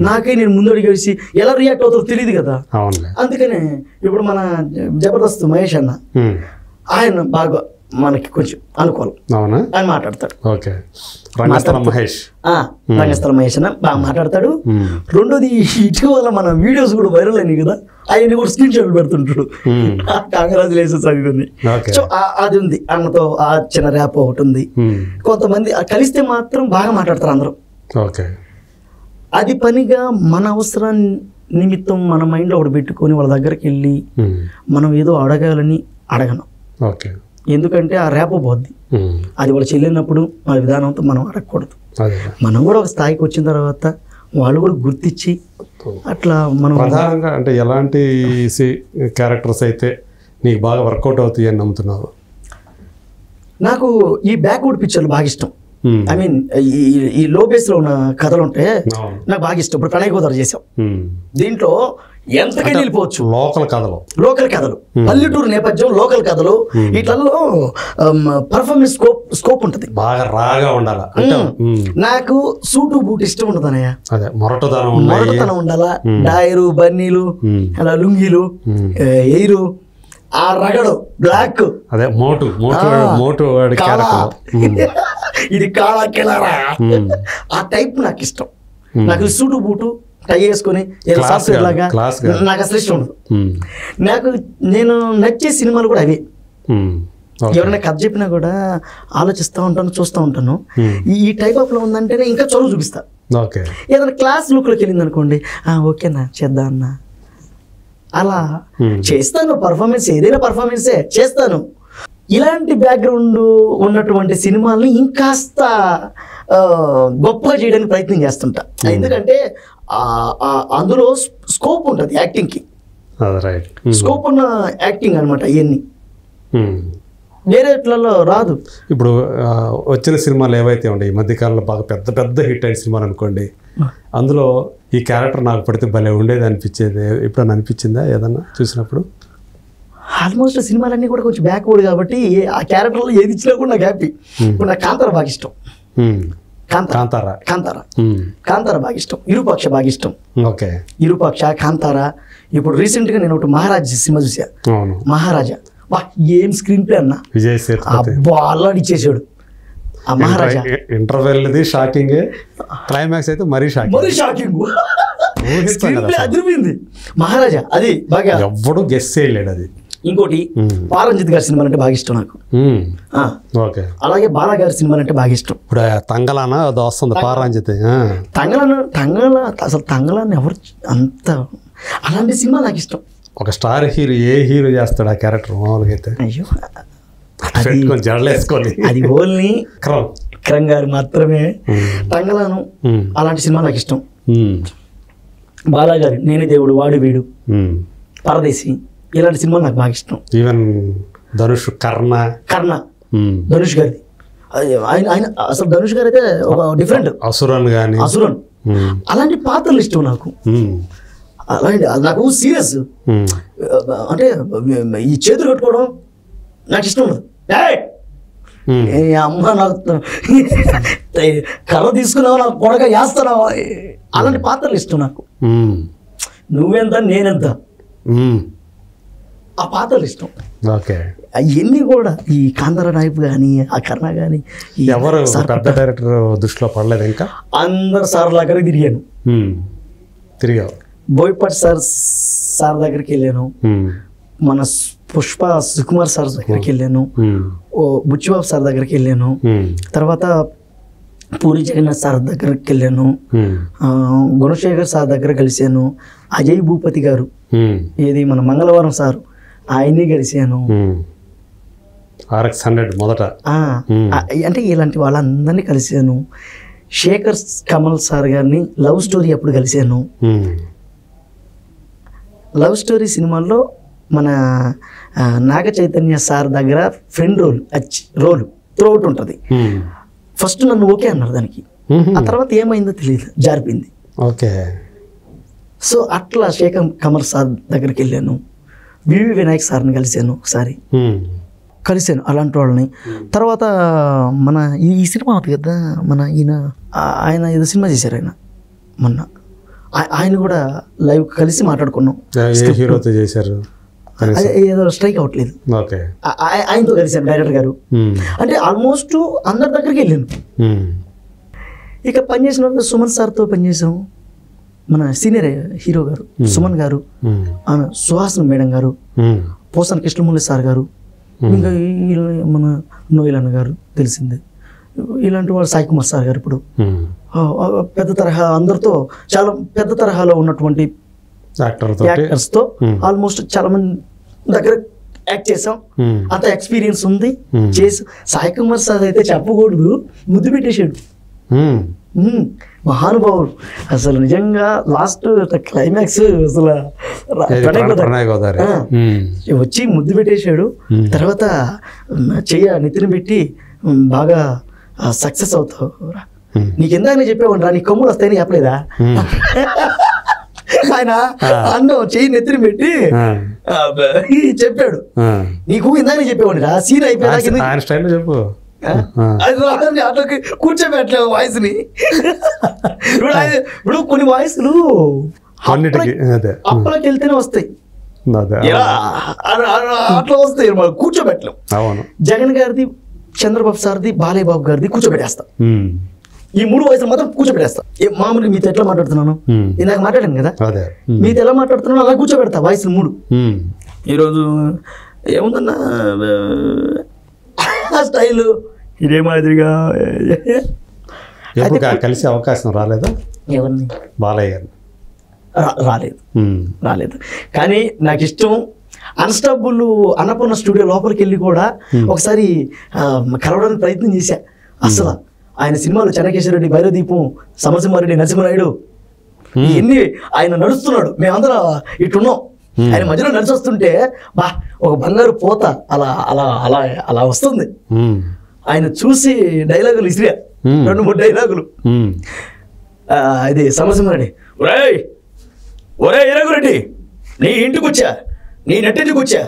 నాకే నేను ముందడికి వేసి ఎలా రియాక్ట్ అవుతారో తెలియదు కదా. అందుకనే ఇప్పుడు మన జబర్దస్త్ మహేష్ అన్న, ఆయన బాగా మనకి కొంచెం అనుకూలం, ఆయన మాట్లాడతాడు. రంగస్థలం మహేష్ అన్న బాగా మాట్లాడతాడు. రెండోది, ఇటీవల మన వీడియోస్ కూడా వైరల్ అయినాయి కదా, ఆయన కూడా స్క్రీన్ షాట్లు పెడుతుంటాడు, కంగ్రాచులేషన్స్ అది ఉంది. సో అది ఉంది, అన్నతో ఆ చిన్న ర్యాప్ ఒకటి ఉంది. కొంతమంది కలిస్తే మాత్రం బాగా మాట్లాడతారు అందరూ. అది పనిగా మన అవసరం నిమిత్తం మన మైండ్లో ఒకటి పెట్టుకొని వాళ్ళ దగ్గరికి వెళ్ళి మనం ఏదో అడగాలని అడగను, ఎందుకంటే ఆ రేపో పోద్ది. అది వాళ్ళు చెల్లినప్పుడు మన విధానంతో మనం అడగకూడదు. మనం కూడా ఒక స్థాయికి వచ్చిన తర్వాత వాళ్ళు కూడా గుర్తించి అట్లా మనం ప్రధానంగా అంటే ఎలాంటి క్యారెక్టర్స్ అయితే నీకు బాగా వర్కౌట్ అవుతాయి అని నమ్ముతున్నావు? నాకు ఈ బ్యాక్వర్డ్ పిక్చర్లు బాగా ఇష్టం. ఐ మీన్ ఈ లో బేస్ లో ఉన్న కథలు ఉంటే నాకు బాగా ఇష్టం. ఇప్పుడు ప్రణయ్ గోదావరి చేసాం, దీంట్లో ఎంతకైనా వెళ్ళిపోవచ్చు. లోకల్ కథలు పల్లెటూరు నేపథ్యం, లోకల్ కథలు, వీటిల్లో పర్ఫార్మెన్స్ స్కోప్ ఉంటుంది, బాగా రాగా ఉండాలి. నాకు సూటు బూట్ ఇష్టం ఉండదు అన్నయ్య, మొరటతనం ఉండాలా, డైరు బన్నీలు అలా లుంగీలు ఎయిరు, ఆ రగడు బ్లాక్, అదే మోటు ఇది కాళా కెలారా, ఆ టైప్ నాకు ఇష్టం. నాకు సూటు బూటు టై వేసుకొని సాఫ్ట్వేర్ లాగా నాకు అసలు ఇష్టం ఉండదు. నేను నచ్చే సినిమాలు కూడా అవి. ఎవరైనా కథ చెప్పినా కూడా ఆలోచిస్తూ ఉంటాను, చూస్తూ ఉంటాను. ఈ టైప్ ఆఫ్ లో ఉందంటేనే ఇంకా చదువు చూపిస్తా. ఏదైనా క్లాస్ లుక్లోకి వెళ్ళింది అనుకోండి, ఓకేనా చేద్దాం అన్న, అలా చేస్తాను. పర్ఫార్మెన్స్ ఏదైనా పర్ఫార్మెన్సే చేస్తాను. ఇలాంటి బ్యాక్గ్రౌండ్ ఉన్నటువంటి సినిమాల్ని ఇంకాస్త గొప్పగా చేయడానికి ప్రయత్నం చేస్తుంటా. ఎందుకంటే అందులో స్కోప్ ఉంటుంది యాక్టింగ్కి. అది రైట్. స్కోప్ ఉన్న యాక్టింగ్ అనమాట ఇవన్నీ వేరేట్లలో రాదు. ఇప్పుడు వచ్చిన సినిమాలు ఏవైతే ఉన్నాయి ఈ మధ్యకాలంలో బాగా పెద్ద పెద్ద హిట్ అయిన సినిమాలు అనుకోండి, అందులో ఈ క్యారెక్టర్ నాకు పడితే భలే ఉండేది అనిపించేది ఎప్పుడన్నా అనిపించిందా ఏదన్నా చూసినప్పుడు? ఆల్మోస్ట్ సినిమాలన్నీ కూడా కొంచెం బ్యాక్వర్డ్ కాబట్టి ఆ క్యారెక్టర్లో ఏది ఇచ్చినా కూడా నాకు హ్యాపీ. ఇప్పుడు నాకు కాంతార బాగా ఇష్టం. కాంతార బాగా ఇష్టం. ఇరుపక్ష బాగా ఇష్టం. ఓకే, ఇరుపక్ష, కాంతార. ఇప్పుడు రీసెంట్గా నేను ఒకటి మహారాజ్ సినిమా చూసా. మహారాజా వా ఏం స్క్రీన్ ప్లే అన్న, విజయ్ సేతుపతి ఇచ్చేసాడు ఆ మహారాజా. ఇంటర్వెల్ షాకింగ్, క్లైమాక్స్ అయితే మరీ షాకింగ్. అదిరిపోయింది మహారాజా. అది బాగా ఎవ్వడు గెస్ చేయలేడు అది. ఇంకోటి పారంజిత్ గారి సినిమాలు అంటే బాగా ఇష్టం నాకు. అలాగే బాలా గారి సినిమాలు అంటే బాగా ఇష్టం. ఇప్పుడు తంగలానా అది వస్తుంది పారంజిత్. అసలు తంగలాన్ని ఎవరు అంత, అలాంటి సినిమా నాకు ఇష్టం. ఒక స్టార్ హీరో ఏ హీరో చేస్తాడు ఆ క్యారెక్టర్ మామూలుగా అయితే? అయ్యో జడలేసుకొని అది ఓన్లీ విక్రమ్ గారు మాత్రమే. తంగలాను అలాంటి సినిమా నాకు ఇష్టం. బాలా గారి నేనే దేవుడు వాడు వీడు, పరదేశి, ఇలాంటి సినిమాలు నాకు బాగా ఇష్టం. ఈవెన్ ధనుష్ కర్ణ ధనుష్ గారిది ఆయన అసలు ధనుష్ గారు అయితే ఒక డిఫరెంట్. అసురన్ అలాంటి పాత్రలు ఇష్టం నాకు. అలాంటి నాకు సీరియస్ అంటే ఈ చేతులు కట్టుకోవడం నాకు ఇష్టం ఉండదు. అమ్మ నాకు కర్ర తీసుకున్నావు నాకు కొడక వేస్తున్నావా, అలాంటి పాత్రలు ఇష్టం నాకు. నువ్వెంత నేనెంత ఆ పాత్రలు ఇష్టం. అవన్నీ కూడా ఈ కాంతార నాయకు కానీ ఆ కర్ణ కానీ ఎవరు పెద్ద డైరెక్టర్ దృష్టిలో పడలేదు? ఇంకా అందరు సార్ దగ్గర తిరిగావు. బోయపాటి సార్ దగ్గరికి వెళ్ళాను, మన పుష్ప సుకుమార్ సార్ దగ్గరికి వెళ్ళాను, బుచ్చిబాబు సార్ దగ్గరికి వెళ్ళాను, తర్వాత పూరి జగన్నాథ్ సార్ దగ్గరికి వెళ్ళాను, గుణశేఖర్ సార్ దగ్గర కలిశాను, అజయ్ భూపతి గారు ఏది మన మంగళవారం సార్ ఆయన్ని కలిశాను. మొదట అంటే ఇలాంటి వాళ్ళందరినీ కలిశాను. శేఖర్ కమల్ సార్ గారిని లవ్ స్టోరీ అప్పుడు కలిశాను. లవ్ స్టోరీ సినిమాల్లో మన నాగ చైతన్య సార్ దగ్గర ఫ్రెండ్ రోల్ త్రూఅవుట్ ఉంటుంది. ఫస్ట్ నన్ను ఓకే అన్నారు దానికి, ఆ తర్వాత ఏమైందో తెలియదు, జారిపోయింది. సో అట్లా శేఖర్ కమల్ సార్ దగ్గరికి వెళ్ళాను. వివి వినాయక్ సార్ని కలిశాను ఒకసారి, అలాంటి వాళ్ళని. తర్వాత మన ఈ సినిమా అవుతుంది కదా మన ఆయన ఏదో సినిమా చేశారు ఆయన మొన్న, ఆయన కూడా లైవ్ కలిసి మాట్లాడుకున్నాం. హీరోతో చేశారు ఏదో స్ట్రైక్ అవ్వట్లేదు, ఆయనతో కలిశాను డైరెక్టర్ గారు. అంటే ఆల్మోస్ట్ అందరి దగ్గరికి వెళ్ళాను. ఇక పనిచేసిన సుమన్ సార్తో పనిచేసాం, మన సీనియర్ హీరో గారు సుమన్ గారు, ఆమె సుహాసిని మేడం గారు, పోసాన కృష్ణమూర్తి సార్ గారు, ఇంకా మన నోయిలన్న గారు తెలిసిందే. ఇలాంటి వాళ్ళు సాయి కుమార్ సార్ గారు ఇప్పుడు పెద్ద తరహా అందరితో చాలా పెద్ద తరహాలో ఉన్నటువంటి యాక్టర్స్తో ఆల్మోస్ట్ చాలా మంది దగ్గర యాక్ట్ చేసాం. అంత ఎక్స్పీరియన్స్ ఉంది చేసి. సాయి కుమార్ సార్ అయితే చెప్పకూడదు, ముద్దు పెట్టేశాడు మహానుభావుడు. అసలు నిజంగా లాస్ట్ క్లైమాక్స్ అసలు వచ్చి ముద్దు పెట్టేశాడు. తర్వాత నెత్తిన పెట్టి బాగా సక్సెస్ అవుతావు, నీకు ఎందాకనే చెప్పేవాడు రా, నీ కొమ్ములు వస్తాయని చెప్పలేదా ఆయన అన్నం చెయ్యి నెత్తిన పెట్టి చెప్పాడు. నీకు ఇందాకనే చెప్పేవాడి రా, సీన్ అయిపోయింది అట్లా కూర్చోబెట్టలేవు వాయిస్ ని. ఇప్పుడు కొన్ని వాయిస్లు అప్పలకి వెళ్తేనే వస్తాయి, అట్లా వస్తాయి, కూర్చోబెట్టలేం. జగన్ గారిది, చంద్రబాబు సార్ది, బాలయ్య బాబు గారిది కూర్చోబెట్టేస్తాం. ఈ 3 వయసులు మాత్రం కూర్చోబెట్టేస్తాం. మామూలుగా మీతో ఎట్లా మాట్లాడుతున్నాను, ఇందాక మాట్లాడాను కదా, మీతో ఎలా మాట్లాడుతున్నాను అలా కూర్చోబెడతా వయసులు 3. ఈరోజు ఏముందన్నా స్టైల్ ఇదే మాదిరిగా కలిసే అవకాశం రాలేదా? ఎవరిని? బాలయ్య గారిని. రాలేదు. కానీ నాకు ఇష్టం అన్స్టాపుల్ అన్నపూర్ణ స్టూడియో లోపలికి వెళ్ళి కూడా ఒకసారి కలవడానికి ప్రయత్నం చేశా. అసలు ఆయన సినిమాలు చెన్నకేశ్వరరెడ్డి, భైరవదీపం, సమరసింహారెడ్డి, నరసింహనాయుడు ఇవన్నీ ఆయన నడుస్తున్నాడు, మేమందరం ఇట్టున్నాం ఆయన మధ్యలో నడిచి వస్తుంటే బా ఒక బంగారు పోత అలా అలా అలా అలా వస్తుంది. ఆయన చూసి డైలాగులు ఇసిరా 2-3 డైలాగులు. ఇది సమరసింహారెడ్డి, ఒరే ఇరగురెడ్డి, నీ ఇంటికి వచ్చా, నీ నెట్టింటికి వచ్చా,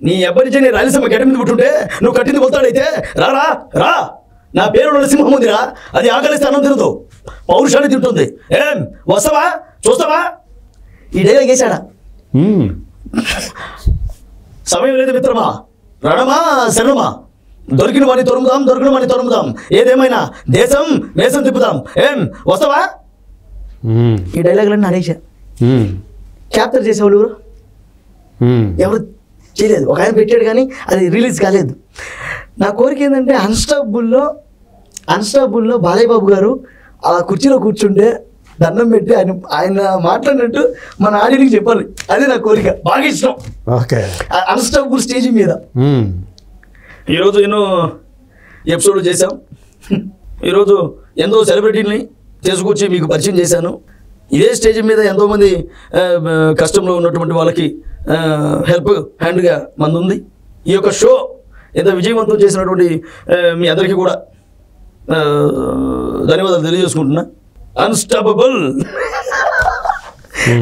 నీ అబ్బాయి నుంచి నీ రాయలసీమ గడ్డ మీద పుట్టుంటే నువ్వు కట్టింది కొడతాడైతే రారా రా, నా పేరు నరసింహం ఉందిరా, అది ఆకలిస్తే అన్నం తినదు, పౌరుషాన్ని తింటుంది, ఏం వస్తావా చూస్తావా? ఈ డైలాగ్ వేసాడా. సమయం లేదు మిత్రమా, రణమా శరణమా, దొరికిన వాడిని తొరుముదాం, ఏదేమైనా దేశం వేసం తిప్పుదాం, ఏం వస్తావా? ఈ డైలాగులన్నీ ఆడేసా. క్యాప్చర్ చేసేవాళ్ళు ఎవరు చేయలేదు. ఒక ఆయన పెట్టాడు కానీ అది రిలీజ్ కాలేదు. నా కోరిక ఏంటంటే అన్స్టాపుల్లో బాలయ్య బాబు గారు ఆ కుర్చీలో కూర్చుంటే దండం పెట్టి ఆయన మాట్లాడినట్టు మన ఆడియన్కి చెప్పాలి. అదే నా కోరిక, బాగా ఇష్టం. అన్స్టాపుల్ స్టేజ్ మీద ఈరోజు ఎన్నో ఎపిసోడ్లు చేశాం. ఈరోజు ఎంతో సెలబ్రిటీని తీసుకొచ్చి మీకు పరిచయం చేశాను. ఇదే స్టేజ్ మీద ఎంతోమంది కష్టంలో ఉన్నటువంటి వాళ్ళకి హెల్ప్ హ్యాండ్గా మంది ఉంది. ఈ యొక్క షో ఎంత విజయవంతం చేసినటువంటి మీ అందరికీ కూడా ధన్యవాదాలు తెలియజేసుకుంటున్నా. అన్స్టాపబుల్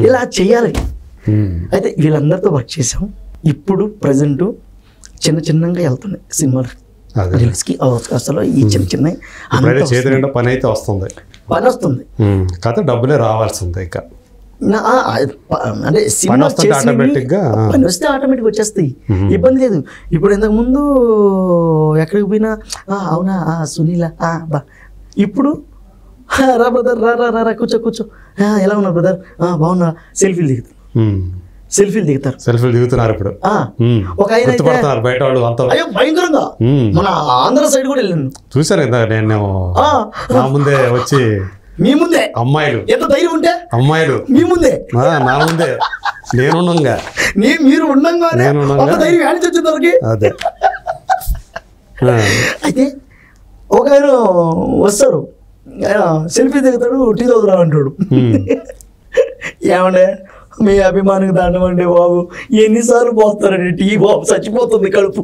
ఇలా చేయాలి. అయితే వీళ్ళందరితో వర్క్ చేసాం. ఇప్పుడు ప్రజెంట్ చిన్నగా వెళ్తున్నాయి సినిమాలు రిలీజ్కి అవకాశాలు. ఈ చిన్న పని అయితే వస్తుంది, పని వస్తుంది, కథ డబ్బులే రావాల్సిందే. ఇక అంటే సినిమా పని వస్తే ఆటోమేటిక్ వచ్చేస్తాయి, ఇబ్బంది లేదు. ఇప్పుడు ఇంతకు ముందు ఎక్కడికి పోయినా అవునా సునీల బా, ఇప్పుడు రా బ్రదర్ రా కూర్చో ఎలా ఉన్నారు బ్రదర్, బాగున్నా, సెల్ఫీలు దిగుతున్నారు ఇప్పుడు. ఒక ఆయన బయట వాళ్ళు అంతా అయ్యో భయంకరంగా, మన ఆంధ్ర సైడ్ కూడా వెళ్ళాను, చూసారు కదా. నేను నా ముందే వచ్చి మీ ముందే అమ్మాయిలు, ఎంత ధైర్యం ఉంటే అమ్మాయిలు మీ ముందే, నా ముందే నేనుండగా మీరు ఉండంగానే ధైర్యం ఆడి వచ్చేసరికి. అదే అయితే ఒక ఆయన వస్తారు, ఆయన సెల్ఫీ దిగుతాడు, టీ తాగుతురా అంటాడు. ఏమండే మీ అభిమానికి దండమండి బాబు, ఎన్నిసార్లు పోస్తారండి టీ బాబు, చచ్చిపోతుంది కడుపు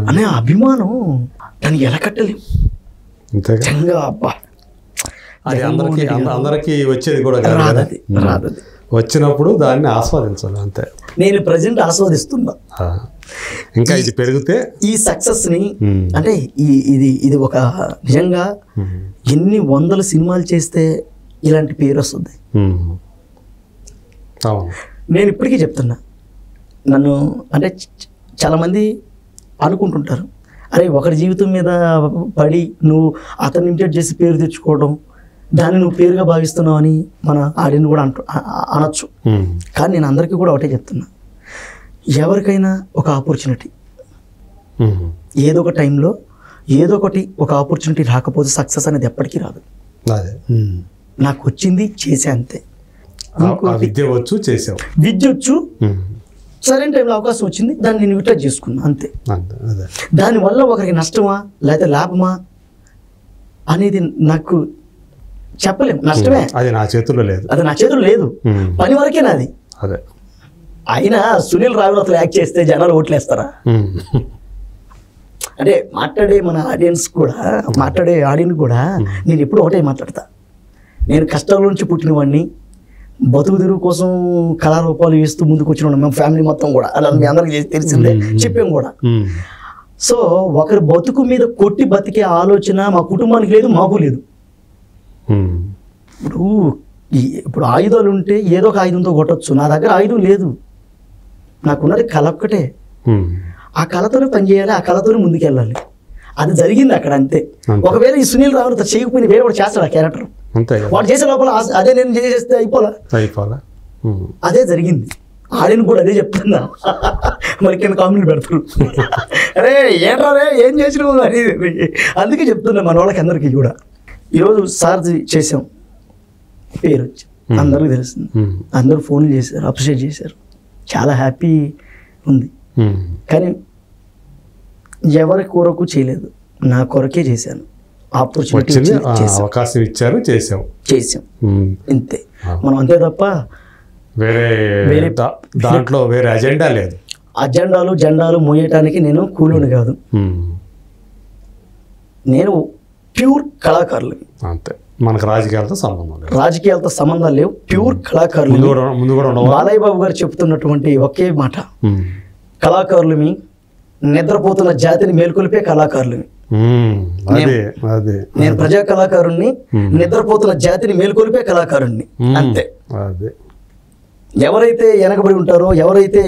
అనే అభిమానం దానికి ఎలా కట్టలేము. అబ్బా అది అందరికీ వచ్చేది కూడా రాదు. వచ్చినప్పుడు దాన్ని ఆస్వాదించాలి అంతే. నేను ప్రజెంట్ ఆస్వాదిస్తున్నా. ఇంకా ఇది పెరిగితే ఈ సక్సెస్ ని, అంటే ఇది ఒక నిజంగా ఎన్ని 100 సినిమాలు చేస్తే ఇలాంటి పేరు వస్తుంది. నేను ఇప్పటికీ చెప్తున్నా, నన్ను అంటే చాలామంది అనుకుంటుంటారు, అరే ఒకరి జీవితం మీద పడి నువ్వు అతన్ని ఇమిటేట్ చేసి పేరు తెచ్చుకోవడం, దాన్ని నువ్వు పేరుగా భావిస్తున్నావు అని మన ఆడియన్ కూడా అనొచ్చు. కానీ నేను అందరికీ కూడా ఒకటే చెప్తున్నా, ఎవరికైనా ఒక ఆపర్చునిటీ ఏదో ఒక టైంలో ఏదో ఒక ఆపర్చునిటీ రాకపోతే సక్సెస్ అనేది ఎప్పటికీ రాదు. నాకు వచ్చింది చేసే అంతే. విద్య వచ్చు, సరైన టైంలో అవకాశం వచ్చింది, దాన్ని నేను యూటిలైజ్ చేసుకున్నా అంతే. దానివల్ల ఒకరికి నష్టమా లేదా లాభమా అనేది నాకు చెప్పలేము. నష్టమే, అది నా చేతుల్లో లేదు, పని వరకే నాది. అయినా సునీల్ రావినతలు యాక్ట్ చేస్తే జనాలు ఓట్లేస్తారా? అంటే మాట్లాడే మన ఆడియన్స్ కూడా, మాట్లాడే ఆడియన్స్ కూడా నేను ఎప్పుడు ఒకటే మాట్లాడతా, నేను కష్టాల నుంచి పుట్టిన వాడిని, బతుకు తెరువు కోసం కళారూపాలు వేస్తూ ముందుకు వచ్చిన మేము ఫ్యామిలీ మొత్తం కూడా, అలా మీ అందరికీ తెలిసిందే, చెప్పాం కూడా. సో ఒకరి బతుకు మీద కొట్టి బతికే ఆలోచన మా కుటుంబానికి లేదు, మాకు లేదు. ఇప్పుడు ఆయుధాలు ఉంటే ఏదో ఒక ఆయుధంతో కొట్టచ్చు, నా దగ్గర ఆయుధం లేదు, నాకున్నది కళ ఒక్కటే. ఆ కళతోనే పనిచేయాలి, ఆ కళతోనే ముందుకెళ్ళాలి. అది జరిగింది అక్కడ అంతే. ఒకవేళ ఈ సునీల్ రావు చేయకపోయినా వేరే వాడు చేస్తాడు ఆ క్యారెక్టర్, వాడు చేసే లోపల అదే నేను చేసేస్తే అయిపోలా. అదే జరిగింది. ఆడిని కూడా అదే చెప్తున్నా, మరి కింద కామెంట్లు పెడతారు, అరే ఏంట్రా ఏం చేసినావు అని. అందుకే చెప్తున్నా మన వాళ్ళకి అందరికీ కూడా. ఈరోజు సార్ చేసాం, పేరు వచ్చి అందరికీ తెలుస్తుంది, అందరూ ఫోన్లు చేశారు, అప్రిషియేట్ చేశారు, చాలా హ్యాపీ ఉంది. కానీ ఎవరి కొరకు చేయలేదు, నా కొరకే చేశాను. అవకాశం ఇచ్చారు, చేసాం ఇంతే. మనం అంతే తప్ప వేరే దాంట్లో వేరే అజెండా లేదు. అజెండాలు జెండాలు మోయటానికి నేను కూలోని కాదు, నేను ప్యూర్ కళాకారులు. అంతే, మనకు రాజకీయాలతో సంబంధం లేదు, రాజకీయాలతో సంబంధాలు లేవు, ప్యూర్ కళాకారులు. ముందు కూడా బాలయ్య బాబు గారు చెప్తున్నటువంటి ఒకే మాట, కళాకారులమి, నిద్రపోతున్న జాతిని మేల్కొల్పే కళాకారులమి. నేను ప్రజా కళాకారుణ్ణి, నిద్రపోతున్న జాతిని మేల్కొల్పే కళాకారుణ్ణి, అంతే. ఎవరైతే వెనకబడి ఉంటారో, ఎవరైతే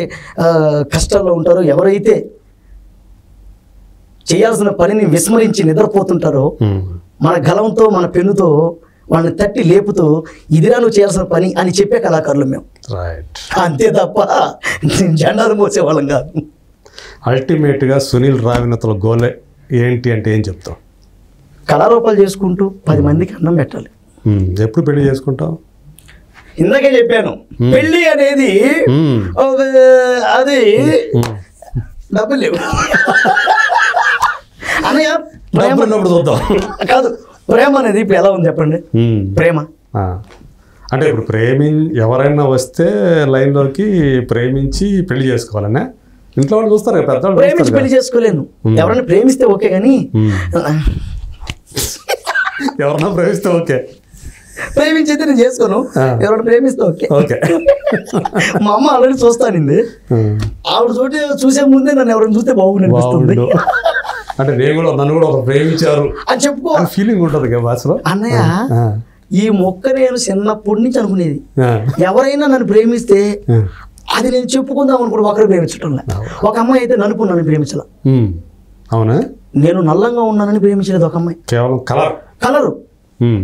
కష్టాల్లో ఉంటారో, ఎవరైతే చేయాల్సిన పనిని విస్మరించి నిద్రపోతుంటారో, మన గలంతో మన పెన్నుతో వాళ్ళని తట్టి లేపుతూ ఇదిరా నువ్వు చేయాల్సిన పని అని చెప్పే కళాకారులు మేము, అంతే తప్ప జెండాలు మోసేవాళ్ళం కాదు. అల్టిమేట్గా సునీల్ రావినతల గోల్ ఏంటి అంటే ఏం చెప్తావు? కళారూపాలు చేసుకుంటూ 10 మందికి అన్నం పెట్టాలి. ఎప్పుడు పెళ్లి చేసుకుంటావు? ఇందాకే చెప్పాను, పెళ్లి అనేది అది డబ్బులు లేవు అన్నయ్య. చూద్దాం కాదు, ప్రేమ అనేది ఇప్పుడు ఎలా ఉంది చెప్పండి. ప్రేమ అంటే ఇప్పుడు ఎవరైనా వస్తే లైన్లోకి ప్రేమించి పెళ్లి చేసుకోవాలనే ఇంట్లో వాళ్ళు చూస్తారు కదా, పెద్దవాళ్ళు ప్రేమించి పెళ్లి చేసుకోలేను. ఎవరైనా ప్రేమిస్తే ఓకే, కానీ ఎవరన్నా ప్రేమిస్తే ఓకే, ప్రేమించైతే నేను చేసుకోను. ఎవరైనా ప్రేమిస్తే ఓకే. మా అమ్మ ఆల్రెడీ చూస్తానింది, ఆవిడ చూసే ముందే నన్ను ఎవరైనా చూస్తే బాగుంది అంటే నన్ను కూడా ఒక ప్రేమించారు అని చెప్పుకో ఫీలింగ్ ఉంటుంది కదా భాషలో. అన్నయ్య, ఈ మొక్క నేను చిన్నప్పటి నుంచి అనుకునేది, ఎవరైనా నన్ను ప్రేమిస్తే అది నేను చెప్పుకుందాం అనుకుంటే ఒకరు ప్రేమించటం. ఒక అమ్మాయి అయితే నలుపు నన్ను ప్రేమించాల. అవునా? నేను నల్లంగా ఉన్నానని ప్రేమించలేదు ఒక అమ్మాయి, కేవలం కలరు.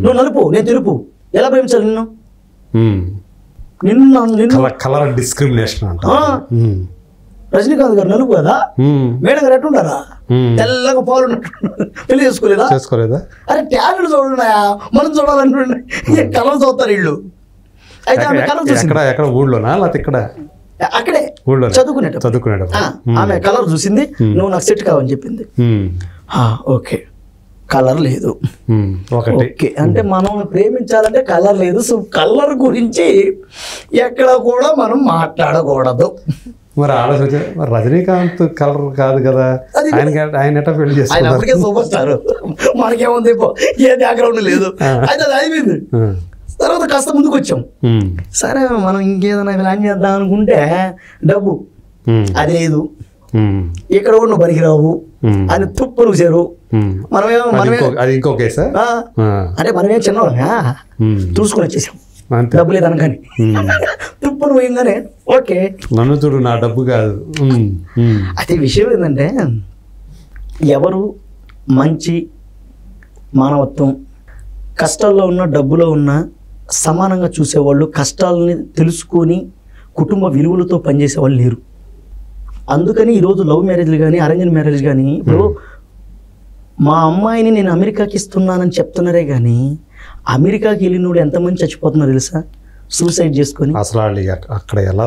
నువ్వు నలుపు, నేను తెలుపు, ఎలా ప్రేమించాలి నిన్ను? కలర్ డిస్క్రిమినేషన్ అంట. రజనీకాంత్ గారు నలుపు కదా, మేడం గారు ఎట్టుంటారా, తెల్లగా పాలు పెళ్లి చేసుకోలేదా? అరే టాలెంట్ చూడున్నాయా, మనం చూడాలంటుండే కలర్ చూస్తారు వీళ్ళు. అయితే ఆమె కలర్ ఎక్కడ ఊళ్ళోనా లేకపోతే ఇక్కడ? అక్కడే చదువుకునేటప్పుడు ఆమె కలర్ చూసింది, నువ్వు నాకు సెట్ కావని చెప్పింది. ఓకే, కలర్ లేదు. ఓకే అంటే మనం ప్రేమించాలంటే కలర్ లేదు. సో కలర్ గురించి ఎక్కడ కూడా మనం మాట్లాడకూడదు. మరి ఆలోచించే రజనీకాంత్ కలర్ కాదు కదా, ఆయన ఎట్లా పెళ్లి చేస్తారు? ఆయన అప్పటికే సూపర్ స్టార్, మనకేముంది ఏ బ్యాక్గ్రౌండ్ లేదు. అయితే అది అయిపోయింది. తర్వాత కాస్త ముందుకు వచ్చాం, సరే మనం ఇంకేదైనా ప్లాన్ చేద్దాం అనుకుంటే డబ్బు అది లేదు, ఇక్కడ కూడా నువ్వు పనికిరావు అని తుప్పలు చేరు. అంటే మనమేం చిన్నవాళ్ళగా చూసుకొని వచ్చేసాం, డబ్బు లేదు అనగానే తుప్పలు పోయింగానే ఓకే నన్ను చూడు నా డబ్బు కాదు. అయితే విషయం ఏంటంటే, ఎవరు మంచి మానవత్వం, కష్టాల్లో ఉన్న డబ్బులో ఉన్న సమానంగా చూసేవాళ్ళు, కష్టాలని తెలుసుకొని కుటుంబ విలువలతో పనిచేసేవాళ్ళు లేరు. అందుకని ఈరోజు లవ్ మ్యారేజ్లు కానీ అరేంజ్డ్ మ్యారేజ్ కానీ, ఇప్పుడు మా అమ్మాయిని నేను అమెరికాకి ఇస్తున్నానని చెప్తున్నారే కానీ అమెరికాకి వెళ్ళినోడు ఎంతమంది చచ్చిపోతున్నారు తెలుసా, సూసైడ్ చేసుకొని. అసలు అక్కడ ఎలా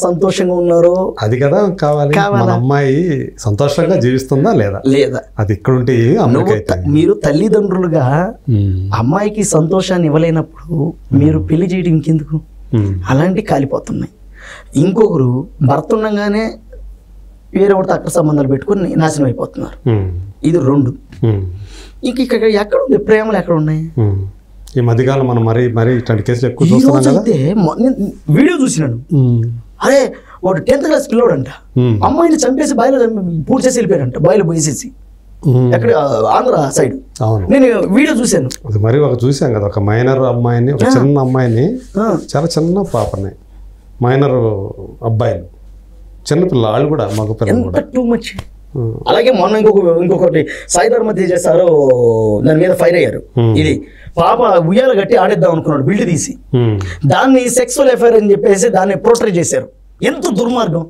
సంతోషంగా ఉన్నారో అది కదా కావాలి. మన అమ్మాయి సంతోషంగా జీవిస్తుందా లేదా అది ఇక్కడ ఉంటే. మీరు తల్లిదండ్రులుగా అమ్మాయికి సంతోషాన్ని ఇవ్వలేనప్పుడు మీరు పెళ్లి చేయడం ఇంకెందుకు? అలాంటివి కాలిపోతున్నాయి. ఇంకొకరు భర్త ఉండగానే వేరే ఒకటి అక్కడ సంబంధాలు పెట్టుకుని నాశనం అయిపోతున్నారు. ఇది 2. ఇంక ఇక్కడ ఎక్కడ ఉంది ప్రేమలు, ఎక్కడ ఉన్నాయి? ఈ మధ్యకాలం మనం మరి ఇట్లాంటి కేసులు ఎక్కువ చూస్తున్నాం కదా. వీడియో చూసినాను, అరే వాడు 10th క్లాస్ పిల్లోడంట, అమ్మాయిని చంపేసి బాయిలో పూర్తి చేసి వెళ్ళిపోయాడంట, బాయిలో పోసేసి. ఎక్కడ? ఆంధ్ర సైడ్. నేను వీడియో చూశాను. అది మరి చూసాం కదా, ఒక మైనర్ అమ్మాయిని, ఒక చిన్న అమ్మాయిని, చాలా చిన్న పాపని, మైనర్ అబ్బాయిలు, చిన్నపిల్ల వాళ్ళు కూడా, మగపిల్లలు కూడా. Too much. అలాగే మొన్న ఇంకొకటి సాయిధర్మ చేశారు, దాని మీద ఫైర్ అయ్యారు. ఇది పాప ఉయ్యాల కట్టి ఆడేద్దాం అనుకున్నాడు, బిల్డ్ తీసి దాన్ని సెక్సువల్ అఫైర్ అని చెప్పేసి దాన్ని పోర్ట్రేట్ చేశారు. ఎంత దుర్మార్గం!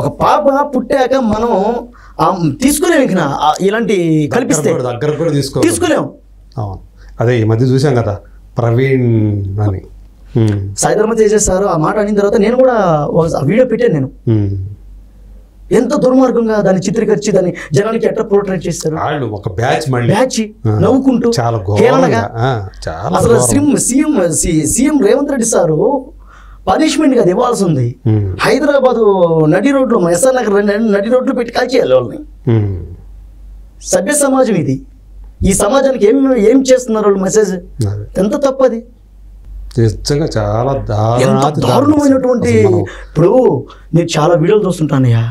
ఒక పాప పుట్టాక మనం తీసుకునేం, ఇలాంటి కల్పిస్తే తీసుకోలేము. అదే ఈ మధ్య చూసాం కదా, ప్రవీణ్ అని సాయిధర్మ చేసేసారు. ఆ మాట అనిన తర్వాత నేను కూడా వీడియో పెట్టాను. నేను ఎంత దుర్మార్గంగా దాన్ని చిత్రీకరించి దాన్ని జనానికి ఎట్లా పోర్ట్రేట్ చేస్తారు. ఒక బ్యాచ్ నవ్వుకుంటూ చాలా అసలు CM Revanth Reddy sir punishment కదా ఇవ్వాల్సి ఉంది. హైదరాబాద్ నడి రోడ్లో ఎస్ఆర్ నగర్ నడి రోడ్లు పెట్టి కాల్చేయాలి వాళ్ళని. సభ్య సమాజం ఇది. ఈ సమాజానికి ఏం చేస్తున్నారు వాళ్ళు? మెసేజ్ ఎంత తప్పది. నిజంగా చాలా దారుణమైనటువంటి. ఇప్పుడు నేను చాలా వీడియోలు చూస్తుంటానయ్యా,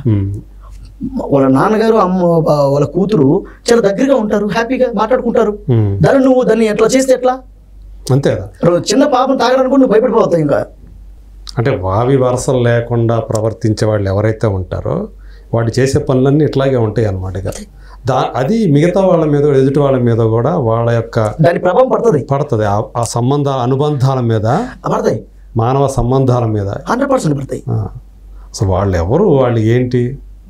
వాళ్ళ నాన్నగారు వాళ్ళ కూతురు చాలా దగ్గరగా ఉంటారు, హ్యాపీగా మాట్లాడుకుంటారు. దాన్ని ఎట్లా చేస్తే ఎట్లా? అంతే చిన్న పాపను తాగడానికి నువ్వు భయపడిపోతావు. ఇంకా అంటే వావి వరసలు లేకుండా ప్రవర్తించే వాళ్ళు ఎవరైతే ఉంటారో వాడు చేసే పనులన్నీ ఇట్లాగే ఉంటాయి అన్నమాట. ఇక అది మిగతా వాళ్ళ మీద, ఎదుటి వాళ్ళ మీద కూడా వాళ్ళ యొక్క దాని ప్రభావం పడుతుంది. ఆ అనుబంధాల మీద పడతాయి, మానవ సంబంధాల మీద 100% పడతాయి. అసలు వాళ్ళు ఎవరు, వాళ్ళు ఏంటి,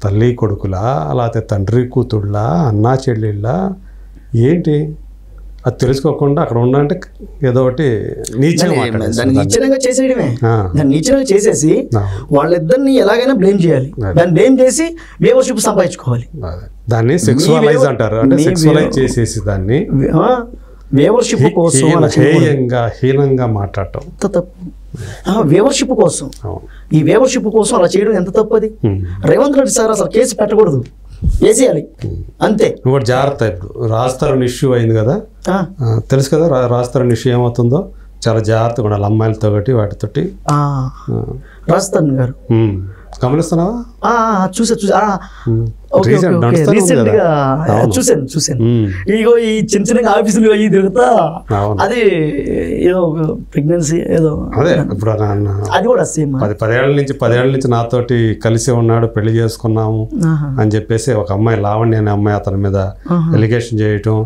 తల్లి కొడుకులా, లేకపోతే తండ్రి కూతుళ్ళా, అన్నా చెల్లెళ్ళ, ఏంటి అది తెలుసుకోకుండా అక్కడ ఉండాలంటే ఏదో ఒకటి నీచంగా చేసేయడమే. దాన్ని నీచంగా చేసేసి వాళ్ళిద్దరిని ఎలాగైనా బ్లేమ్ చేయాలి. దాన్ని బ్లేమ్ చేసి వేవర్షిప్ సంపాదించుకోవాలి. దాన్ని సెక్సువలైజ్ అంటారు. అంటే సెక్సువలైజ్ చేసేసి దాన్ని వేవర్షిప్ కోసం హీనంగా మాట్లాడటం తప్పు. వేవర్షిప్ కోసం, ఈ వేవర్షిప్ కోసం అలా చేయడం ఎంత తప్పది. రేవంత్ రెడ్డి సార్ అసలు కేసు పెట్టకూడదు, వేసేయాలి అంతే. నువ్వు జాగ్రత్త. ఇప్పుడు రాజస్థాన్ ఇష్యూ అయింది కదా, తెలుసు కదా రాజస్థాన్ ఇష్యూ ఏమవుతుందో. చాలా జాగ్రత్తగా ఉండాలి అమ్మాయిలతో ఒకటి వాటితోటి. రాజస్థాన్ గారు గమనిస్తున్నావా? చూసాను. ఇగో ఈ చిన్న ఆఫీసులు అయ్యి తిరుగుతా, అది ఏదో ప్రెగ్నెన్సీ ఏదో అదే. ఇప్పుడు అది కూడా సేమ్ 10 ఏళ్ళ నుంచి నాతోటి కలిసి ఉన్నాడు, పెళ్లి చేసుకున్నాము అని చెప్పేసి ఒక అమ్మాయి, లావణ్య అనే అమ్మాయి అతని మీద ఎలిగేషన్ చేయటం.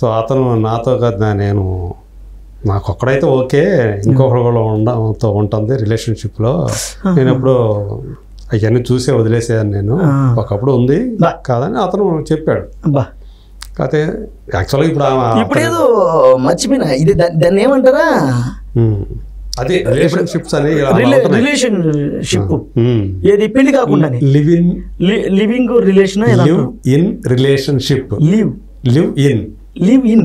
సో అతను నాతో కదా, నాకు ఒక్కడైతే ఓకే, ఇంకొకరు కూడా ఉంటుంది రిలేషన్షిప్లో. నేను ఎప్పుడు అవన్నీ చూసే వదిలేసేదాన్ని. నేను ఒకప్పుడు ఉంది కాదని అతను చెప్పాడు. కాకపోతే యాక్చువల్గా ఇప్పుడు ఏదో మర్చిపోయినా, ఇది దాన్ని ఏమంటారా, అదే రిలేషన్షిప్స్ అని రిలేషన్షిప్ ఏది పెళ్లి కాకుండా living relation, live in relationship, live in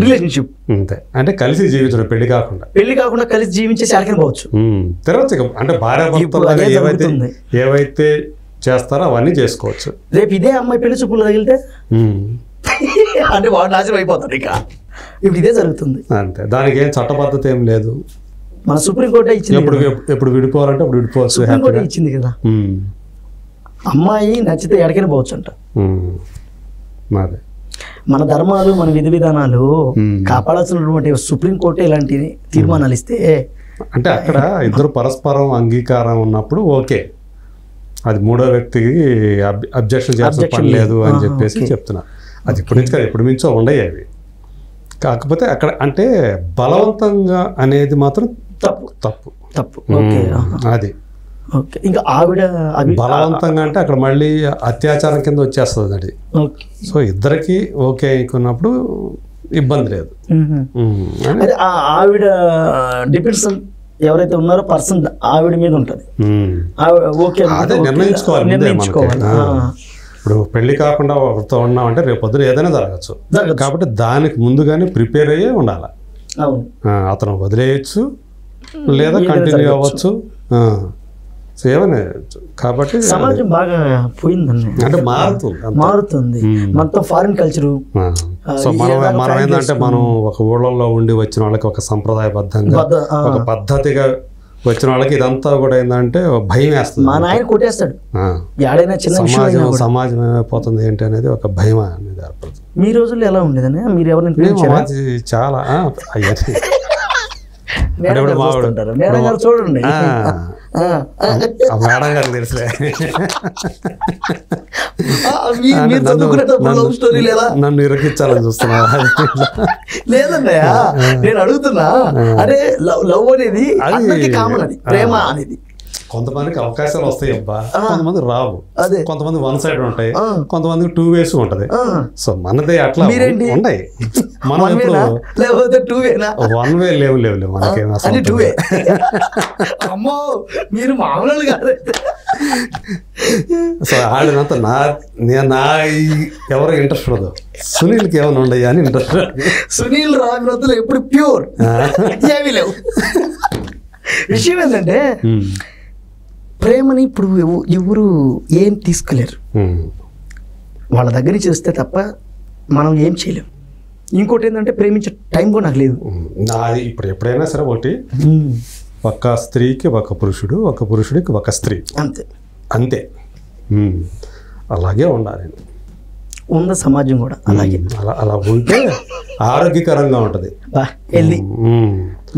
relationship అంతే. అంటే కలిసి జీవించడం, పెళ్లి కాకుండా కలిసి జీవించేసి ఆడకపోవచ్చు. తిరగచ్చు. అంటే భార్య ఏవైతే చేస్తారో అవన్నీ చేసుకోవచ్చు. రేపు ఇదే అమ్మాయి పెళ్లి చూపులు తగిలితే అంటే వాడు నాశనం అయిపోతాడు. ఇక ఇప్పుడు ఇదే జరుగుతుంది అంతే. దానికి ఏం చట్ట పద్ధతి ఏం లేదు. మన సుప్రీంకోర్టు ఇచ్చింది. ఎప్పుడు విడిపోవాలంటే అప్పుడు విడిపోవచ్చు. సుప్రీంకోర్టు ఇచ్చింది కదా, అమ్మాయి నచ్చితే ఎక్కడికైనా పోవచ్చు అంట. అదే మన ధర్మాలు, మన విధి విధానాలు కాపాడాల్సినటువంటి సుప్రీంకోర్టు ఇలాంటి తీర్మానాలు ఇస్తే, అంటే అక్కడ ఇద్దరు పరస్పరం అంగీకారం ఉన్నప్పుడు ఓకే, అది మూడో వ్యక్తికి అబ్జెక్షన్ చేయాల్సిన పని లేదు అని చెప్పేసి చెప్తున్నారు. అది ఇప్పటి నుంచి కాదు, ఎప్పటి నుంచో ఉండయి అవి. కాకపోతే అక్కడ అంటే బలవంతంగా అనేది మాత్రం తప్పు. అది ఇంకా ఆవిడ బలవంతంగా అంటే అక్కడ మళ్ళీ అత్యాచారం కింద వచ్చేస్తుంది అది. సో ఇద్దరికి ఓకే అనుకున్నప్పుడు ఇబ్బంది లేదు. ఆవిడ డిపెండ్స్ ఎవరైతే ఉన్నారో పర్సన్ ఆవిడ మీద ఉంటుంది. అదే నిర్ణయించుకోవాలి. ఇప్పుడు పెళ్లి కాకుండా ఒకరితో ఉన్నామంటే రేపు పొద్దున ఏదైనా జరగచ్చు. కాబట్టి దానికి ముందుగానే ప్రిపేర్ అయ్యే ఉండాలి. అతను వదిలేయచ్చు లేదా కంటిన్యూ అవ్వచ్చు. సేవనే. కాబట్టి సమాజం బాగా పోయిందండి, అంటే మారుతుంది మొత్తం ఫారిన్ కల్చరు. సో మనం ఏంటంటే మనం ఒక ఊళ్ళల్లో ఉండి వచ్చిన వాళ్ళకి ఒక సంప్రదాయబద్ధంగా ఒక పద్ధతిగా వచ్చిన వాళ్ళకి ఇదంతా కూడా ఏంటంటే భయం వేస్తుంది. మా నాయన కొట్టేస్తాడు. సమాజం ఏమైపోతుంది ఏంటి అనేది ఒక భయం అనేది ఏర్పడుతుంది. మీ రోజుల్లో ఎలా ఉండేదని మీరు ఎవరైనా చాలా అయ్యారు చూడండి, మేడం గారు తెలుసులే. నన్ను ఇరకించాలని చూస్తున్నా. లేదన్నయ్యా, నేను అడుగుతున్నా. అదే లవ్ అనేది కామన్, అది ప్రేమ అనేది. కొంతమందికి అవకాశాలు వస్తాయి అబ్బా, కొంతమంది రావు. కొంతమంది 1 సైడ్ ఉంటాయి, కొంతమందికి 2 ways ఉంటది. సో మనదే అట్లా ఉంటాయి. మనం ఇప్పుడు 1 way లేవు మనకేం అసలు. అమ్మో మీరు మామూలు కాదు. సో ఆడినంత నా ఎవరు ఇంట్రెస్ట్ ఉండదు. సునీల్కి ఏమైనా ఉండయా అని ఇంట్రెస్ట్. సునీల్ రాజు ఎప్పుడు ప్యూర్ ఏమీ లేవు. విషయం ఏంటంటే ప్రేమని ఇప్పుడు ఎవరు ఏం తీసుకోలేరు, వాళ్ళ దగ్గర నుంచి వస్తే తప్ప మనం ఏం చేయలేం. ఇంకోటి ఏంటంటే ప్రేమించే టైం కూడా నాకు లేదు. నాది ఇప్పుడు ఎప్పుడైనా సరే ఒకటి, ఒక స్త్రీకి ఒక పురుషుడు, ఒక పురుషుడికి ఒక స్త్రీ, అంతే అంతే. అలాగే ఉండాలి. ఉన్న సమాజం కూడా అలాగే అలా ఉంటే ఆరోగ్యకరంగా ఉంటుంది.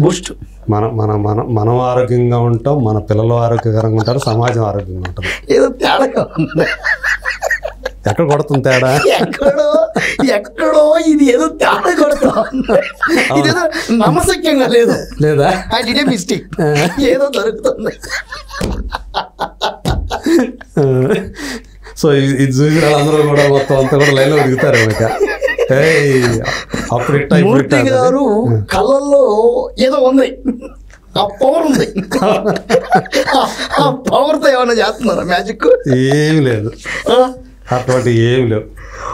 బూస్ట్ మనం ఆరోగ్యంగా ఉంటాం, మన పిల్లలు ఆరోగ్యకరంగా ఉంటారు, సమాజం ఆరోగ్యంగా ఉంటుంది. ఏదో తేడా ఎక్కడ కొడుతుంది తేడా? ఎక్కడో ఇది ఏదో తేడా కొడతా, ఇదేదో నమ్మశక్యంగా లేదు లేదా? ఇదే మిస్టేక్, ఏదో దొరుకుతుంది. సో ఇది చూసి అందరూ కూడా మొత్తం అంతా కూడా లైన్లో దిగుతారు. మూర్తి గారు కళ్ళల్లో ఏదో ఉంది, ఆ పవర్ ఉంది. ఆ పవర్తో ఏమైనా చేస్తున్నారా మ్యాజిక్? ఏమి లేదు, అటువంటి ఏమి లేవు.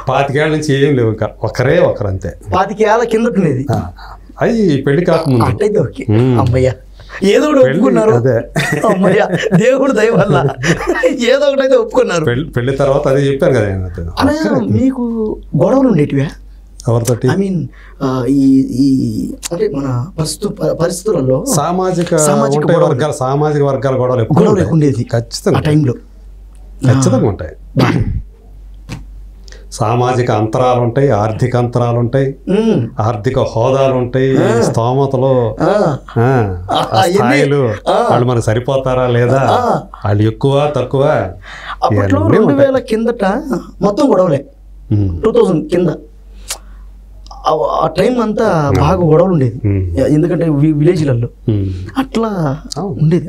25 ఏళ్ళ నుంచి ఏం లేవు, ఇంకా ఒకరు అంతే. 25 ఏళ్ళ కిందట ఉండేది అది పెళ్లి కాకముందు. అట్టయితే ఓకే, అమ్మయ్య ఏదో ఒకటి ఒప్పుకున్నారు. అమ్మయ్య దేవుడు దయ వల్ల ఏదో ఒకటి అయితే ఒప్పుకున్నారు. పెళ్లి తర్వాత అదే చెప్పాను కదా. మీకు గొడవలు ఉండేటివా ఎవరితోటి? ఐ మీన్ ఈ అంటే మన పరిస్థితులలో సామాజిక వర్గాల గొడవలు ఉండేది ఖచ్చితంగా. ఆ టైంలో ఖచ్చితంగా ఉంటాయి. సామాజిక అంతరాలు ఉంటాయి, ఆర్థిక అంతరాలు ఉంటాయి, ఆర్థిక హోదాలు ఉంటాయి, స్తోమతలు, స్థాయిలు, వాళ్ళు మనకు సరిపోతారా లేదా, వాళ్ళు ఎక్కువ తక్కువ. అప్పట్లో 2000 కిందట మొత్తం గొడవలే, 2000 కింద ఆ టైం అంతా బాగా గొడవలు ఉండేది. ఎందుకంటే విలేజ్లలో అట్లా ఉండేది.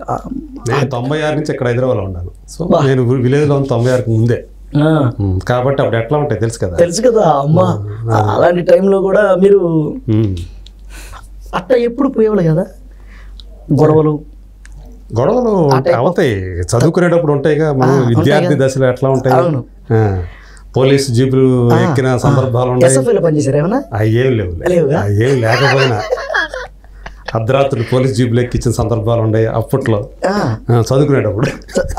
నేను 96 నుంచి ఇక్కడ హైదరాబాద్లో ఉన్నాను. సో నేను విలేజ్లో 96కి ముందే కాబట్టి అప్పుడు ఎట్లా ఉంటాయి తెలుసు కదా. అమ్మ అలాంటి టైంలో కూడా మీరు అట్లా ఎప్పుడు పోయేవాళ్ళు కదా. గొడవలు అవుతాయి, చదువుకునేటప్పుడు ఉంటాయిగా. మనం విద్యార్థి దశలో ఎట్లా ఉంటాయి, పోలీసు జీపులు ఎక్కిన సందర్భాలు ఉంటాయి. పనిచేసారు ఏమన్నా? అయ్యేం లేకపోయినా అర్ధరాత్రులు పోలీస్ జీపులు ఎక్కించిన సందర్భాలు ఉన్నాయి అప్పట్లో చదువుకునేటప్పుడు.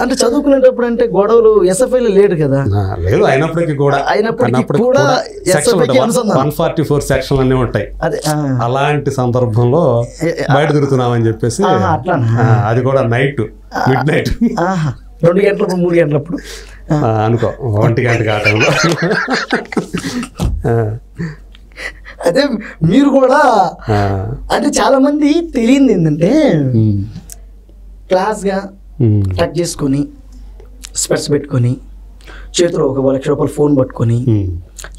అంటే చదువుకునేటప్పుడు అంటే గొడవలు ఎస్ఎఫ్ఐలో లేడు కదా. లేదు, అయినప్పటికీ కూడా 144 సెక్షన్లు అన్నీ ఉంటాయి. అలాంటి సందర్భంలో బయట తిరుగుతున్నామని చెప్పేసి, అది కూడా నైట్, మిడ్ నైట్, 2 గంటలప్పుడు 3 గంటలప్పుడు అనుకో, 1 గంటకి ఆ టైంలో. అదే మీరు కూడా అంటే చాలా మంది తెలియంది ఏంటంటే క్లాస్గా టచ్ చేసుకొని స్పెట్స్ పెట్టుకొని చేతిలో ఒక 1 లక్ష రూపాయలు ఫోన్ పట్టుకొని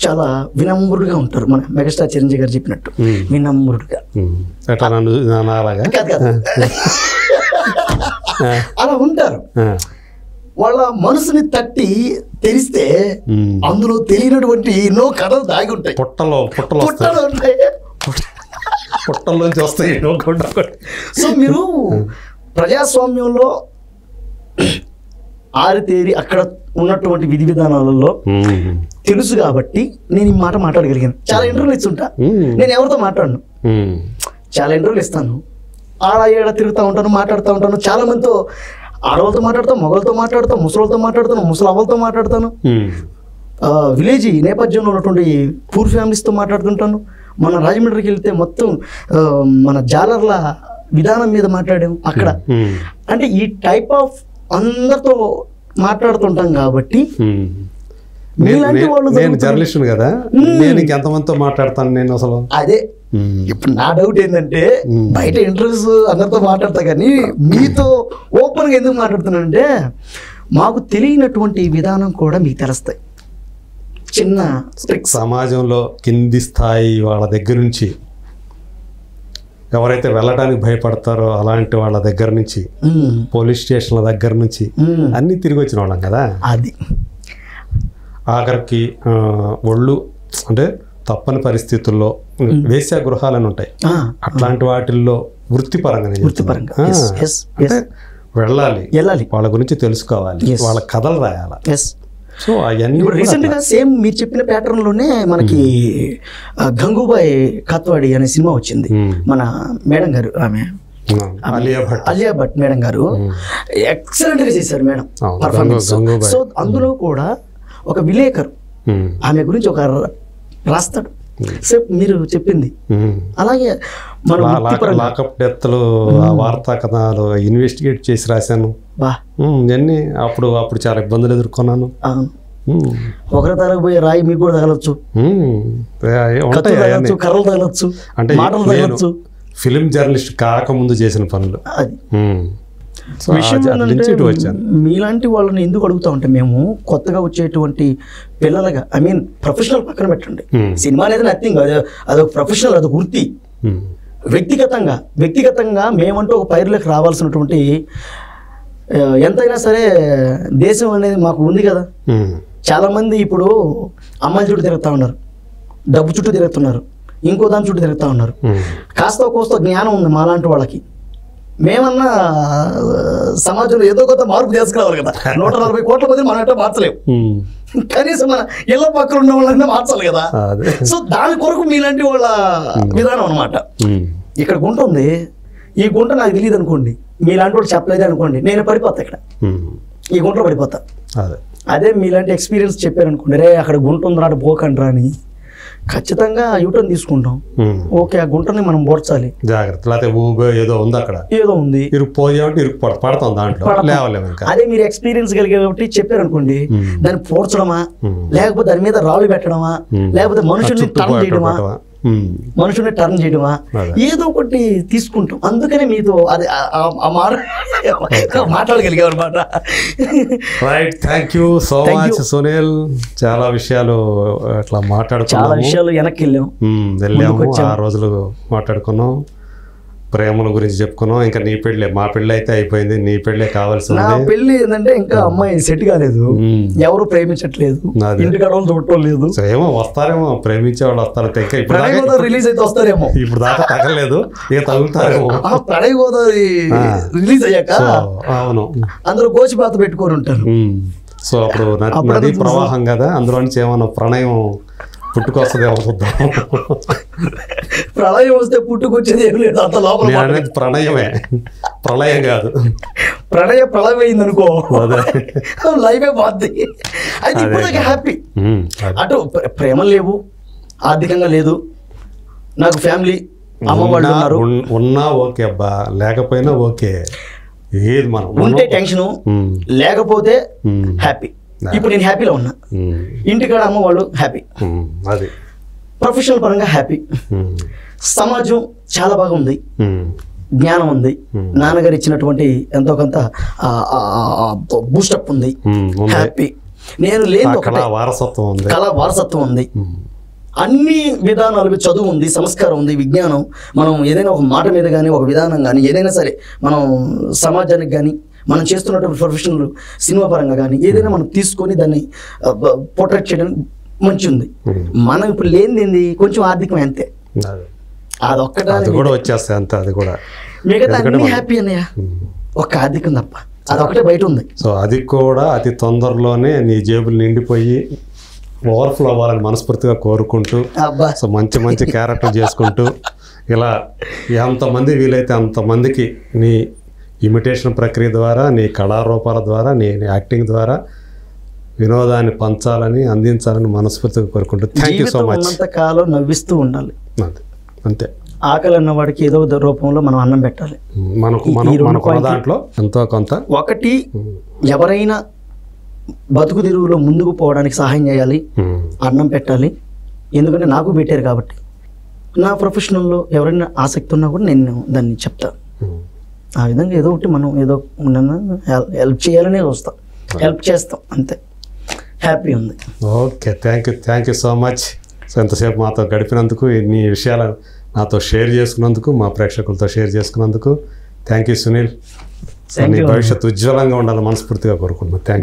చాలా వినమ్రుడుగా ఉంటారు. మన మెగాస్టార్ చిరంజీవి గారు చెప్పినట్టు వినమ్రుడుగా. అలా ఉంటారు. వాళ్ళ మనసుని తట్టి తెరిస్తే అందులో తెలియనటువంటి ఎన్నో కథలు దాగి ఉంటాయి. పుట్టల్లోంచి వస్తాయి. సో మీరు ప్రజాస్వామ్యంలో ఆరితేరి అక్కడ ఉన్నటువంటి విధి విధానాలలో తెలుసు కాబట్టి నేను ఈ మాట మాట్లాడగలిగాను. చాలా ఇంటర్వ్యూలు ఇస్తుంటా, నేను ఎవరితో మాట్లాడను, చాలా ఇంటర్వ్యూలు ఇస్తాను, ఆడ ఏడ తిరుగుతూ ఉంటాను, మాట్లాడుతూ ఉంటాను. చాలా మందితో, ఆడవాళ్ళతో మాట్లాడతాను, మొగలతో మాట్లాడతాను, ముసలితో మాట్లాడతాను, ముసలవ్వలతో మాట్లాడతాను, విలేజ్ నేపథ్యంలో ఉన్నటువంటి పూర్ ఫ్యామిలీస్తో మాట్లాడుతుంటాను. మన రాజమండ్రికి వెళ్తే మొత్తం మన జాలర్ల విధానం మీద మాట్లాడాము అక్కడ. అంటే ఈ టైప్ ఆఫ్ అందరితో మాట్లాడుతుంటాం కాబట్టి. నేను జర్నలిస్ట్ కదా, నేను ఇంకెంతమందితో మాట్లాడతాను నేను అసలు. అదే ఇప్పుడు నా డౌట్ ఏంటంటే, బయట ఇంటర్వ్యూస్ అందరితో మాట్లాడతా కానీ మీతో ఓపెన్గా ఎందుకు మాట్లాడుతున్నానంటే, మాకు తెలియనటువంటి విధానం కూడా మీకు తెలుస్తాయి. చిన్న సమాజంలో కింది స్థాయి వాళ్ళ దగ్గర నుంచి, ఎవరైతే వెళ్ళడానికి భయపడతారో అలాంటి వాళ్ళ దగ్గర నుంచి, పోలీస్ స్టేషన్ల దగ్గర నుంచి అన్నీ తిరిగి వచ్చిన వాళ్ళం కదా. అది ఆఖరికి ఒళ్ళు అంటే తప్పని పరిస్థితుల్లో వేశ్యా గృహాలని ఉంటాయి, అట్లాంటి వాటిల్లో వృత్తిపరంగా వెళ్ళాలి, వాళ్ళ గురించి తెలుసుకోవాలి, వాళ్ళ కథలు రాయాలి. సో అవన్నీ రీసెంట్గా సేమ్ మీరు చెప్పిన ప్యాటర్న్లోనే మనకి గంగూబాయ్ కాత్వాడి అనే సినిమా వచ్చింది. మన మేడం గారు, ఆమె అలియా భట్ మేడం గారు ఎక్సలెంట్ గా చేశారు మేడం పర్ఫార్మెన్స్. సో అందులో కూడా ఒక విలేకరు ఆమె గురించి ఒక రాస్తాడు. సో మీరు చెప్పింది అలాగే మన లాకప్ డెత్లు వార్తా కథనాలు ఇన్వెస్టిగేట్ చేసి రాశాను ఇవన్నీ. అప్పుడు చాలా ఇబ్బందులు ఎదుర్కొన్నాను. ఒకరి తరగపోయే రాయి మీకు కూడా తగలొచ్చు, కర్రలు తగలొచ్చు, అంటే మాటలు తగలొచ్చు. ఫిలిం జర్నలిస్ట్ కాకముందు చేసిన పనులు. విషయం ఏంటంటే మీలాంటి వాళ్ళని ఎందుకు అడుగుతా ఉంటే మేము కొత్తగా వచ్చేటువంటి పిల్లలుగా ఐ మీన్ ప్రొఫెషనల్ పక్కన పెట్టండి, సినిమా అనేది నథింగ్, అదొక ప్రొఫెషనల్, అదొక వృత్తి. వ్యక్తిగతంగా మేమంటూ ఒక పైరులోకి రావాల్సినటువంటి ఎంతైనా సరే దేశం అనేది మాకు ఉంది కదా. చాలా మంది ఇప్పుడు అమ్మాయిల చుట్టూ తిరుగుతూ ఉన్నారు, డబ్బు చుట్టూ తిరుగుతున్నారు, ఇంకో దాని చుట్టూ తిరుగుతూ ఉన్నారు. కాస్త కోస్త జ్ఞానం ఉంది మాలాంటి వాళ్ళకి. మేమన్నా సమాజంలో ఏదో కొంత మార్పు తీసుకురావాలి కదా. 140 కోట్ల మంది మనం ఎట్లా మార్చలేము, కనీసం మన ఇళ్ల పక్కన ఉన్న వాళ్ళని మార్చాలి కదా. సో దాని కొరకు మీలాంటి వాళ్ళ విధానం అనమాట. ఇక్కడ గుంట ఉంది, ఈ గుంట నాకు తెలియదు అనుకోండి, మీలాంటి వాళ్ళు చెప్పలేదు అనుకోండి, నేను పడిపోతా, ఇక్కడ ఈ గుంటలో పడిపోతా. అదే మీలాంటి ఎక్స్పీరియన్స్ చెప్పారనుకోండి, రే అక్కడ గుంట ఉందిరా అటు పోకండి అని ఖచ్చితంగా యూటర్న్ తీసుకుంటాం. ఓకే, ఆ గుంటని మనం పోడ్చాలి, జాగ్రత్త. ఏదో ఉంది, అక్కడ ఏదో ఉంది, పడతాం దాంట్లో. అదే మీరు ఎక్స్పీరియన్స్ కలిగే కాబట్టి చెప్పారనుకోండి, దాన్ని పోడ్చడమా, లేకపోతే దాని మీద రాళ్ళు పెట్టడమా, లేకపోతే మనుషుల్ని టర్న్ చేయడమా, ఏదో ఒకటి తీసుకుంటాం. అందుకనే మీతో అది మాట్లాడగలిగాం అనమాట. Right, thank you so much Sunil. చాలా విషయాలు అట్లా మాట్లాడుకున్నాము, చాలా విషయాలు వెనక్కి వెళ్ళాము, ఆ రోజులు మాట్లాడుకున్నాం, ప్రేమల గురించి చెప్పుకున్నాం. ఇంకా నీ పెళ్ళే, మా పెళ్ళి అయితే అయిపోయింది, నీ పెళ్ళే కావాల్సింది. నా పెళ్లి ఏంటంటే ఇంకా అమ్మాయి సెట్ కాలేదు, ఎవరు ప్రేమించట్లేదు, ఇంటికాడ చూడటం లేదు. ఏమో వస్తారేమో, ప్రేమించే వాళ్ళు వస్తారు. రిలీజ్ అయితే వస్తారేమో, ఇప్పుడు దాకా తగలేదు, ఇక తగులుతారేమో. ప్రణయ గోదావరి రిలీజ్ అయ్యాక అవును అందరూ గోచిపాత పెట్టుకొని ఉంటారు. సో అప్పుడు నది ప్రవాహం కదా, అందులో నుంచి ఏమన్నా ప్రణయం పుట్టుకొస్తుందేమో చూద్దాం. ప్రళయం వస్తే పుట్టుకొచ్చేది ఏం లేదు, అంత లోపల ప్రణయమే, ప్రళయం కాదు. ప్రళయం అయింది అనుకో, లైఫే పోద్ది. అయితే ఇప్పుడు హ్యాపీ. అటు ప్రేమలు లేవు, ఆర్థికంగా లేదు, నాకు ఫ్యామిలీ అమ్మవాళ్ళు ఉన్నారు, ఉన్నా ఓకే అబ్బా, లేకపోయినా ఓకే. ఏది మనం ఉంటే టెన్షను, లేకపోతే హ్యాపీ. ఇప్పుడు నేను హ్యాపీలో ఉన్నా, ఇంటికాడ అమ్మ వాళ్ళు హ్యాపీ, ప్రొఫెషనల్ పరంగా హ్యాపీ, సమాజం చాలా బాగా ఉంది, జ్ఞానం ఉంది, నాన్నగారు ఇచ్చినటువంటి ఎంతో కొంత బూస్టప్ ఉంది, హ్యాపీ. నేను లేదు కళా వారసత్వం ఉంది, అన్ని విధానాలు, చదువు ఉంది, సంస్కారం ఉంది, విజ్ఞానం. మనం ఏదైనా ఒక మాట మీద కానీ, ఒక విధానం కానీ, ఏదైనా సరే మనం సమాజానికి కానీ, మనం చేస్తున్నటువంటి ప్రొఫెషనల్ సినిమా పరంగా కానీ ఏదైనా మనం తీసుకొని దాన్ని పోర్ట్రేట్ చేయడం మంచి ఉంది. మనం ఇప్పుడు లేనిది కొంచెం ఆర్థికమే, అంతే. అదొక్కటి కూడా వచ్చేస్తాయి అంతే, అది కూడా మిగతా అన్ని హ్యాపీ అన్నయ్య, ఒక్క ఆర్థికం తప్ప అదొకటే బయట ఉంది. సో అది కూడా అతి తొందరలోనే నీ జేబులు నిండిపోయి ఓవర్ఫ్లో అవ్వాలని మనస్ఫూర్తిగా కోరుకుంటూ, సో మంచి మంచి క్యారెక్టర్ చేసుకుంటూ ఇలా ఎంతమంది వీలైతే అంతమందికి నీ ఇమిటేషన్ ప్రక్రియ ద్వారా, నీ కళారూపాల ద్వారా, నీ యాక్టింగ్ ద్వారా వినోదాన్ని పంచాలని, అందించాలని మనస్ఫూర్తిగా కోరుకుంటూ థ్యాంక్ యూ సో మచ్. అంతకాలం నవ్విస్తూ ఉండాలి, అంతే. ఆకలి అన్న వాడికి ఏదో రూపంలో మనం అన్నం పెట్టాలి, మనకు దాంట్లో ఎంతో కొంత. ఒకటి, ఎవరైనా బతుకు తిరుగులో ముందుకు పోవడానికి సహాయం చేయాలి, అన్నం పెట్టాలి. ఎందుకంటే నాకు పెట్టారు కాబట్టి. నా ప్రొఫెషనల్లో ఎవరైనా ఆసక్తి ఉన్నా కూడా నేను దాన్ని చెప్తాను. ఆ విధంగా ఏదో ఒకటి మనం ఏదో హెల్ప్ చేయాలనే వస్తాం, హెల్ప్ చేస్తాం, అంతే. హ్యాపీ ఉంది. Okay, thank you so much. So ఎంతసేపు మాతో గడిపినందుకు, ఇన్ని విషయాలు నాతో షేర్ చేసుకున్నందుకు, మా ప్రేక్షకులతో షేర్ చేసుకున్నందుకు థ్యాంక్ యూ సునీల్. నీ భవిష్యత్తు ఉజ్వలంగా ఉండాలని మనస్ఫూర్తిగా కోరుకుంటున్నాను. Thank you.